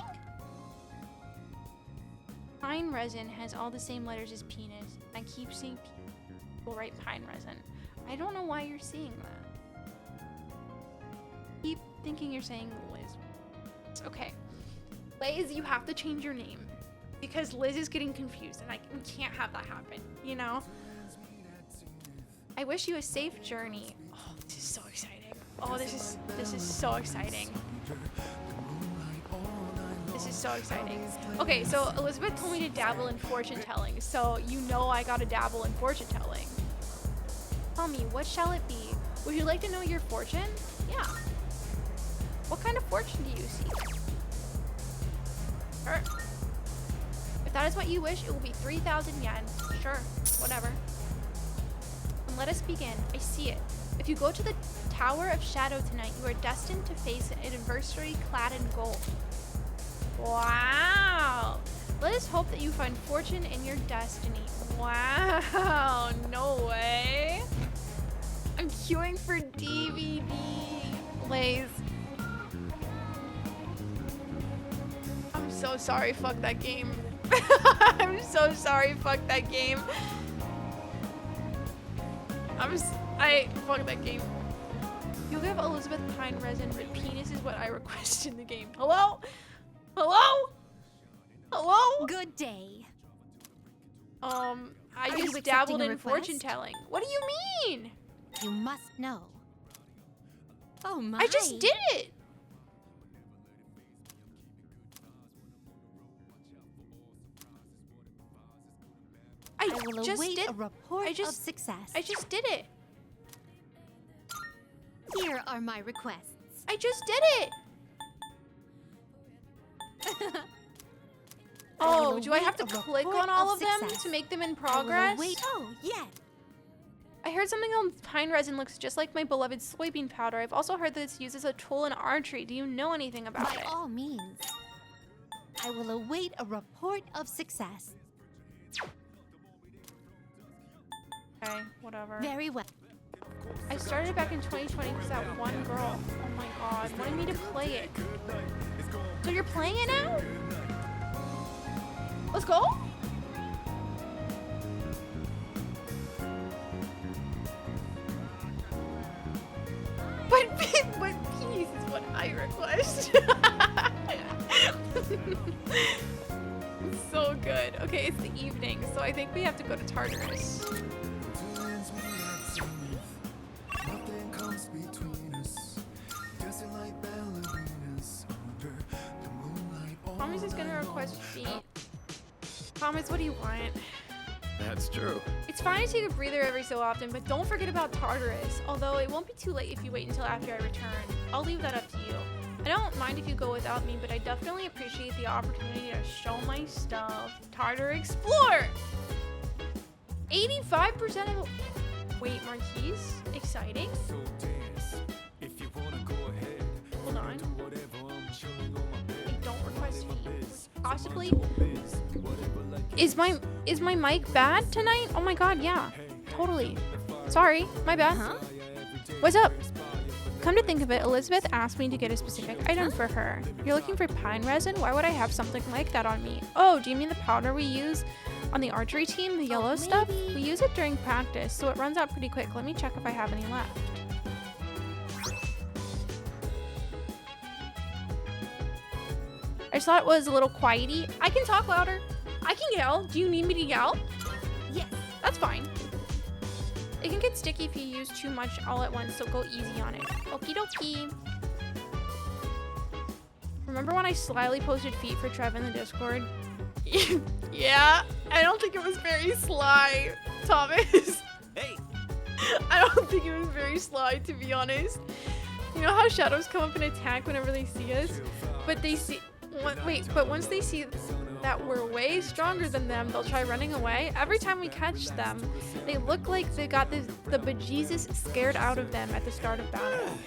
Pine resin has all the same letters as penis. I keep seeing people write pine resin. I don't know why you're seeing that. Keep thinking you're saying Liz. It's okay. Liz, you have to change your name because Liz is getting confused and we can't have that happen, you know? I wish you a safe journey. Oh, this is so exciting. Oh, this is so exciting. This is so exciting. Okay, so Elizabeth told me to dabble in fortune telling, so you know I gotta dabble in fortune telling. Tell me, what shall it be? Would you like to know your fortune? Yeah. What kind of fortune do you seek? Sure. If that is what you wish, it will be 3,000 yen. Sure, whatever. And let us begin. I see it. If you go to the Tower of Shadow tonight, you are destined to face an adversary clad in gold. Wow. Let us hope that you find fortune in your destiny. Wow. No way. I'm queuing for DVD. Lays. I'm so sorry. Fuck that game. I'm so sorry. Fuck that game. Fuck that game. You'll give Elizabeth pine resin, but penis is what I request in the game. Hello? Hello? Hello? Good day. I Are you just accepting dabbled a in request? fortune telling. What do you mean? You must know. Oh my. I just did it. I will await a report I just- of success. I just did it. Here are my requests. I just did it. Oh, will do I have to await a click report on all of of them success. to make them in I will progress? await. Oh, yes. I heard something on pine resin looks just like my beloved soybean powder. I've also heard that it's used as a tool in archery. Do you know anything about By it? all means. I will await a report of success. Okay, whatever. Very well. I started back in 2020 because that one girl, oh my god, wanted me to play it. So you're playing it now? Let's go? But peace is what I request. So good. Okay, it's the evening, so I think we have to go to Tartarus. Thomas is gonna request feet. Thomas, what do you want? That's true. It's fine to take a breather every so often, but don't forget about Tartarus. Although it won't be too late if you wait until after I return. I'll leave that up to you. I don't mind if you go without me, but I definitely appreciate the opportunity to show my stuff. Tartar Explore! 85% of... Wait, Marquise? Exciting? Hold on. I don't request fees. Possibly. Is my mic bad tonight? Oh my god, yeah. Totally. Sorry, my bad. Huh? What's up? Come to think of it, Elizabeth asked me to get a specific item for her. You're looking for pine resin? Why would I have something like that on me? Oh, do you mean the powder we use on the archery team? The yellow stuff? We use it during practice, so it runs out pretty quick. Let me check if I have any left. I just thought it was a little quiety. I can talk louder. I can yell. Do you need me to yell? Yes. That's fine. It can get sticky if you use too much all at once, so go easy on it. Okie dokie. Remember when I slyly posted feet for Trev in the Discord? Yeah, I don't think it was very sly, Thomas. Hey, I don't think it was very sly, to be honest. You know how shadows come up and attack whenever they see us? But they see... but once they see that we're way stronger than them, they'll try running away. Every time we catch them, they look like they got the bejesus scared out of them at the start of battle.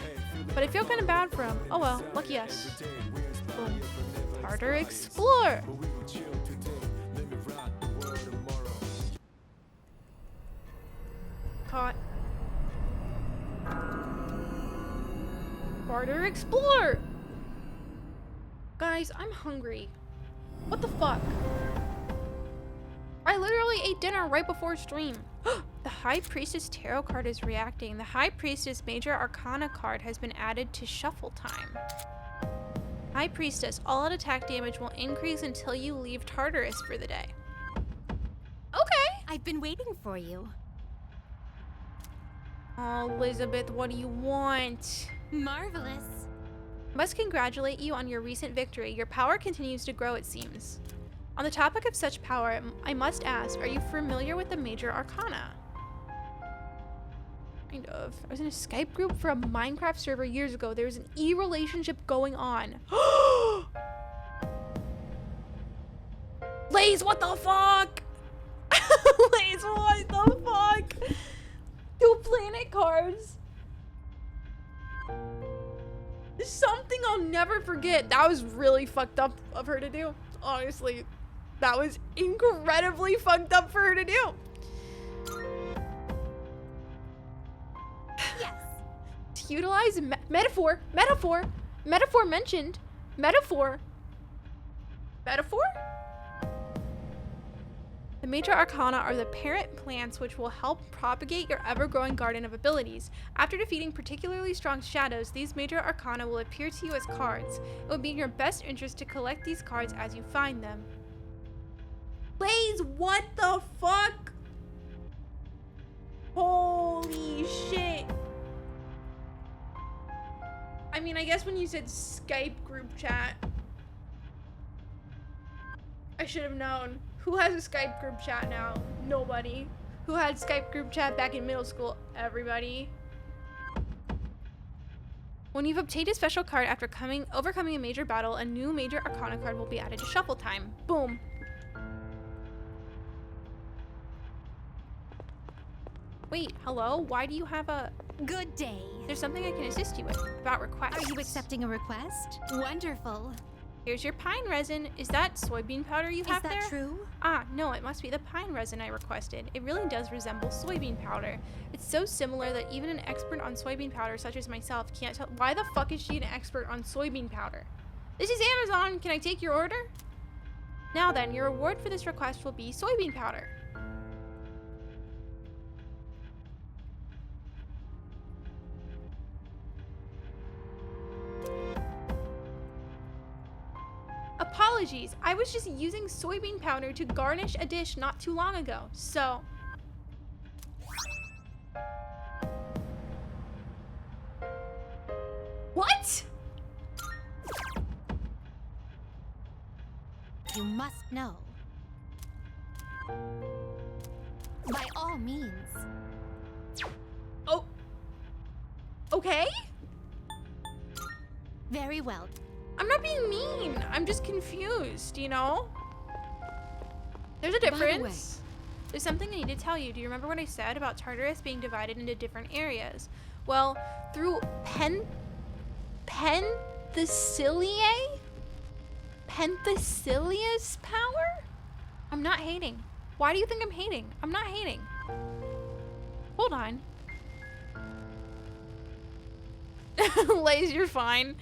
But I feel kind of bad for them. Oh well, lucky us. Boom. Tartar Explore! Caught. Tartar Explore! Guys, I'm hungry. What the fuck? I literally ate dinner right before stream. The High Priestess Tarot card is reacting. The High Priestess Major Arcana card has been added to Shuffle Time. High Priestess, all out attack damage will increase until you leave Tartarus for the day. Okay. I've been waiting for you. Oh, Elizabeth, what do you want? Marvelous. Must congratulate you on your recent victory. Your power continues to grow, it seems. On the topic of such power, I must ask, are you familiar with the Major Arcana? Kind of. I was in a Skype group for a Minecraft server years ago. There was an e-relationship going on. Laze, what the fuck? Laze, what the fuck? 2 planet cards. Something I'll never forget. That was really fucked up of her to do. Honestly, that was incredibly fucked up for her to do. Yes. To utilize metaphor mentioned. Metaphor. The Major Arcana are the parent plants which will help propagate your ever-growing garden of abilities. After defeating particularly strong shadows, these Major Arcana will appear to you as cards. It will be in your best interest to collect these cards as you find them. Blaze, what the fuck? Holy shit. I mean, I guess when you said Skype group chat, I should have known. Who has a Skype group chat now? Nobody. Who had Skype group chat back in middle school? Everybody. When you've obtained a special card after overcoming a major battle, a new Major Arcana card will be added to Shuffle Time. Boom. Wait, hello? Why do you have a... Good day. There's something I can assist you with about requests. Are you accepting a request? Wonderful. Here's your pine resin. Is that soybean powder you have there? Is that true? Ah, no, it must be the pine resin I requested. It really does resemble soybean powder. It's so similar that even an expert on soybean powder such as myself can't tell. Why the fuck is she an expert on soybean powder? This is Amazon. Can I take your order? Now then, your reward for this request will be soybean powder. Apologies, I was just using soybean powder to garnish a dish not too long ago, so... What? You must know. By all means. Oh. Okay? Very well. I'm not being mean. I'm just confused, you know? There's a By the way- difference. There's something I need to tell you. Do you remember what I said about Tartarus being divided into different areas? Well, through Penthesilia's power? I'm not hating. Why do you think I'm hating? I'm not hating. Hold on. Lays, you're fine.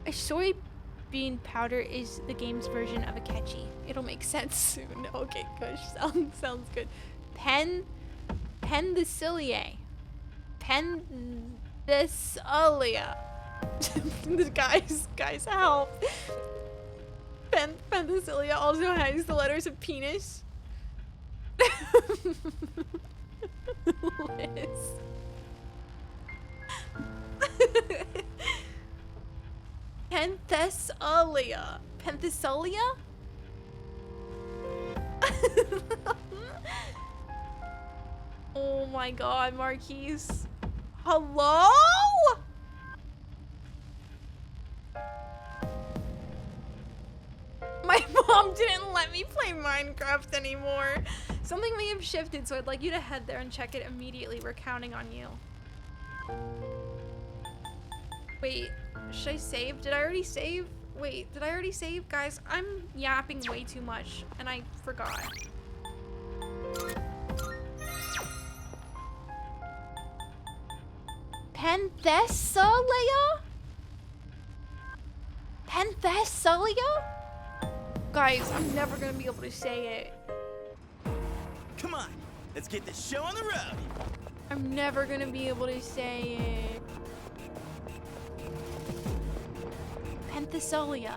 A soybean powder is the game's version of a catchy. It'll make sense soon. Okay, gosh, sounds good. Penthesilia. Penthesilia. guys, help. Penthesilia also has the letters of penis. Liz. Penthesilia. Penthesilia? Oh my god, Marquise. Hello? My mom didn't let me play Minecraft anymore. Something may have shifted, so I'd like you to head there and check it immediately. We're counting on you. Wait, should I save? Did I already save? Wait, did I already save? Guys, I'm yapping way too much, and I forgot. Penthesilia? Penthesilia? Guys, I'm never gonna be able to say it. Come on, let's get this show on the road. I'm never gonna be able to say it. Penthesilia.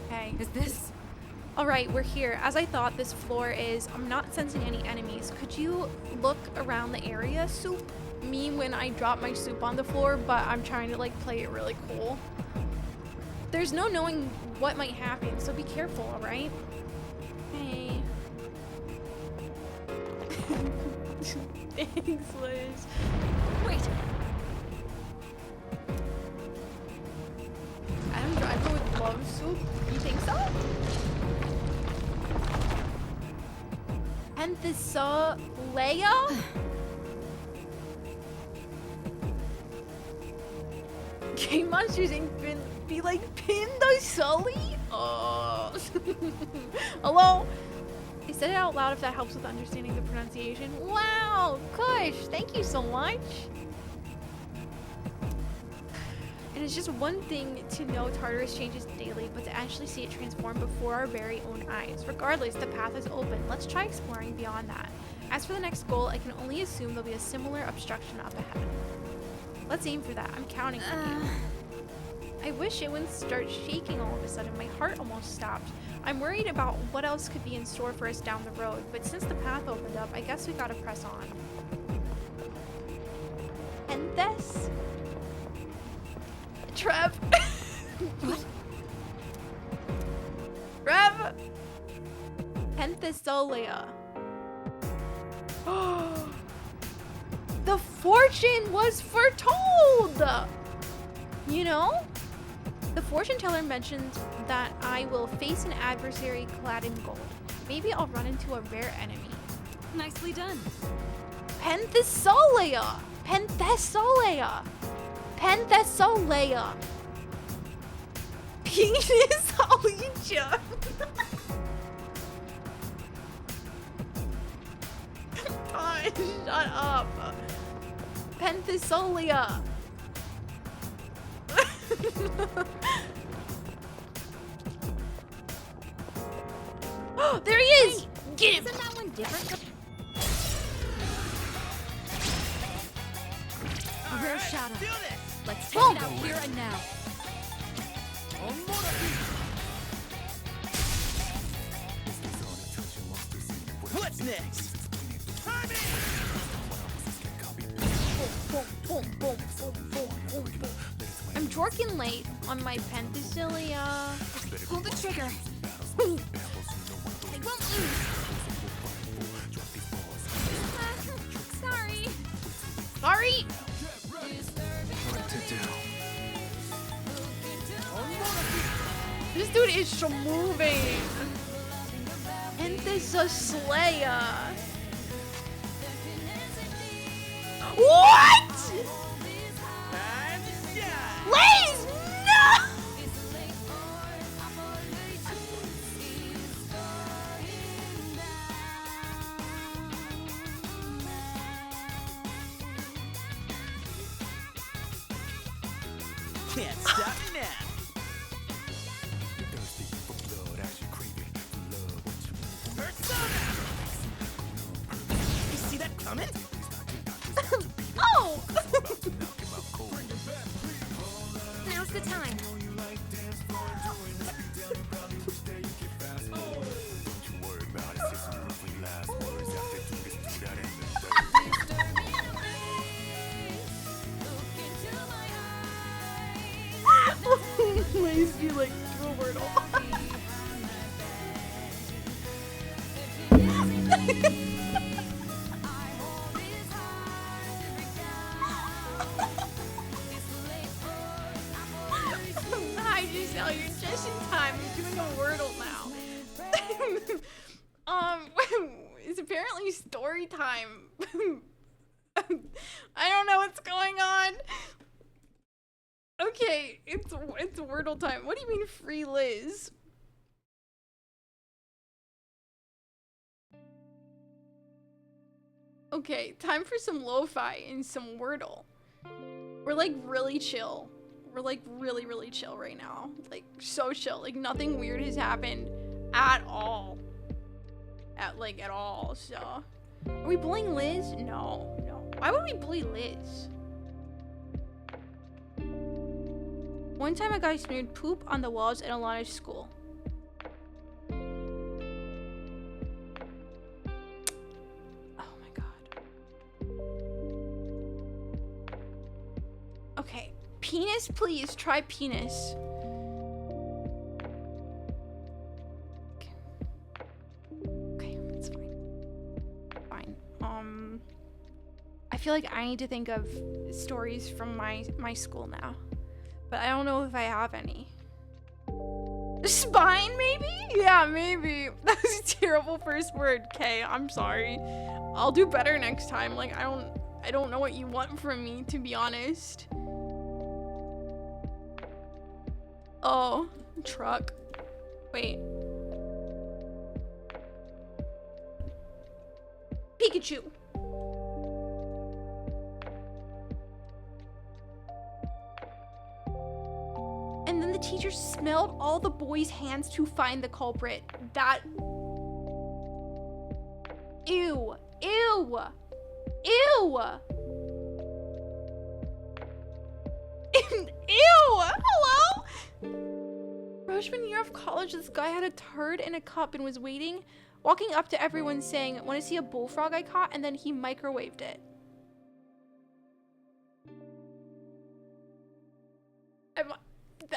Okay. Is this? Alright, we're here. As I thought, this floor is... I'm not sensing any enemies. Could you look around the area, Soup? Me when I drop my soup on the floor, but I'm trying to, like, play it really cool. There's no knowing what might happen, so be careful, alright? Hey. Thanks, Liz. Wait. Adam Driver would love soup. You think so? Penthesilia? Game Monsters Inc. be like Penthesilia? Oh. Hello? I said it out loud if that helps with understanding the pronunciation. Wow, Kush, thank you so much. It is just one thing to know Tartarus changes daily, but to actually see it transform before our very own eyes. Regardless, the path is open. Let's try exploring beyond that. As for the next goal, I can only assume there'll be a similar obstruction up ahead. Let's aim for that. I'm counting on you. I wish it wouldn't start shaking all of a sudden. My heart almost stopped. I'm worried about what else could be in store for us down the road, but since the path opened up, I guess we gotta press on. And this... Trev! Trev! Penthesilia. The fortune was foretold! You know? The fortune teller mentioned that I will face an adversary clad in gold. Maybe I'll run into a rare enemy. Nicely done. Penthesilia! Penthesilia! Penthesilia! Penis Legion. God, shut up. Penthesolia. Oh, there he is! Get him! Isn't that one different? A rare shadow. Do this! Let's take it out here and now. What's next? Boom, boom, boom, boom, boom, boom, boom. I'm jorking late on my Penthesolia. Pull the trigger. I won't lose. Sorry. Sorry! This dude is so moving. Penthesolia. What? Liz! No! Can't stop me now. Persona! You see that coming? Oh! Now's the time. Please be like do a Wordle. Hi Giselle, you're just in time. You're doing a Wordle now. It's apparently story time. I don't know what's going on. Okay, it's Wordle time. What do you mean free Liz? Okay, time for some lo-fi and some Wordle. We're like really chill. We're like really chill right now. Like so chill. Like nothing weird has happened at all. At all. So are we bullying Liz? No. Why would we bully Liz? One time a guy smeared poop on the walls at Alana's school. Oh my god. Okay. Penis, please. Try penis. Okay, it's fine. I feel like I need to think of stories from my school now. But I don't know if I have any. Spine, maybe? Yeah, maybe. That was a terrible first word. Okay, I'm sorry. I'll do better next time. Like, I don't know what you want from me, to be honest. Oh, truck. Wait. Pikachu. And then the teacher smelled all the boys' hands to find the culprit. That... Ew. Ew. Ew. Ew. Hello? Freshman year of college, this guy had a turd in a cup and was walking up to everyone saying, "Want to see a bullfrog I caught?" And then he microwaved it.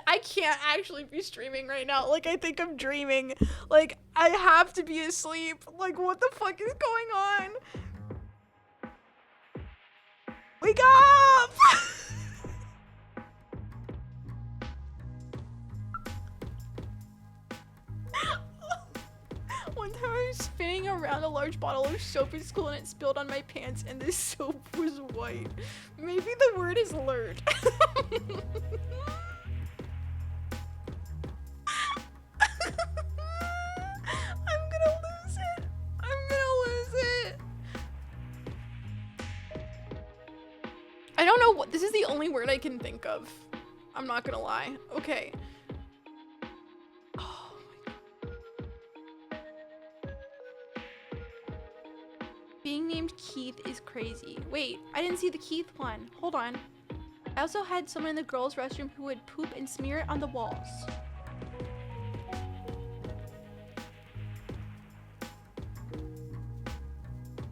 I can't actually be streaming right now. Like, I think I'm dreaming. Like, I have to be asleep. Like, what the fuck is going on? Wake up! One time I was spinning around a large bottle of soap in school and it spilled on my pants and the soap was white. Maybe the word is alert. don't know what, this is the only word I can think of. I'm not gonna lie. Okay. Oh my God. Being named Keith is crazy. Wait, I didn't see the Keith one. Hold on. I also had someone in the girls' restroom who would poop and smear it on the walls.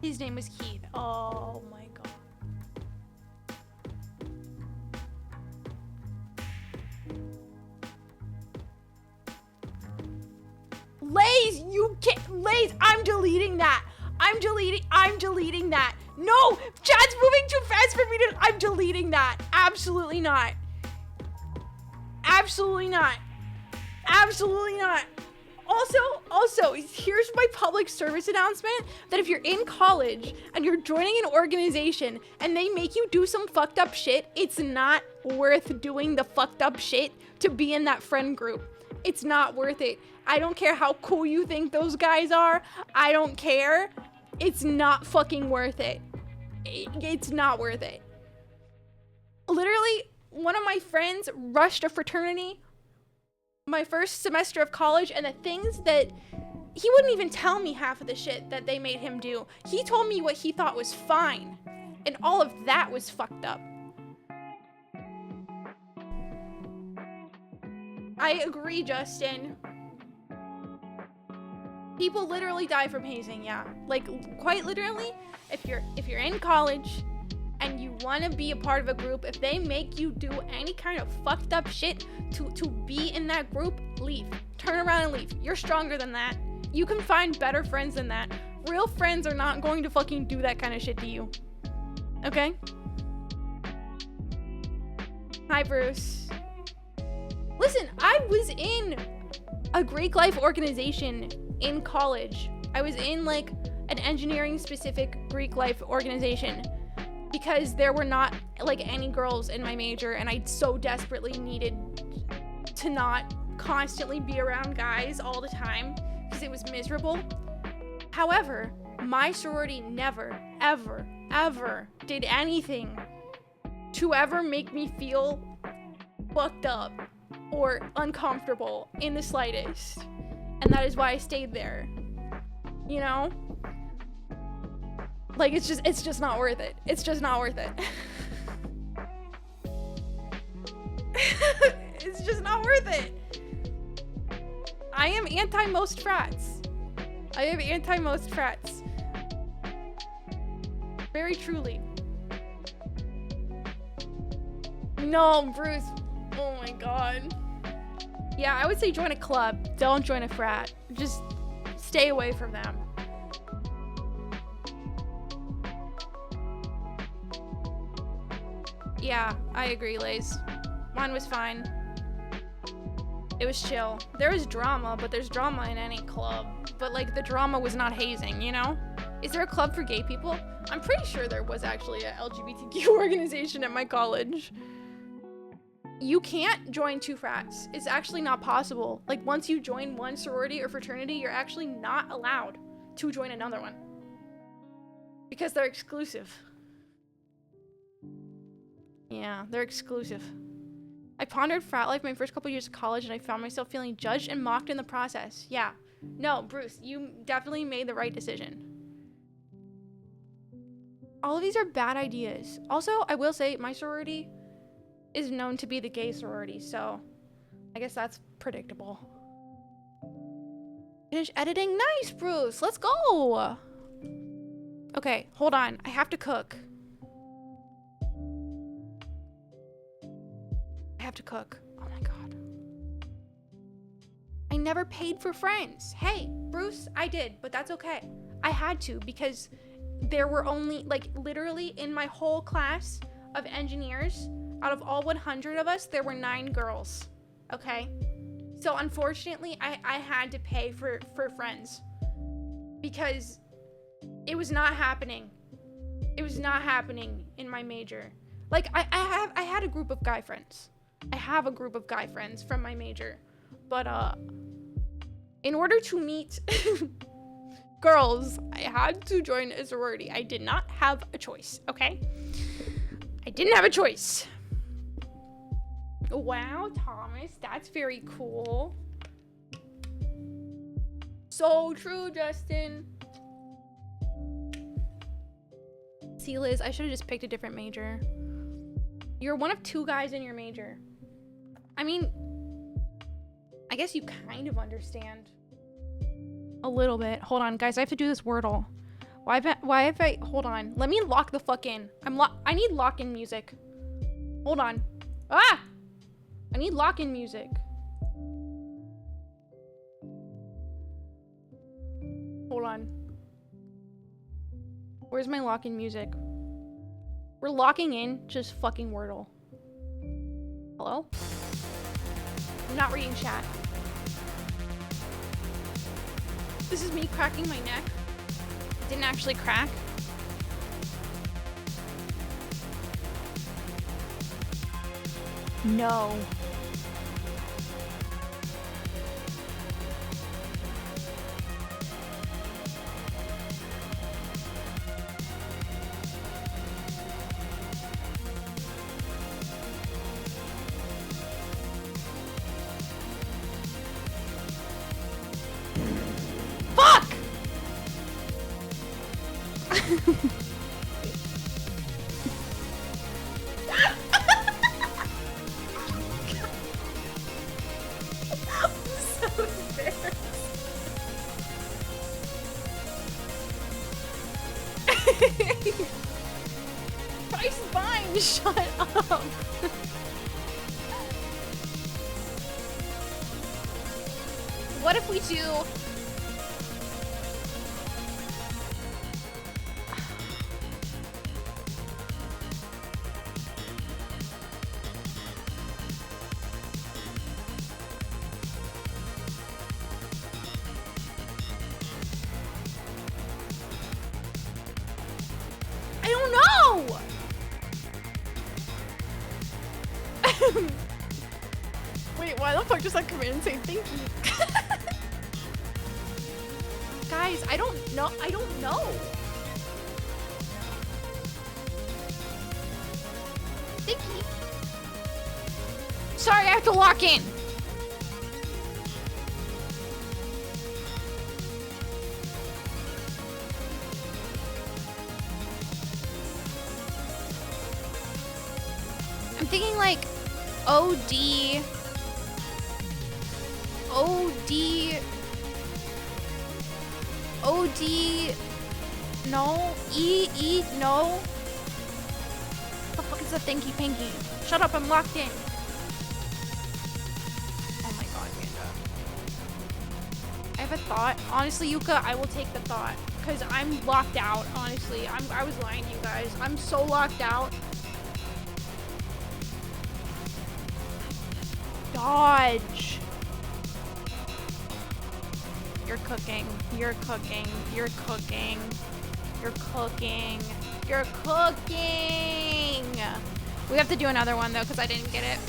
His name was Keith. Oh my God. Lays, you can't. Lays, I'm deleting that. I'm deleting that. No, chat's moving too fast for me to. I'm deleting that. Absolutely not. Absolutely not. Absolutely not. Also, here's my public service announcement that if you're in college and you're joining an organization and they make you do some fucked up shit, it's not worth doing the fucked up shit to be in that friend group. It's not worth it. I don't care how cool you think those guys are. I don't care. It's not fucking worth it. It's not worth it. Literally, one of my friends rushed a fraternity my first semester of college, and the things that he wouldn't even tell me half of the shit that they made him do. He told me what he thought was fine, and all of that was fucked up. I agree, Justin. People literally die from hazing, yeah. Like, quite literally, if you're in college and you want to be a part of a group, if they make you do any kind of fucked up shit to be in that group, leave. Turn around and leave. You're stronger than that. You can find better friends than that. Real friends are not going to fucking do that kind of shit to you. Okay? Hi, Bruce. Listen, I was in a Greek life organization in college. I was in like an engineering specific Greek life organization because there were not like any girls in my major, and I so desperately needed to not constantly be around guys all the time because it was miserable. However, my sorority never, ever, ever did anything to ever make me feel fucked up or uncomfortable in the slightest. And that is why I stayed there. You know? Like, it's just not worth it. It's just not worth it. It's just not worth it. I am anti most frats. I am anti most frats. Very truly. No, Bruce. Oh my god. Yeah, I would say join a club. Don't join a frat. Just stay away from them. Yeah, I agree, Lays. Mine was fine. It was chill. There was drama, but there's drama in any club. But like, the drama was not hazing, you know? Is there a club for gay people? I'm pretty sure there was actually a LGBTQ organization at my college. You can't join two frats. It's actually not possible. Like, once you join one sorority or fraternity, you're actually not allowed to join another one. Because they're exclusive. Yeah, they're exclusive. I pondered frat life my first couple years of college, and I found myself feeling judged and mocked in the process. Yeah. No, Bruce, you definitely made the right decision. All of these are bad ideas. Also, I will say, my sorority is known to be the gay sorority, so I guess that's predictable. Finish editing? Nice, Bruce! Let's go! Okay, hold on. I have to cook. Oh my god. I never paid for friends. Hey, Bruce, I did, but that's okay. I had to because there were only, like, literally in my whole class of engineers, out of all 100 of us, there were 9 girls. Okay? So unfortunately, I had to pay for friends because it was not happening. It was not happening in my major. Like, I had a group of guy friends. I have a group of guy friends from my major, but in order to meet girls, I had to join a sorority. I did not have a choice, okay? I didn't have a choice. Wow, Thomas, that's very cool. So true, Justin. See, Liz, I should have just picked a different major. You're one of 2 guys in your major. I mean, I guess you kind of understand. A little bit. Hold on, guys, I have to do this Wordle. Why have I, hold on. Let me lock the fuck in. I need lock-in music. Hold on. Ah! I need lock-in music. Hold on. Where's my lock-in music? We're locking in just fucking Wordle. Hello? I'm not reading chat. This is me cracking my neck. It didn't actually crack. No. Fuck! Price fine, shut up. What if we do? I don't know. Wait, why the fuck does that come in and say thank you? Guys, I don't know. I don't know. Thank you. Sorry, I have to lock in. I'm thinking like OD. No. No. What the fuck is a thinky pinky? Shut up, I'm locked in. Oh my god, Amanda. I have a thought. Honestly, Yuka, I will take the thought. Because I'm locked out, honestly. I was lying to you guys. I'm so locked out. Dodge. You're cooking. You're cooking. You're cooking. You're cooking. You're cooking. We have to do another one though, because I didn't get it.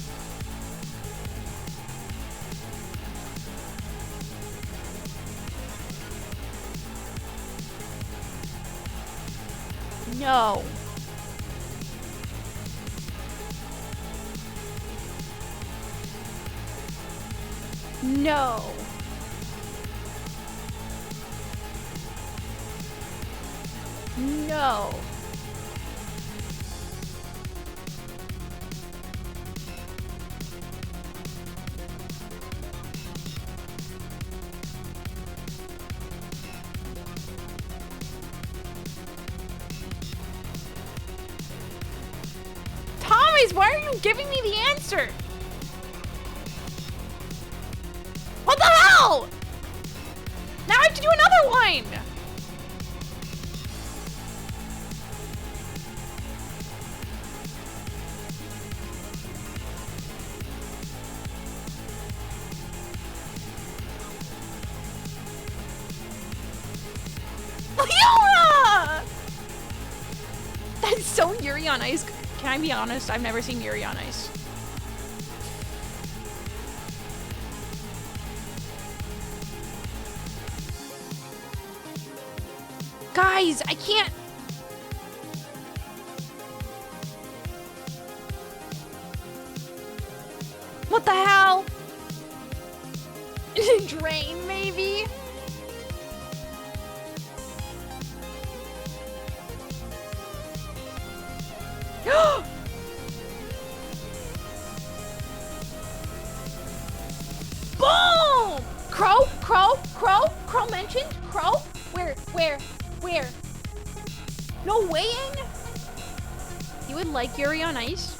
No. No. No. Thomas, why are you giving me the answer? What the hell? Now I have to do another one. Leona! That's so Yuri on Ice. Can I be honest? I've never seen Yuri on Ice. Guys, I can't. What the hell? Drain, maybe? Boom! Crow? Crow mentioned? Crow? Where? No weighing? You would like Yuri on Ice?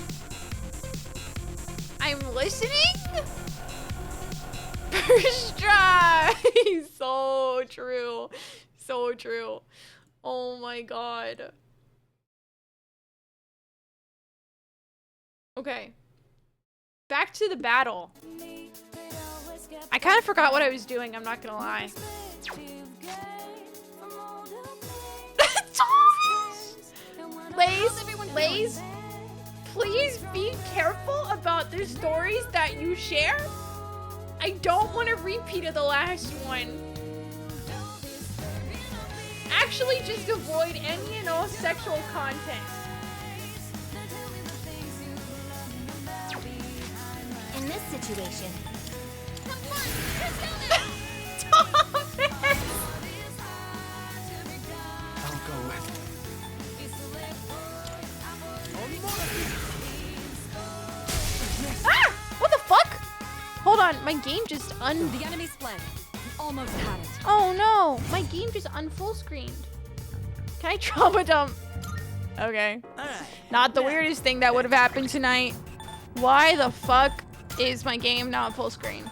I'm listening? First try! So true. So true. Oh my god. Okay. Back to the battle. I kind of forgot what I was doing, I'm not gonna lie. Lays, please be careful about the stories that you share. I don't want a repeat of the last one. Actually, just avoid any and all sexual content. In this situation, I'll go with. Ah! What the fuck? Hold on, my game just The enemy's fled. We almost had it. Oh no, my game just unfull screened. Can I trauma dump? Okay. Alright. Not the weirdest thing that would have happened tonight. Why the fuck is my game not full screen?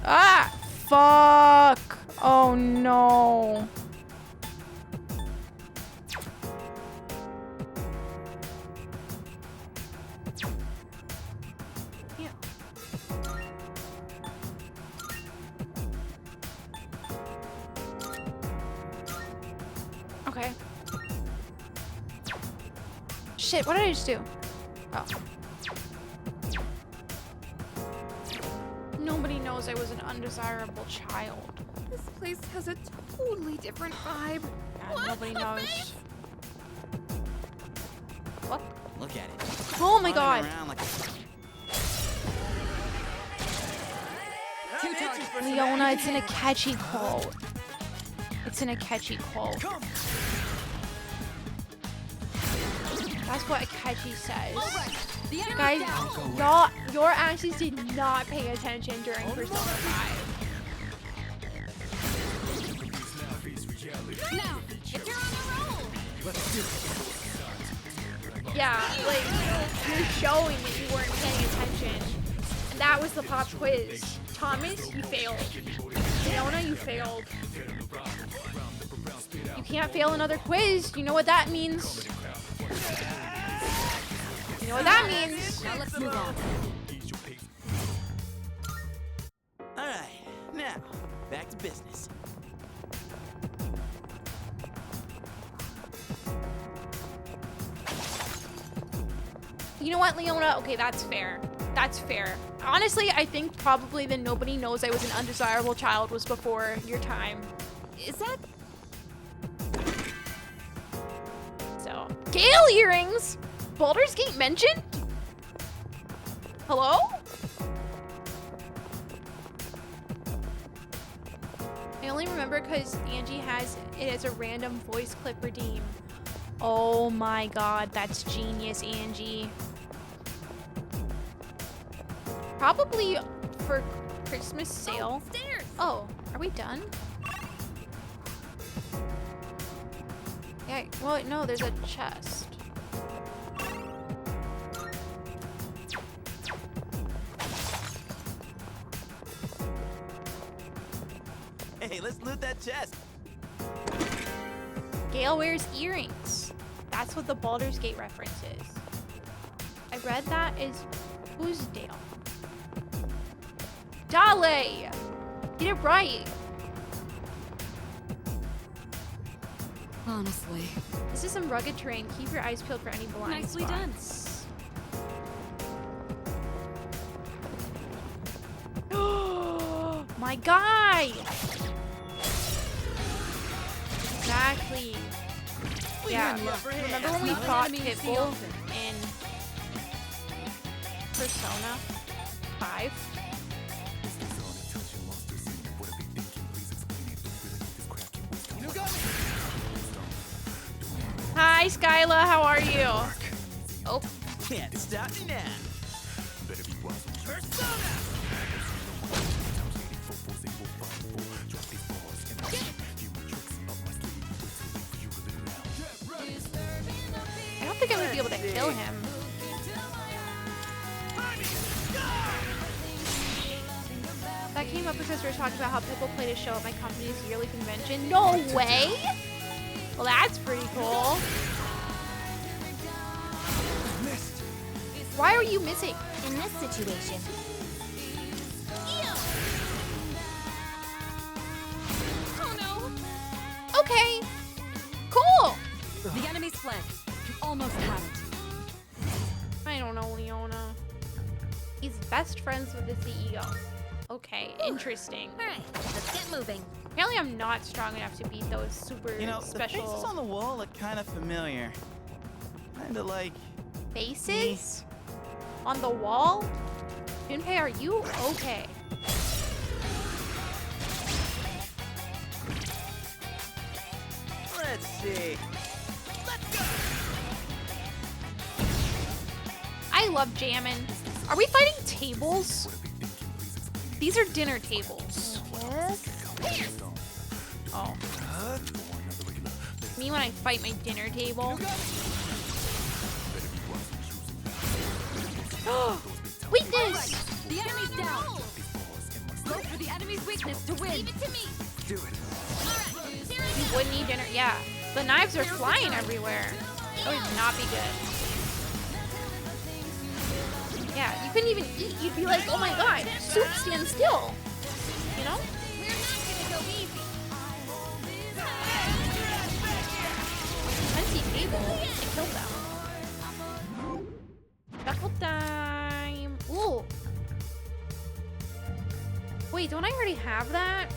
Ah! Fuck! Oh no. Yeah. Okay. Shit, what did I just do? Oh. Nobody knows I was an undesirable child. This place has a totally different vibe. Yeah, nobody knows. What? Look at it. Oh my Running god. around like a- Two targets. Leona, it's in a catchy quote. It's in a catchy quote. That's what a catchy says. The enemy's Guys, down. your asses did not pay attention during Persona 5. Now, if you're on a roll. Yeah, like, you're showing that you weren't paying attention. And that was the pop quiz. Thomas, you failed. Leona, you failed. You can't fail another quiz. You know what that means. You know what that means. Now let's move on. Alright, now, back to business. You know what, Leona? Okay, that's fair. That's fair. Honestly, I think probably the nobody knows I was an undesirable child was before your time. Is that So, Gale earrings? Baldur's Gate mentioned? Hello? I only remember because Angie has it as a random voice clip redeem. Oh my god, that's genius, Angie. Probably for Christmas sale. stairs? Oh, are we done? Yeah, well, no, there's a chest. Hey, let's loot that chest. Gale wears earrings. That's what the Baldur's Gate reference is. I read that as who's Dale? Dale! Get it right. Honestly. This is some rugged terrain. Keep your eyes peeled for any blind Nicely done. spots. My guy! Exactly. Yeah. Remember when we fought Pitbull in Persona 5? Hi, Skyla. How are you? Oh, Can't stop me now. Persona! I don't think I would be able to kill him. That came up because we were talking about how Pitbull played a show at my company's yearly convention. No way! Well, that's pretty cool. Why are you missing? In this situation, Oh no! Okay. Cool. The enemy's fled. You almost had it. I don't know, Leona. He's best friends with the CEO. Okay, interesting. all right, let's get moving. Apparently I'm not strong enough to beat those super You know, the faces special on the wall look kind of familiar. Kinda like... faces on the wall. Junpei, are you okay? Let's see. Let's go! I love jamming. Are we fighting tables? These are dinner tables. Yes. Oh. Me when I fight my dinner table. Weakness! The enemy's down. Look for the enemy's weakness to win. Leave it to me. Do it. Alright, here I You go. would need dinner. Yeah. The knives are flying everywhere. That would not be good. Yeah, you couldn't even eat. You'd be like, oh my god, soup stand still. You know? We're not gonna go easy. Empty table. I killed them. Shuffle time. Ooh. Wait, don't I already have that?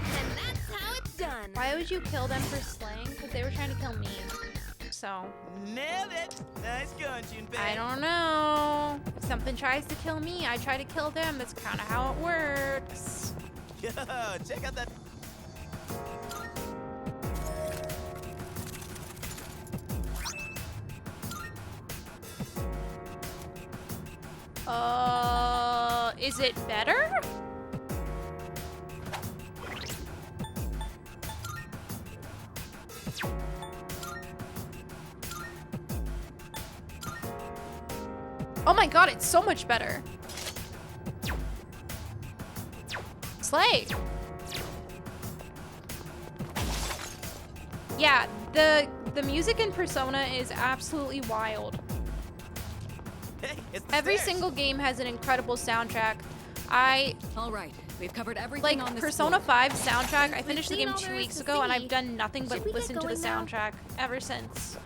And that's how it's done. Why would you kill them for slaying? Because they were trying to kill me. So, Nailed it! Nice going, Junpei. I don't know. If something tries to kill me, I try to kill them. That's kind of how it works. Yo, check out that... Is it better? Oh my god, it's so much better. Slay. Yeah, the music in Persona is absolutely wild. Hey, it's the Every stairs. single game has an incredible soundtrack. All right, we've covered everything Like on this Persona floor. 5 soundtrack, I We've finished the seen game all 2 there is weeks to ago and see. I've done nothing but Should we get listen to the going now? soundtrack ever since.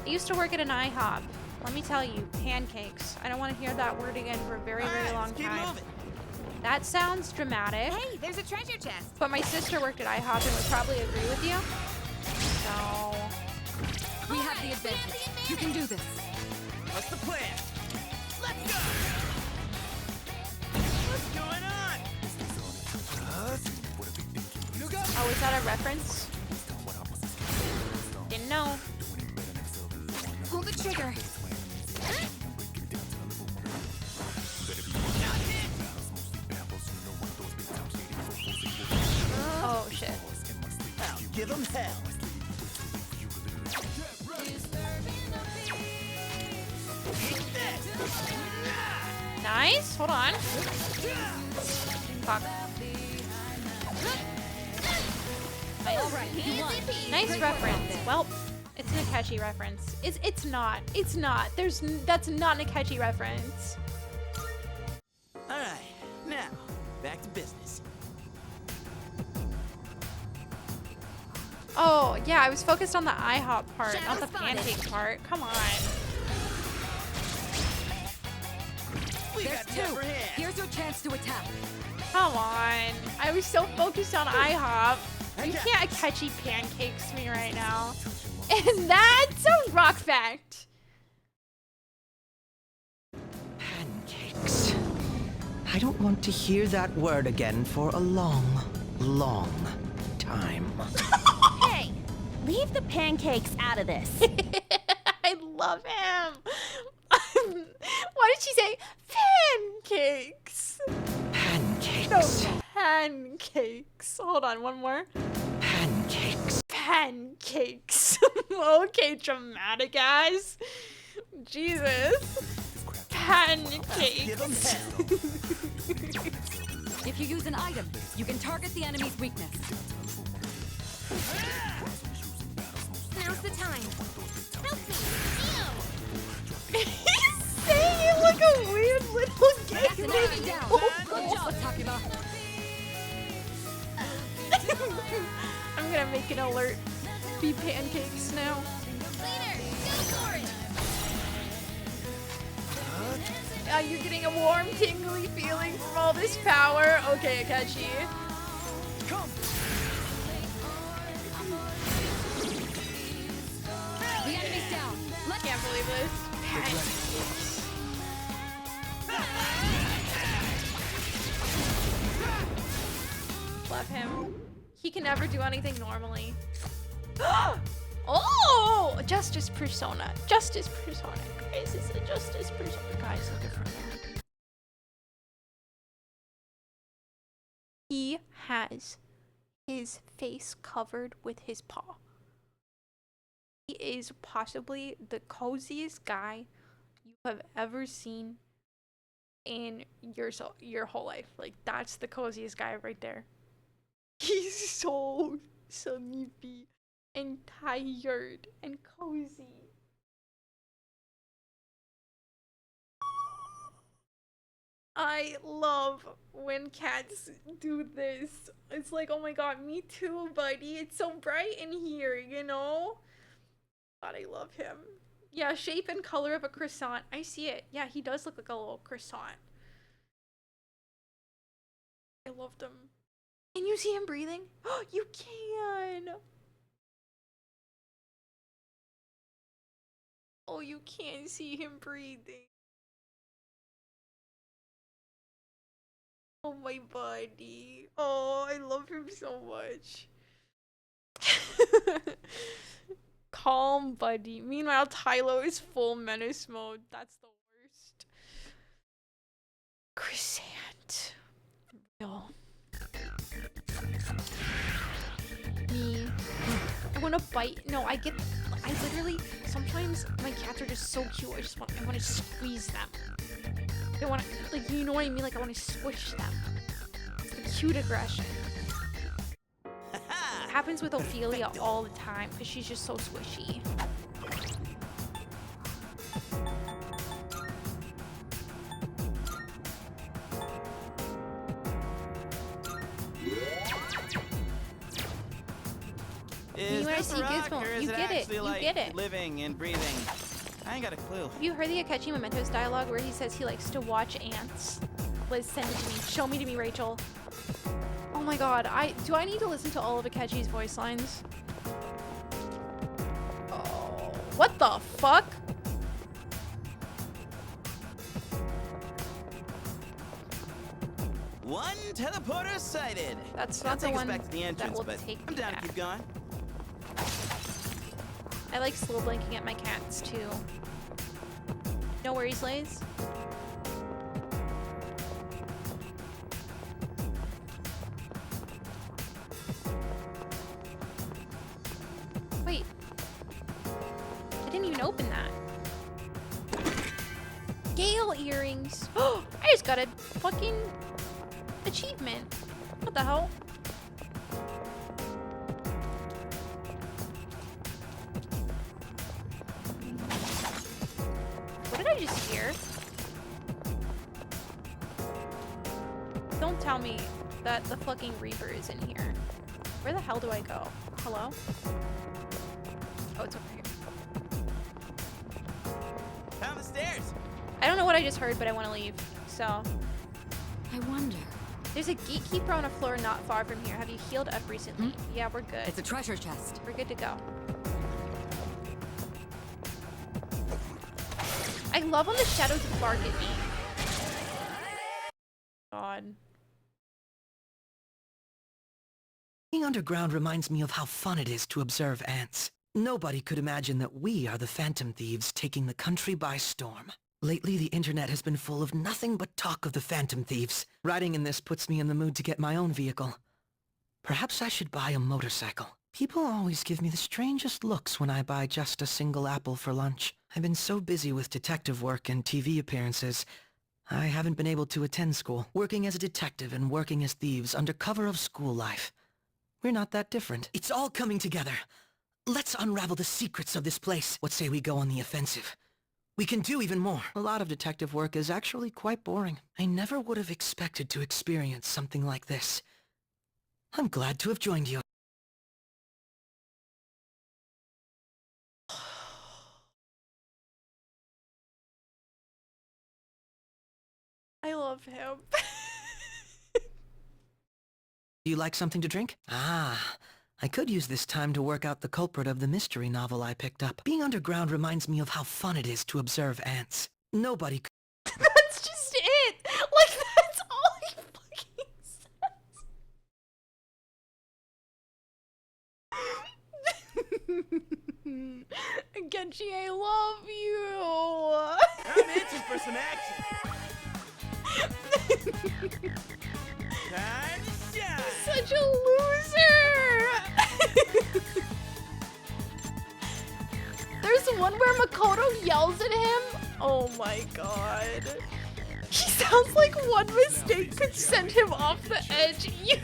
I used to work at an IHOP. Let me tell you, pancakes. I don't want to hear that word again for a very, very Alright, long let's keep time. moving. That sounds dramatic, Hey, there's a treasure chest. but my sister worked at IHOP and would probably agree with you. So, We have the advantage. You can do this. What's the plan? Let's go! What's going on? oh, is that a reference? Didn't know. Pull the trigger. Oh, shit. I'll give them hell. Nice. Hold on. Fuck. Nice reference. Well, it's an Akechi reference. It's not. It's not. That's not an Akechi reference. Alright, now, back to business. Oh, yeah, I was focused on the IHOP part, not the Shadow spotted. pancake part. Come on. We There's got the two. upper hand. Here's your chance chance to attack. Come on. I was so focused on IHOP. You can't catchy pancakes me right now. And that's a rock fact. Pancakes. I don't want to hear that word again for a long, long time. Hey, leave the pancakes out of this. I love him. What did she say? Pancakes. Pancakes. No, pancakes. Hold on, one more. Pancakes. Pancakes. Okay, dramatic ass. Jesus. Pancakes. If you use an item, you can target the enemy's weakness. Now's the time. Help me. He's saying it like a weird little That's gay an enemy lady. down. Good job, Takuma. I'm gonna make an alert. Be pancakes now. Leader, go for it. You're getting a warm, tingly feeling from all this power. Okay, Akechi. The enemy's down. Can't believe this. Pancakes. Love him. He can never do anything normally. Oh! Justice Persona. Justice Persona. Guys, it's a Justice Persona. Guys, look at that. He has his face covered with his paw. He is possibly the coziest guy you have ever seen in your whole life. Like, that's the coziest guy right there. He's so sleepy and tired and cozy. I love when cats do this. It's like, oh my god, me too, buddy. It's so bright in here, you know? God, I love him. Yeah, shape and color of a croissant. I see it. Yeah, he does look like a little croissant. I loved him. Can you see him breathing? Oh, you can! Oh, you can see him breathing. Oh, my buddy. Oh, I love him so much. Calm, buddy. Meanwhile, Tylo is full menace mode. That's the worst. Crescent. Real. Me. I want to bite. No, I literally, sometimes my cats are just so cute. I want to squeeze them. I want to, like, you know what I mean? Like, I want to squish them. It's the cute aggression. It happens with Ophelia all the time because she's just so squishy. Is wanna this see a rock, Gizmo? or is You it get it. actually, You like, get it. living and breathing? I ain't got a clue. Have you heard the Akechi Mementos dialogue where he says he likes to watch ants? Liz, send it to me. Show me to me, Rachel. Oh my god, do I need to listen to all of Akechi's voice lines? Oh, what the fuck? One teleporter sighted. That's That'll not the take us one back to the that entrance, will but take I'm me down back. to keep going. I like slow blinking at my cats too. No worries, Lays. Wait. I didn't even open that. Gale earrings. Oh, I just got a fucking achievement. What the hell? What did I just hear? Don't tell me that the fucking Reaper is in here. Where the hell do I go? Hello? Oh, it's over here. Found the stairs. I don't know what I just heard, but I want to leave. So, I wonder. There's a gatekeeper on a floor not far from here. Have you healed up recently? Yeah, we're good. It's a treasure chest. We're good to go. I love when the shadows bark at me. God. Being underground reminds me of how fun it is to observe ants. Nobody could imagine that we are the Phantom Thieves taking the country by storm. Lately, the internet has been full of nothing but talk of the Phantom Thieves. Writing in this puts me in the mood to get my own vehicle. Perhaps I should buy a motorcycle. People always give me the strangest looks when I buy just a single apple for lunch. I've been so busy with detective work and TV appearances, I haven't been able to attend school. Working as a detective and working as thieves under cover of school life. We're not that different. It's all coming together. Let's unravel the secrets of this place. What say we go on the offensive? We can do even more. A lot of detective work is actually quite boring. I never would have expected to experience something like this. I'm glad to have joined you. I love him. Do you like something to drink? Ah, I could use this time to work out the culprit of the mystery novel I picked up. Being underground reminds me of how fun it is to observe ants. Nobody could... That's just it! Like, that's all he fucking says. Genji, I love you! I'm itching for some action. Time to shine. Such a loser! There's one where Makoto yells at him. Oh my god. He sounds like one mistake could send him off the edge. You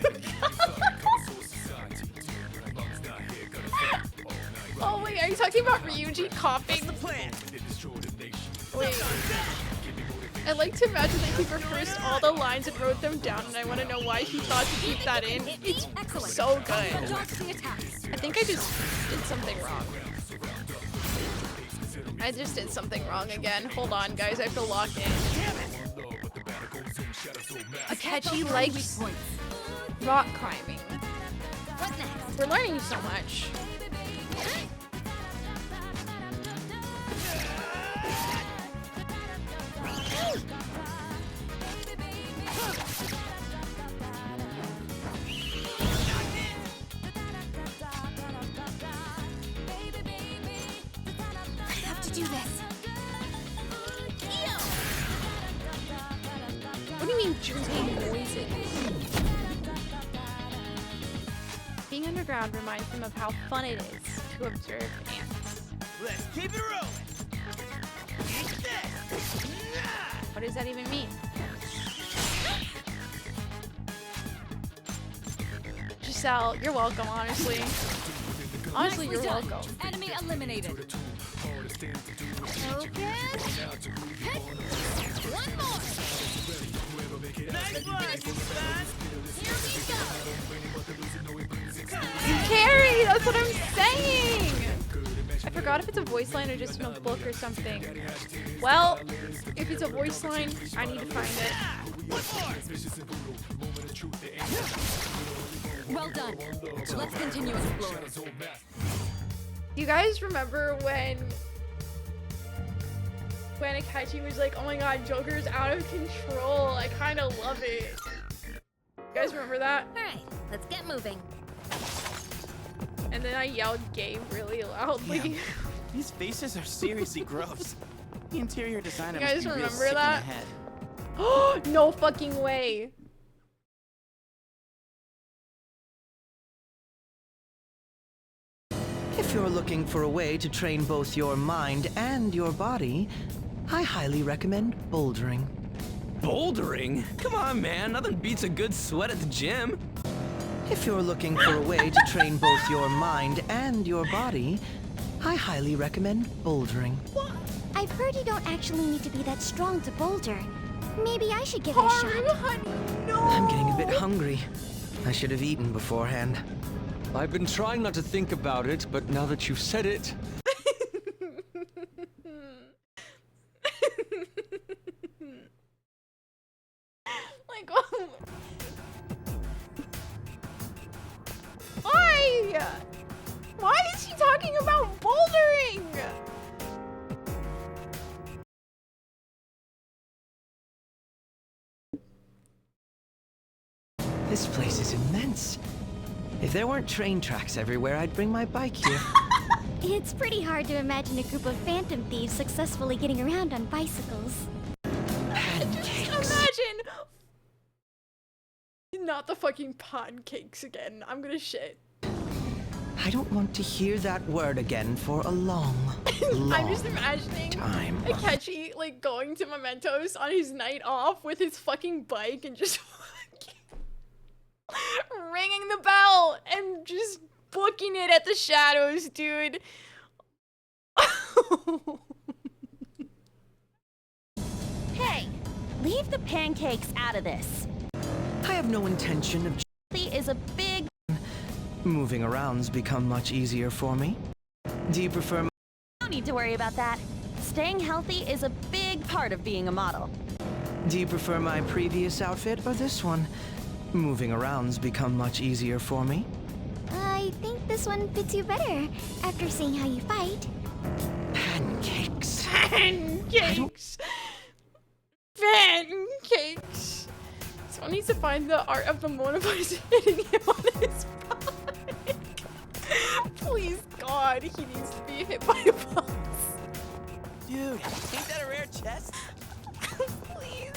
Oh wait, are you talking about Ryuji coughing? Wait. I like to imagine that he rehearsed all the lines and wrote them down, and I want to know why he thought to keep that in. It's so good. I think I just did something wrong. I just did something wrong again. Hold on, guys. I have to lock in. Akechi likes rock climbing. What next? We're learning so much. I have to do this. What do you mean, juntating noises? Being underground reminds him of how fun it is to observe ants. Let's keep it rolling. Eat this. What does that even mean? Giselle, you're welcome, honestly. Honestly, you're welcome. Enemy eliminated. Focus. Hit. One more. Nice work, son. Here we go. You carry! That's what I'm saying! I forgot if it's a voice line or just in a book or something. Well, if it's a voice line, I need to find it. Well done. Let's continue exploring. Do you guys remember when Akechi was like, oh my god, Joker's out of control? I kind of love it. You guys remember that? Alright, let's get moving. And then I yelled gay really loudly. Yeah. These faces are seriously gross. The interior designer You guys must be real remember sick that? in the head. Oh, no fucking way. If you're looking for a way to train both your mind and your body, I highly recommend bouldering. Bouldering? Come on, man. Nothing beats a good sweat at the gym. If you're looking for a way to train both your mind and your body, I highly recommend bouldering. I've heard you don't actually need to be that strong to boulder. Maybe I should give it a shot. I'm getting a bit hungry. I should have eaten beforehand. I've been trying not to think about it, but now that you've said it... Like, what? Why? Why is he talking about bouldering? This place is immense. If there weren't train tracks everywhere, I'd bring my bike here. It's pretty hard to imagine a group of phantom thieves successfully getting around on bicycles. Imagine. Not the fucking pancakes again. I'm gonna shit. I don't want to hear that word again for a long, long I'm just imagining time. Akechi like going to Mementos on his night off with his fucking bike and just ringing the bell and just booking it at the shadows, dude. Hey, leave the pancakes out of this. I have no intention of Is a big. moving around's become much easier for me. Do you prefer my Don't need to worry about that. Staying healthy is a big part of being a model. Do you prefer my previous outfit or this one? Moving around's become much easier for me. I think this one fits you better after seeing how you fight. Pancakes. Pancakes. Pancakes. Someone needs to find the art of the Mona Lisa hitting him on his bike. Please, God, he needs to be hit by a bus. Dude, ain't that a rare chest? Please.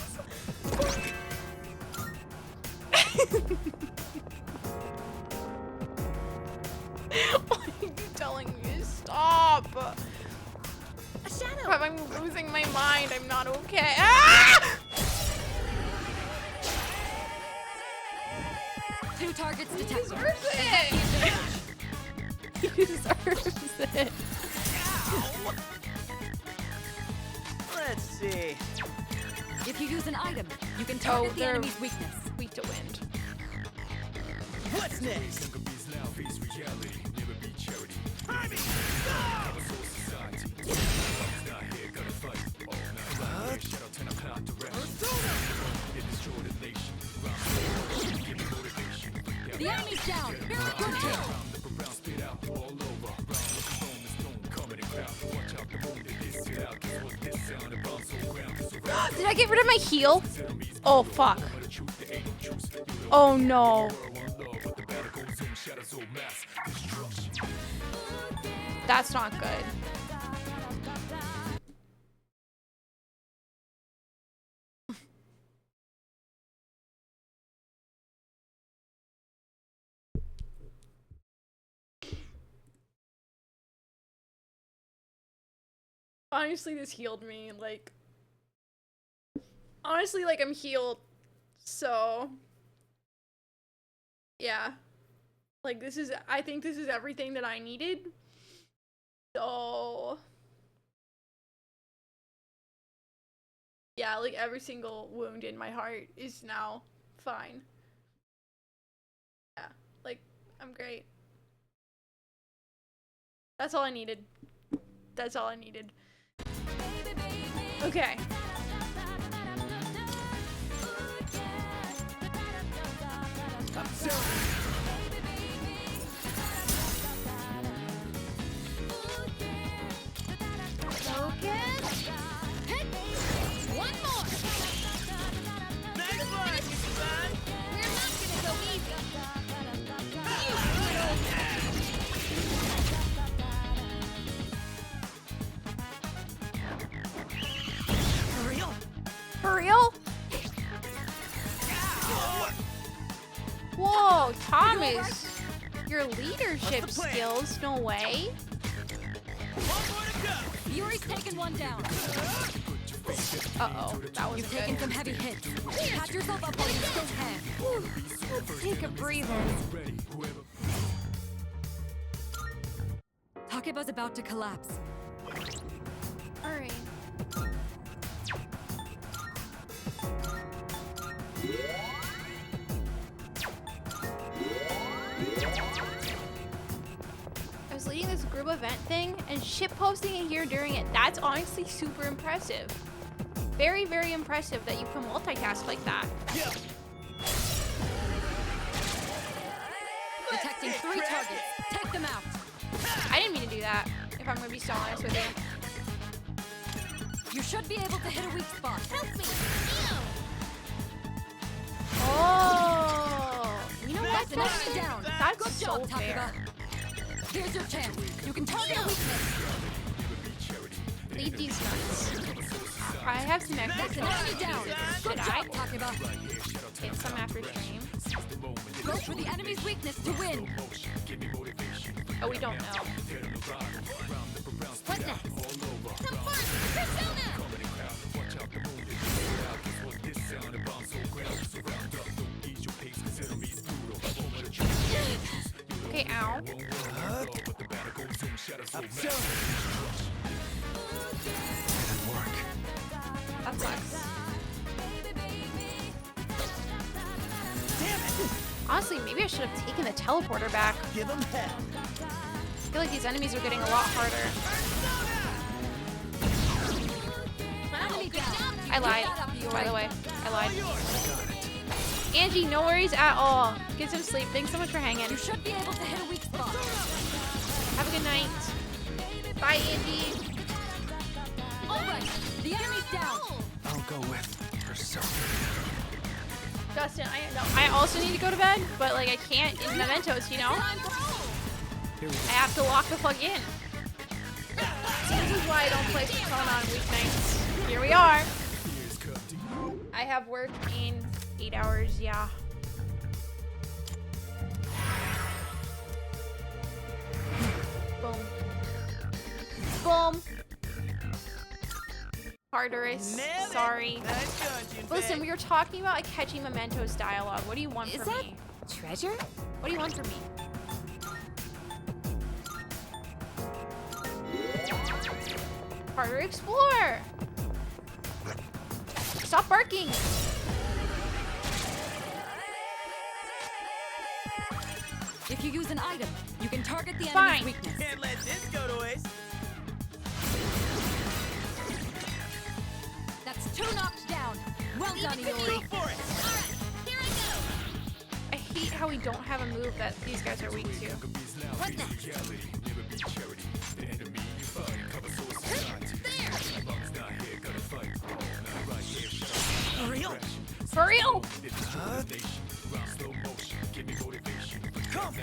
Why are you telling me to stop? A shadow. Crap, I'm losing my mind. I'm not okay. Ah! 2 targets detected. Deserves it. He deserves it. Let's see. If you use an item, you can target the they're enemy's weakness. Weak to wind. What's next? The enemy's down. Here it comes. Did I get rid of my heal? Oh, fuck. Oh, no. That's not good. Honestly, this healed me, like... Honestly, like, I'm healed, so... Yeah. Like, this is... I think this is everything that I needed. So... Yeah, like, every single wound in my heart is now fine. Yeah, like, I'm great. That's all I needed. That's all I needed. Okay. Focus. Hit. One more. Nice one, son. We're not gonna go easy. For real? For real? Whoa, Thomas. Your leadership skills, no way. Yuri's taken one down. Uh-oh, that was You've good. taken some heavy hits. Pat yourself up while you still can. Let's take a breather. Takeba's about to collapse. Alright. I was leading this group event thing and ship posting it here during it. That's honestly super impressive. Very, very impressive that you can multitask like that. Yeah. detecting 3 targets. Take them out. I didn't mean to do that, if I'm gonna be so honest with you. You should be able to hit a weak spot. Help me! Oh, you know what? That's an enemy down. That's Good so job, fair. Takeba. Here's your chance. You can target a weakness. Leave these nuts. I have some That's extra an enemy down. Should Good I job, Takeba. get some after stream? Go for the enemy's weakness to win. Oh, we don't know. What next? Come on! Persona! Okay, ow. That sucks. Honestly, maybe I should have taken the teleporter back. Give him hell. I feel like these enemies are getting a lot harder. I lied, by the way. I lied. Angie, no worries at all. Get some sleep. Thanks so much for hanging. You should be able to hit a weak spot. Have a good night. Bye, Angie. Alright, the enemy's down. I'll go with Persona. Dustin, I also need to go to bed, but like I can't in Mementos, you know? I have to lock the fuck in. So this is why I don't play Persona on weeknights. Here we are. I have work in 8 hours, yeah. Boom. Boom. Tartarus, sorry. Listen, we were talking about a catchy Mementos dialogue. What do you want from me? Treasure? What do you want from me? Harder explore! Stop barking! If you use an item, you can target the Fine. enemy's weakness. Can't let this go to waste. That's 2 knocked down. Well done, Iori. I hate how we don't have a move that these guys are weak to. What next? For real? For real? Come!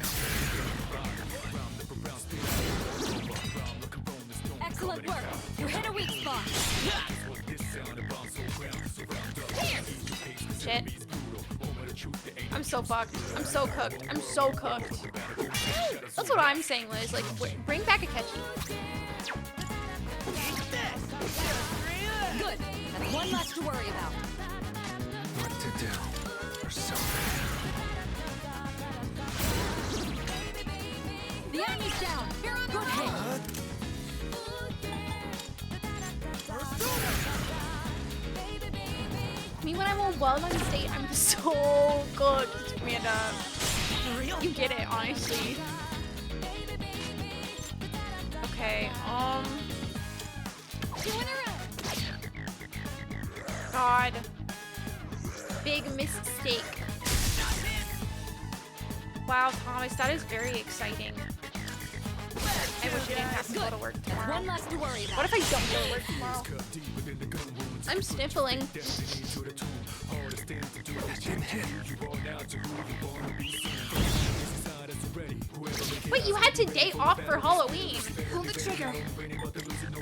Excellent work. You hit a weak spot. Shit. I'm so fucked. I'm so cooked. I'm so cooked. That's what I'm saying, Liz. Like, bring back a catchy. Good. That's one less to worry about. What to do? Persona. The enemy's down. Good hit. Me when I'm on well on state, I'm so cooked, Amanda. You get it, honestly. Okay, God. Big mistake. Wow, Thomas, that is very exciting. I wish I didn't have to go to work tomorrow. One less to worry about. What if I don't go to work tomorrow? I'm sniffling. Wait, you had today off for Halloween. Pull the trigger.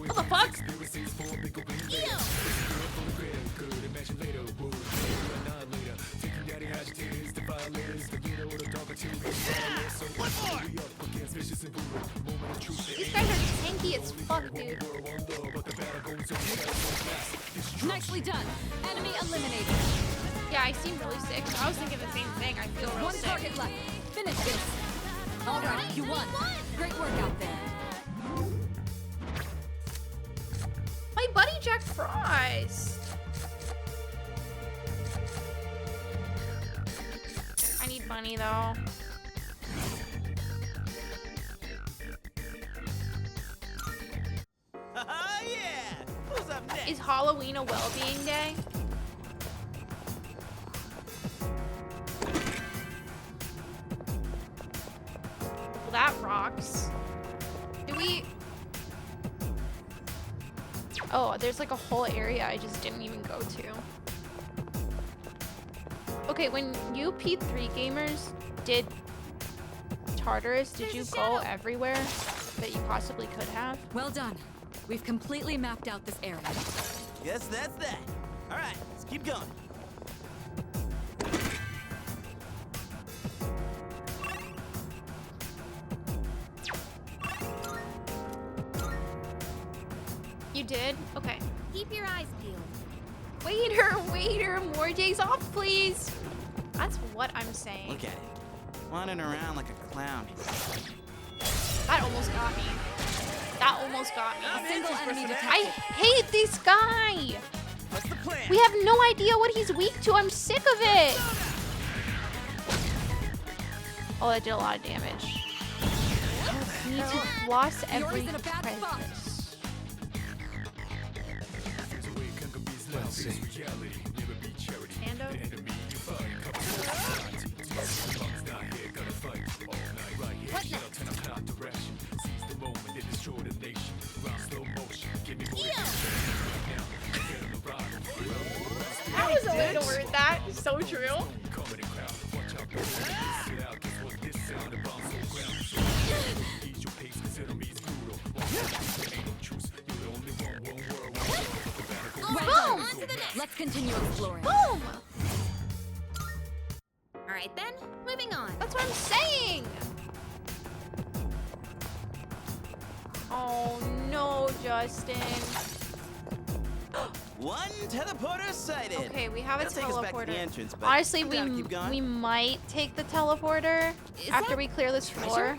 What the fuck? These guys are tanky as fuck, dude. Nicely done. Enemy eliminated. Yeah, I seem really sick. I was thinking the same thing. I feel real One sick. target left. Finish this. All right, you won. Great work out there. My buddy Jack Frost. I need money though. Yeah! Who's up next? Is Halloween a well-being day? sucks. Do we... Oh, there's like a whole area I just didn't even go to. Okay, when you P3 gamers did Tartarus, did you go everywhere that you possibly could have? Well done. We've completely mapped out this area. Guess that's that. All right, let's keep going. You did? Okay. Keep your eyes peeled. Waiter, more days off, please. That's what I'm saying. Look at it. Wandering around like a clown. That almost got me. That almost got me. A single enemy detected. I hate this guy. What's the plan? We have no idea what he's weak to. I'm sick of it. Oh, that did a lot of damage. We need to floss every in a bad spot. crevice. Let's see. Ando? What next? That was a way to word that. So true. Well done. Let's continue exploring. Boom! Alright then, moving on. That's what I'm saying. Oh no, Justin. One teleporter sighted. Okay, we have a That'll take us back to teleporter. the entrance, but Honestly, we gotta keep going. we might take the teleporter after we clear this floor.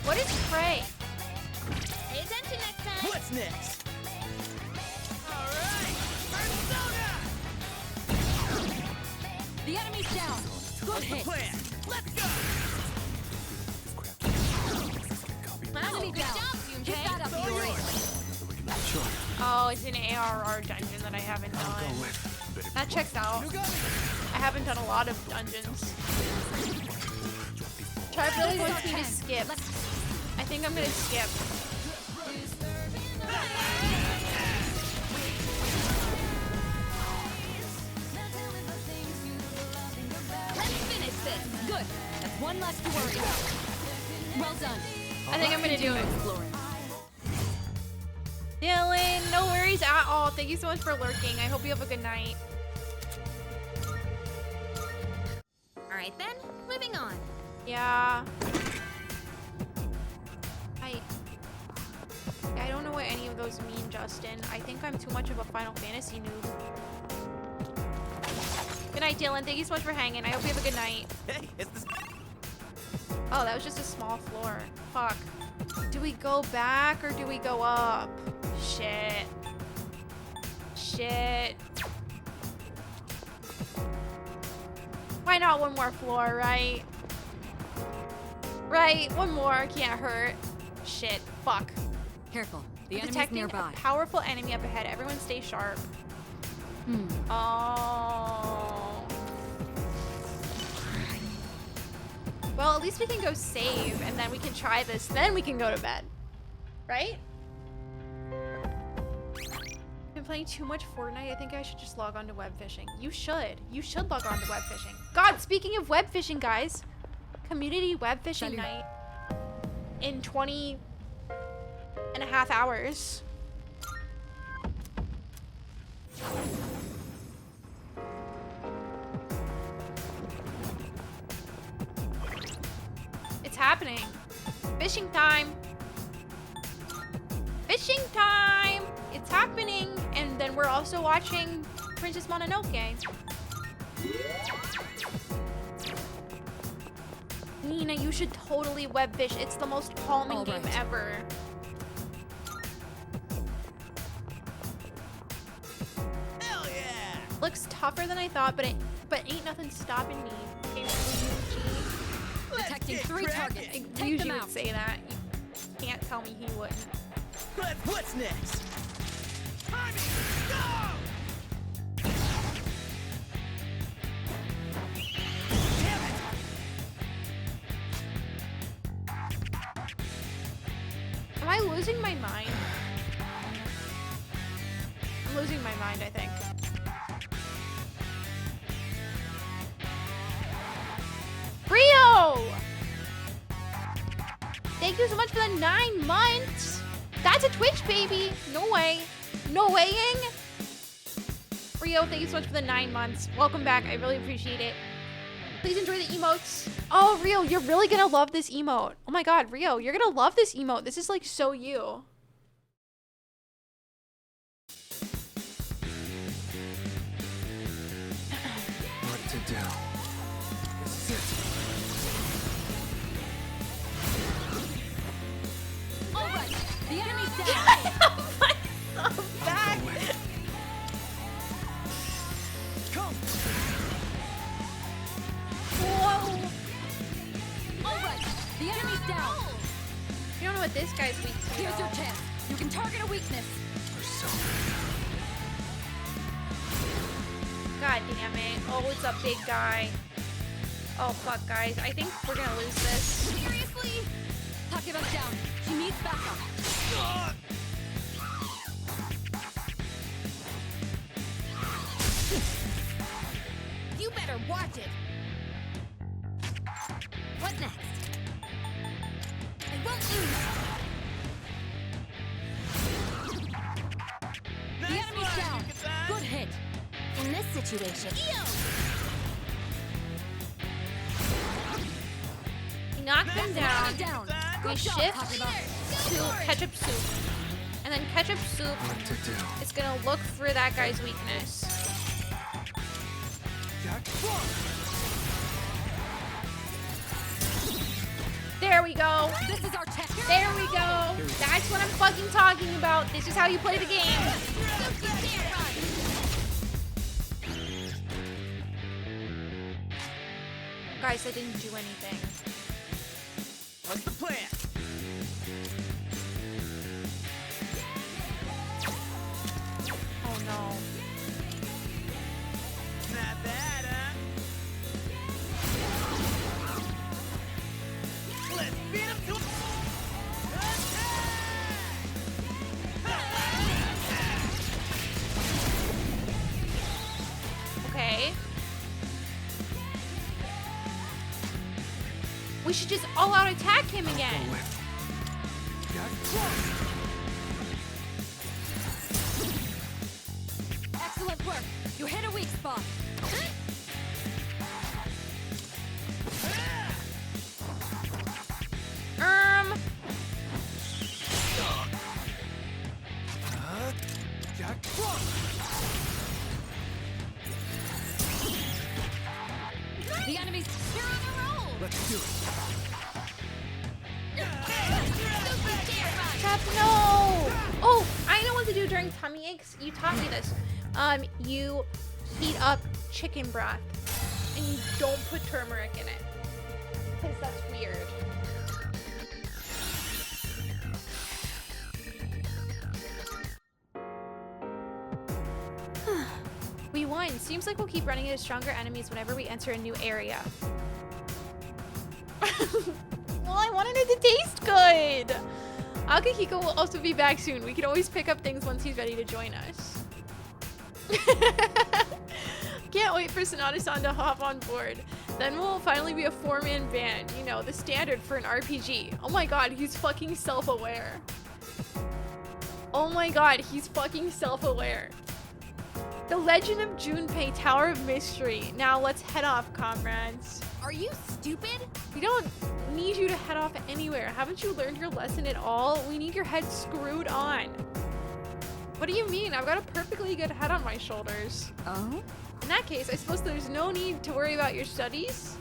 What is Prey? Pay attention next time. What's next? The enemy's down. Good hit. Plan. Let's go. Enemy down. Get that up, Yuri. Oh, it's an ARR dungeon that I haven't done. That checks out. I haven't done a lot of dungeons. Tribe really wants me to skip. I think I'm gonna skip. Let's finish this. Good. That's one less to worry about. Well done. I think I'm gonna do it. Exploring. Dylan, no worries at all. Thank you so much for lurking. I hope you have a good night. Alright then, moving on. Yeah. I don't know what any of those mean, Justin. I think I'm too much of a Final Fantasy noob. Good night, Dylan. Thank you so much for hanging. I hope you have a good night. Hey, it's the... Oh, that was just a small floor. Fuck. Do we go back or do we go up? Shit. Shit. Why not one more floor, right? Right, one more. Can't hurt. Shit. Fuck. Careful. The enemy's Detecting nearby. a powerful enemy up ahead. Everyone stay sharp. Oh. Well, at least we can go save, and then we can try this. Then we can go to bed. Right? Been playing too much Fortnite. I think I should just log on to web fishing. You should. You should log on to web fishing. God, speaking of web fishing, guys. Community web fishing night in 20.5 hours. It's happening. Fishing time. Fishing time. It's happening. And then we're also watching Princess Mononoke. Nina, you should totally web fish. It's the most calming game ever. Hell yeah! Looks tougher than I thought, but ain't nothing stopping me. Okay, Detecting 3 targets. Take Ryuji them would out. say that. You can't tell me he wouldn't. But what's next? losing my mind? I'm losing my mind, I think. Rio! Thank you so much for the 9 months. That's a Twitch, baby. No way. No weighing. Rio, thank you so much for the 9 months. Welcome back. I really appreciate it. Please enjoy the emotes. Oh, Rio, you're really gonna love this emote. Oh my god, Rio, you're gonna love this emote. This is like so you. What to do? This is it. Alright, the enemy's down. I'm back. Come. Whoa. Alright, the enemy's down. You don't know what this guy's weak to. Here's your chance. You can target a weakness. God damn it. Oh, it's a big guy. Oh, fuck, guys. I think we're gonna lose this. Seriously? Takeba's down. She needs backup. You better watch it. What next? I won't lose. The enemy's down. Good hit. In this situation, We knock them down. Down. We Good job, shift Takeba. to ketchup soup. And then ketchup soup is gonna look for that guy's weakness. There we go. This is our test. There we go. That's what I'm fucking talking about. This is how you play the game. Guys, I didn't do anything. What's the plan? Oh no. Not bad, huh? Let's beat him to Okay. We should just all-out attack him again. Excellent work. You hit a weak spot. The enemy's you're on a roll. Let's do it. Stop, no! Oh, I know what to do during tummy aches. You taught me this. You heat up chicken broth and you don't put turmeric in it. Because that's weird. We won. Seems like we'll keep running into stronger enemies whenever we enter a new area. Well, I wanted it to taste good. Akihiko will also be back soon. We can always pick up things once he's ready to join us. Can't wait for Sonata-san to hop on board. Then we'll finally be a 4-man band. You know, the standard for an RPG. Oh my god, he's fucking self-aware. Oh my god, he's fucking self-aware. The Legend of Junpei, Tower of Mystery. Now let's head off, comrades. Are you stupid? We don't need you to head off anywhere. Haven't you learned your lesson at all? We need your head screwed on. What do you mean? I've got a perfectly good head on my shoulders. Oh? In that case, I suppose there's no need to worry about your studies?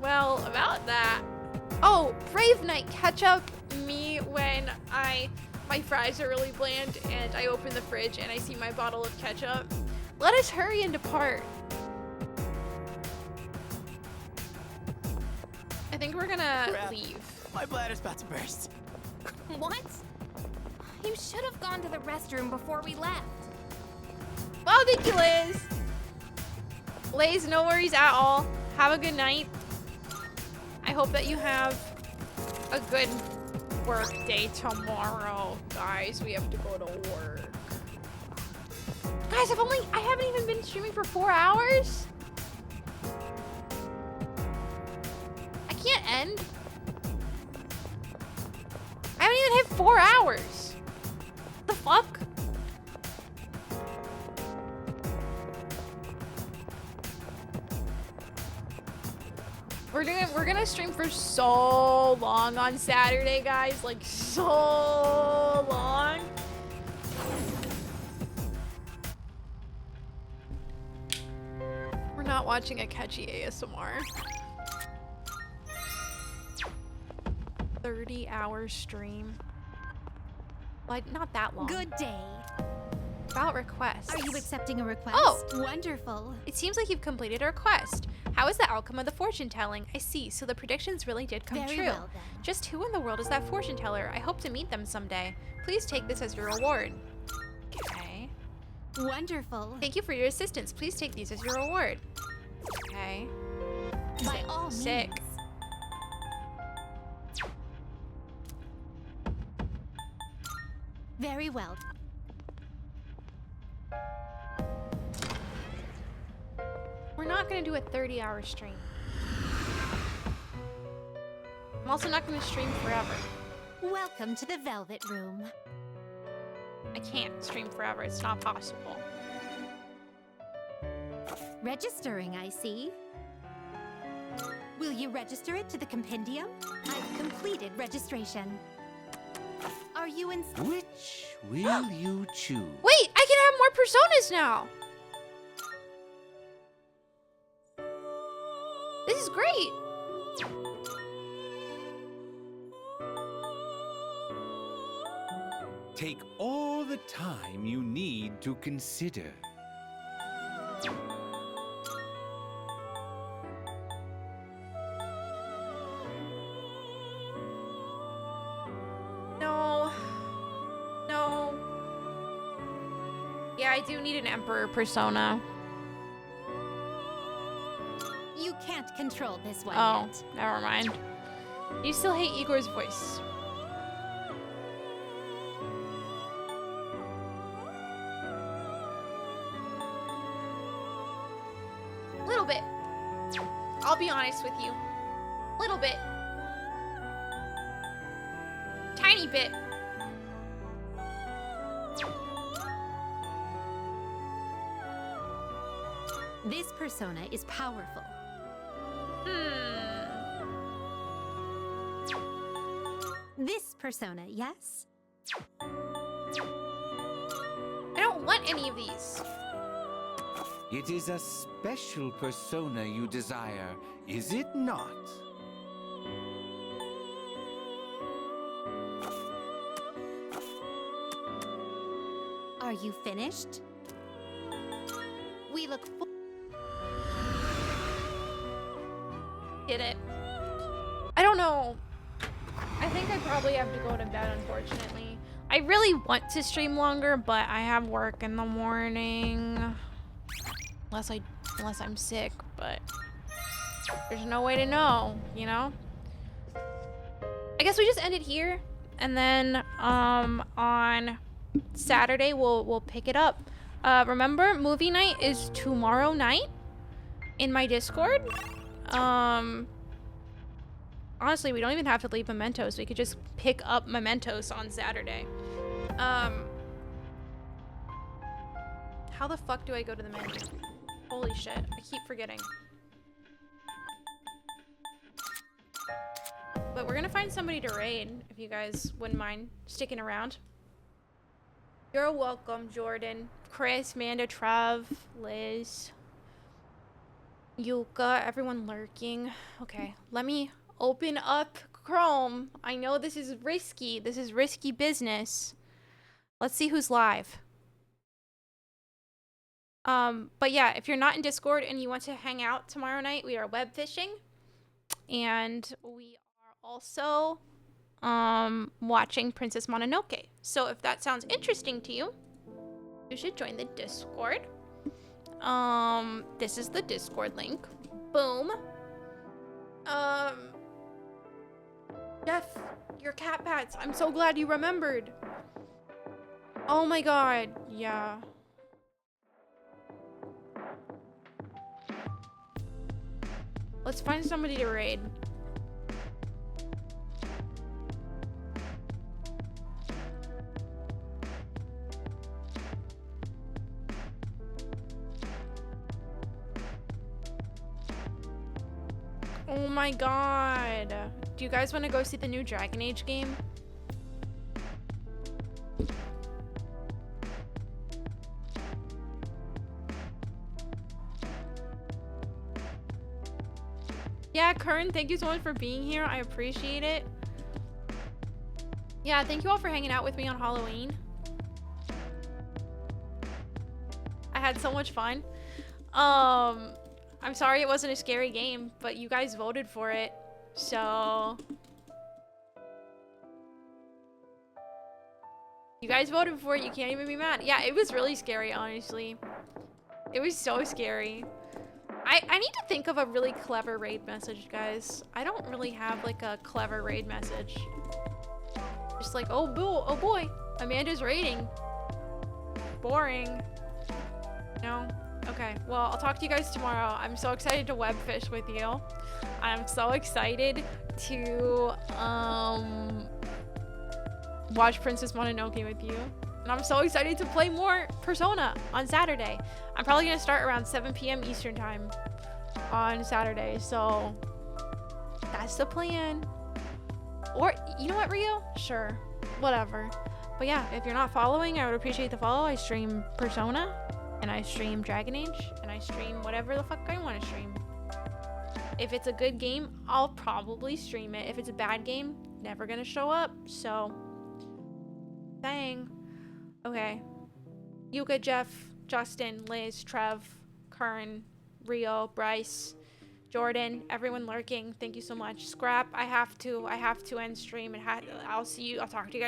Well, about that. Oh, Brave Knight, catch up me when my fries are really bland and I open the fridge and I see my bottle of ketchup. Let us hurry and depart. I think we're gonna Crap. leave. My bladder's about to burst. What? You should have gone to the restroom before we left. Oh, thank you, Liz. Liz, no worries at all. Have a good night. I hope that you have a good work day tomorrow. Guys, we have to go to work. Guys, I haven't even been streaming for 4 hours. I can't end. I haven't even hit 4 hours. What the fuck? We're gonna stream for so long on Saturday, guys. Like, so long. We're not watching a catchy ASMR. 30-hour stream. Like, not that long. Good day. About requests. Are you accepting a request? Oh! Wonderful. It seems like you've completed a request. How is the outcome of the fortune telling? I see, so the predictions really did come Very true. well, then. Just who in the world is that fortune teller? I hope to meet them someday. Please take this as your reward. Okay. Wonderful. Thank you for your assistance. Please take these as your reward. Okay. By all Sick. means. Very well. We're not gonna do a 30-hour stream. I'm also not gonna stream forever. Welcome to the Velvet Room. I can't stream forever. It's not possible. Registering, I see. Will you register it to the compendium? I've completed registration. Are you in... Which will you choose? Wait, I can have more personas now. This is great. Take all the time you need to consider. No. No. Yeah, I do need an Emperor persona. You can't control this one Oh, yet. never mind. You still hate Igor's voice. Little bit. I'll be honest with you. Little bit. Tiny bit. This persona is powerful. This persona, yes? I don't want any of these. It is a special persona you desire, is it not? Are you finished? We look Did it. I don't know. I think I probably have to go to bed, unfortunately. I really want to stream longer, but I have work in the morning. Unless I'm sick, but there's no way to know, you know? I guess we just end it here, and then on Saturday we'll pick it up. Remember, movie night is tomorrow night in my Discord. Honestly, we don't even have to leave Mementos. We could just pick up Mementos on Saturday. How the fuck do I go to the menu? Holy shit, I keep forgetting. But we're gonna find somebody to raid, if you guys wouldn't mind sticking around. You're welcome, Jordan, Chris, Manda, Trev, Liz, Yuka, everyone lurking. Okay, let me open up Chrome. I know this is risky. This is risky business. Let's see who's live. But yeah, if you're not in Discord and you want to hang out tomorrow night, we are web fishing. And we are also watching Princess Mononoke. So if that sounds interesting to you, you should join the Discord. This is the Discord link. Boom. Jeff, your cat pats. I'm so glad you remembered. Oh my god. Yeah. Let's find somebody to raid. Oh my god. Do you guys want to go see the new Dragon Age game? Yeah, Kern, thank you so much for being here. I appreciate it. Yeah, thank you all for hanging out with me on Halloween. I had so much fun. I'm sorry it wasn't a scary game, but you guys voted for it. So you guys voted for it, you can't even be mad. Yeah, it was really scary, honestly. It was so scary. I need to think of a really clever raid message, guys. I don't really have like a clever raid message. Just like, oh boy, Amanda's raiding. Boring. No? Okay, well, I'll talk to you guys tomorrow. I'm so excited to webfish with you. I'm so excited to watch Princess Mononoke with you. And I'm so excited to play more Persona on Saturday. I'm probably gonna start around 7 p.m. Eastern time on Saturday, so that's the plan. Or, you know what, Rio? Sure, whatever. But yeah, if you're not following, I would appreciate the follow. I stream Persona, and I stream Dragon Age, and I stream whatever the fuck I want to stream. If it's a good game, I'll probably stream it. If it's a bad game, never gonna show up, so dang. Okay. Yuka, Jeff, Justin, Liz, Trev, Kern, Rio, Bryce, Jordan, everyone lurking, thank you so much. Scrap, I have to end stream, and I'll talk to you guys